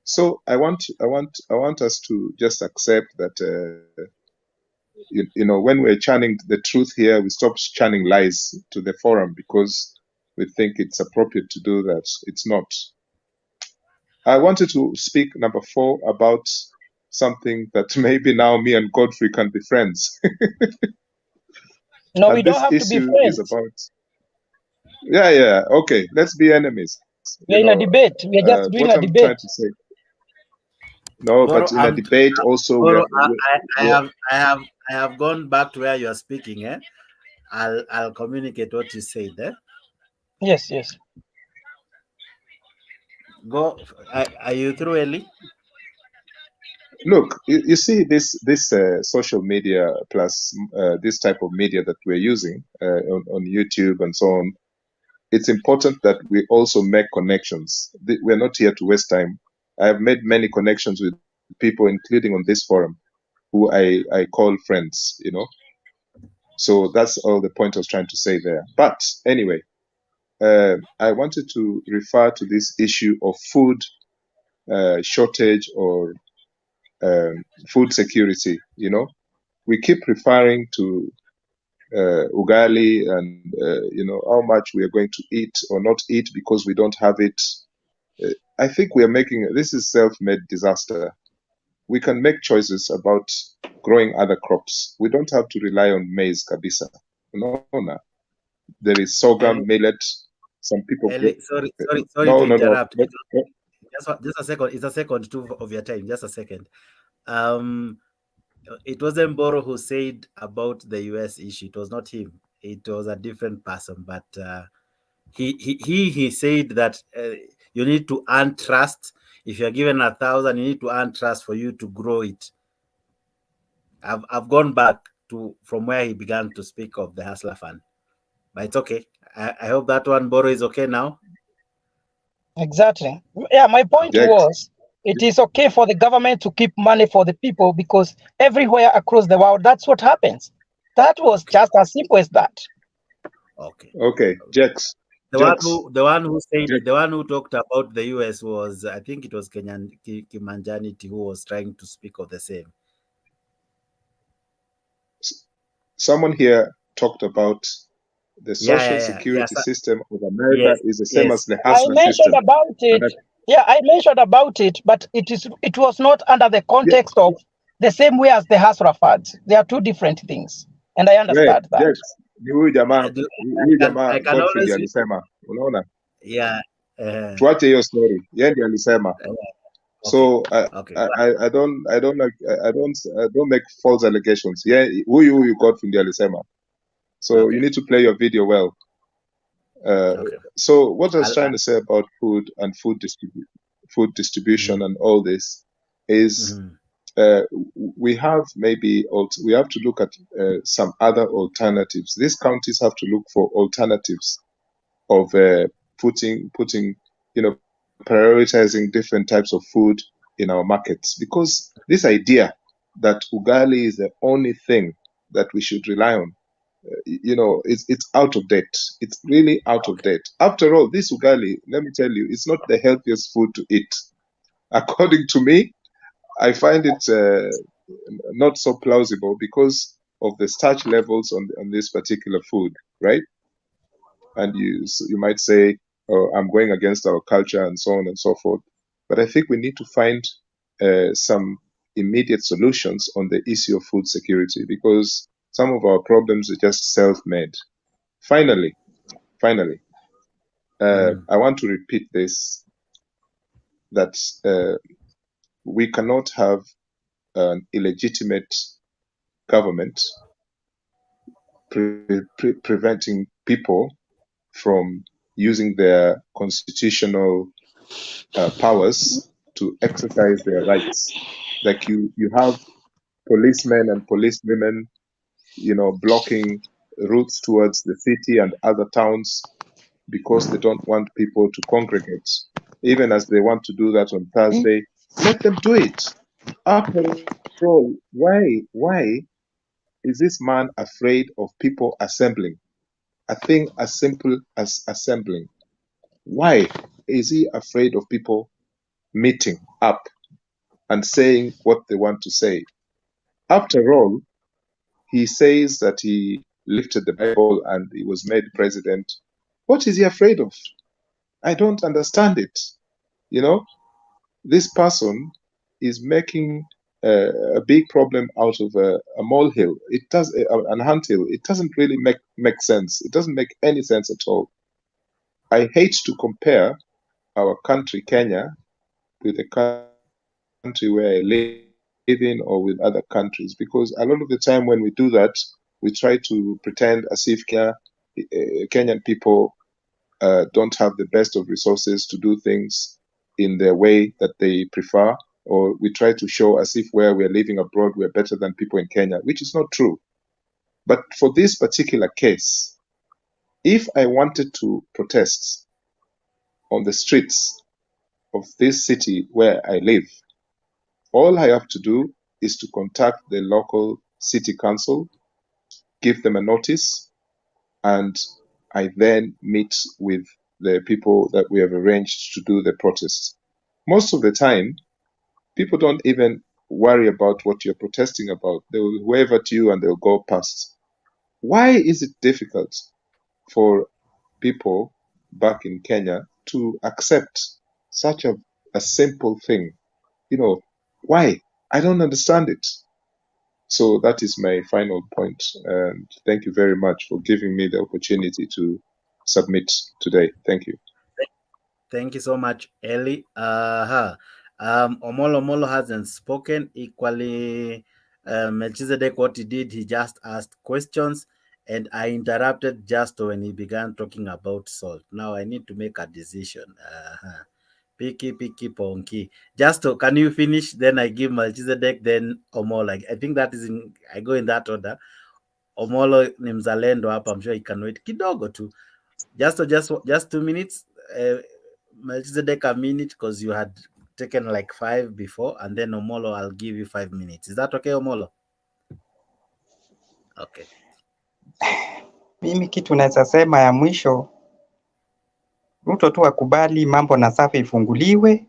So I want us to just accept that you know, when we're chanting the truth here, we stop chanting lies to the forum because we think it's appropriate to do that. It's not. I wanted to speak, number 4, about something that maybe now me and Godfrey can be friends. No, And we don't this have to be issue is friends. about, yeah, okay, let's be enemies. We're in a debate. We're just doing What a I'm trying debate. to say. No, Boro, but in a debate also, Boro, I have gone back to where you are speaking. I'll communicate what you said. Yes, yes. Go. Are you through, Eli? look, you see this social media plus this type of media that we're using on YouTube and so on. It's important that we also make connections. We're not here to waste time. I have made many connections with people, including on this forum, who I call friends, you know. So that's all the point I was trying to say there. But anyway, I wanted to refer to this issue of food shortage or food security. You know, we keep referring to ugali and you know, how much we are going to eat or not eat because we don't have it. I think we are making this is self-made disaster. We can make choices about growing other crops. We don't have to rely on maize, kabisa. No. There is sorghum, millet. Some people. Eli, sorry No, to interrupt. no. Just a second. It's a second too of your time. Just a second. It wasn't Boro who said about the US issue. It was not him. It was a different person. But he said that you need to earn trust. If you're given 1,000, you need to earn trust for you to grow it. I've gone back to from where he began to speak of the Hustler Fund, but it's okay. I hope that one, Boro, is okay now. Exactly. Yeah, my point was it is okay for the government to keep money for the people because everywhere across the world, that's what happens. That was just as simple as that. Okay, Jex. The one who talked about the US was, I think it was Kimanjanity who was trying to speak of the same. Someone here talked about the social security system of America is the same as the Hustler I mentioned system. about it. Yeah, I mentioned about it, but it was not under the context of the same way as the Hustler Fund. They are two different things, and I understand that. Jex, ni huyu jamaa Godfrey ndiye alisema, unaona? Yeah. Tuache hiyo story. Yeye ndiye alisema. So I don't make false allegations. Yeah, huyu Godfrey ndiye alisema. So you need to play your video well. So what I was trying to say about food and food distribution and all this is we have we have to look at some other alternatives. These counties have to look for alternatives of putting prioritizing different types of food in our markets, because this idea that ugali is the only thing that we should rely on, it's out of date. It's really out of date. After all, this ugali, let me tell you, it's not the healthiest food to eat. According to me, I find it not so plausible because of the starch levels on this particular food, right? And you might say, oh, I'm going against our culture and so on and so forth. But I think we need to find some immediate solutions on the issue of food security, because some of our problems are just self-made. Finally, I want to repeat this, that we cannot have an illegitimate government preventing people from using their constitutional powers to exercise their rights. Like you have policemen and policewomen, blocking routes towards the city and other towns because they don't want people to congregate. Even as they want to do that on Thursday, let them do it. After all, why is this man afraid of people assembling? A thing as simple as assembling. Why is he afraid of people meeting up and saying what they want to say? After all, he says that he lifted the Bible and he was made president. What is he afraid of? I don't understand it. This person is making a big problem out of a molehill. It does an anthill. It doesn't really make sense. It doesn't make any sense at all. I hate to compare our country, Kenya, with the country where I live in or with other countries, because a lot of the time when we do that, we try to pretend as if Kenyan people don't have the best of resources to do things in their way that they prefer, or we try to show as if where we're living abroad we're better than people in Kenya, which is not true. But for this particular case, if I wanted to protest on the streets of this city where I live, all I have to do is to contact the local city council, give them a notice, and I then meet with the people that we have arranged to do the protest. Most of the time, people don't even worry about what you're protesting about. They will wave at you and they'll go past. Why is it difficult for people back in Kenya to accept such a simple thing? Why? I don't understand it. So that is my final point. And thank you very much for giving me the opportunity to submit today. Thank you. Thank you so much, Eli. Omolo hasn't spoken. Equally, Melchizedek, what he did, he just asked questions, and I interrupted just when he began talking about salt. Now I need to make a decision. Picky, ponky. Can you finish? Then I give Melchizedek, then Omolo. I think that is I go in that order. Omolo ni mzalendo hapa. I'm sure he can wait kidogo tu. Just 2 minutes. Melchizedek a minute because you had taken like 5 before, and then Omolo, I'll give you 5 minutes. Is that okay, Omolo? Okay. Mimi kitu naweza sema ya mwisho, Ruto tu akubali mambo na safa ifunguliwe.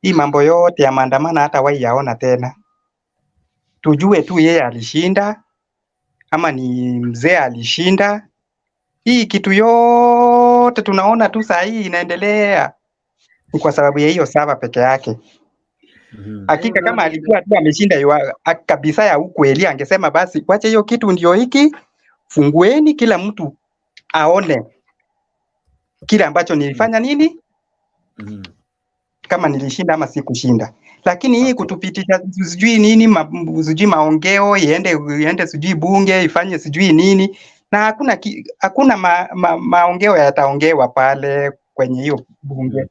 Hii mambo yote ya maandamano hata wai yaona tena. Tujue tu yeye alishinda ama ni mzee alishinda. Hii kitu yote tunaona tu saa hii inaendelea ni kwa sababu ya hiyo sava peke yake. Hakika kama alikuwa tu ameshinda kabisa ya ukweli, angesema basi wacha hiyo kitu ndio hiki, fungueni kila mtu aone kile ambacho nilifanya nini, kama nilishinda ama sikushinda. Lakini hii kutupitisha sijui nini, sijui maongeo iende sijui bunge ifanye sijui nini, na hakuna maongeo yataongewa pale kwenye hiyo bunge.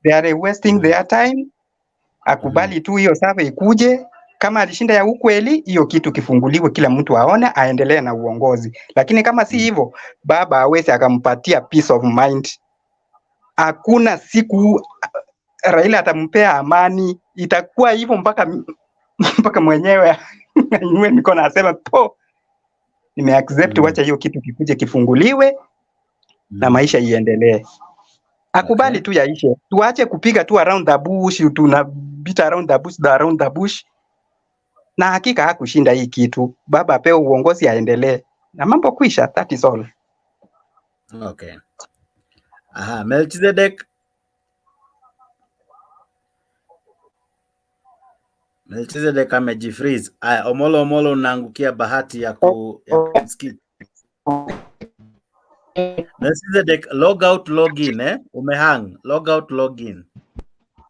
They are wasting their time. akubali tu hiyo survey ikuje. Kama alishinda ya ukweli, hiyo kitu kifunguliwe, kila mtu aone, aendelee na uongozi. Lakini kama si hivyo, baba hawezi akampatia peace of mind. Hakuna siku Raila atampea amani, itakuwa hivyo mpaka mwenyewe anywe mikono asema po, nimeaccept, wacha hiyo kitu kikuje kifunguliwe na maisha iendelee. Akubali tu yaishe, tuache kupiga tu around the bush, tunabita around the bush. Na hakika hakushinda hii kitu, baba apewe uongozi aendelee na mambo kwisha. That is all. Okay. Aha, Melchizedek amejifreeze. Aya, Omolo unaangukia bahati ya kusikia. Melchizedek, log out log in, umehang, log out log in.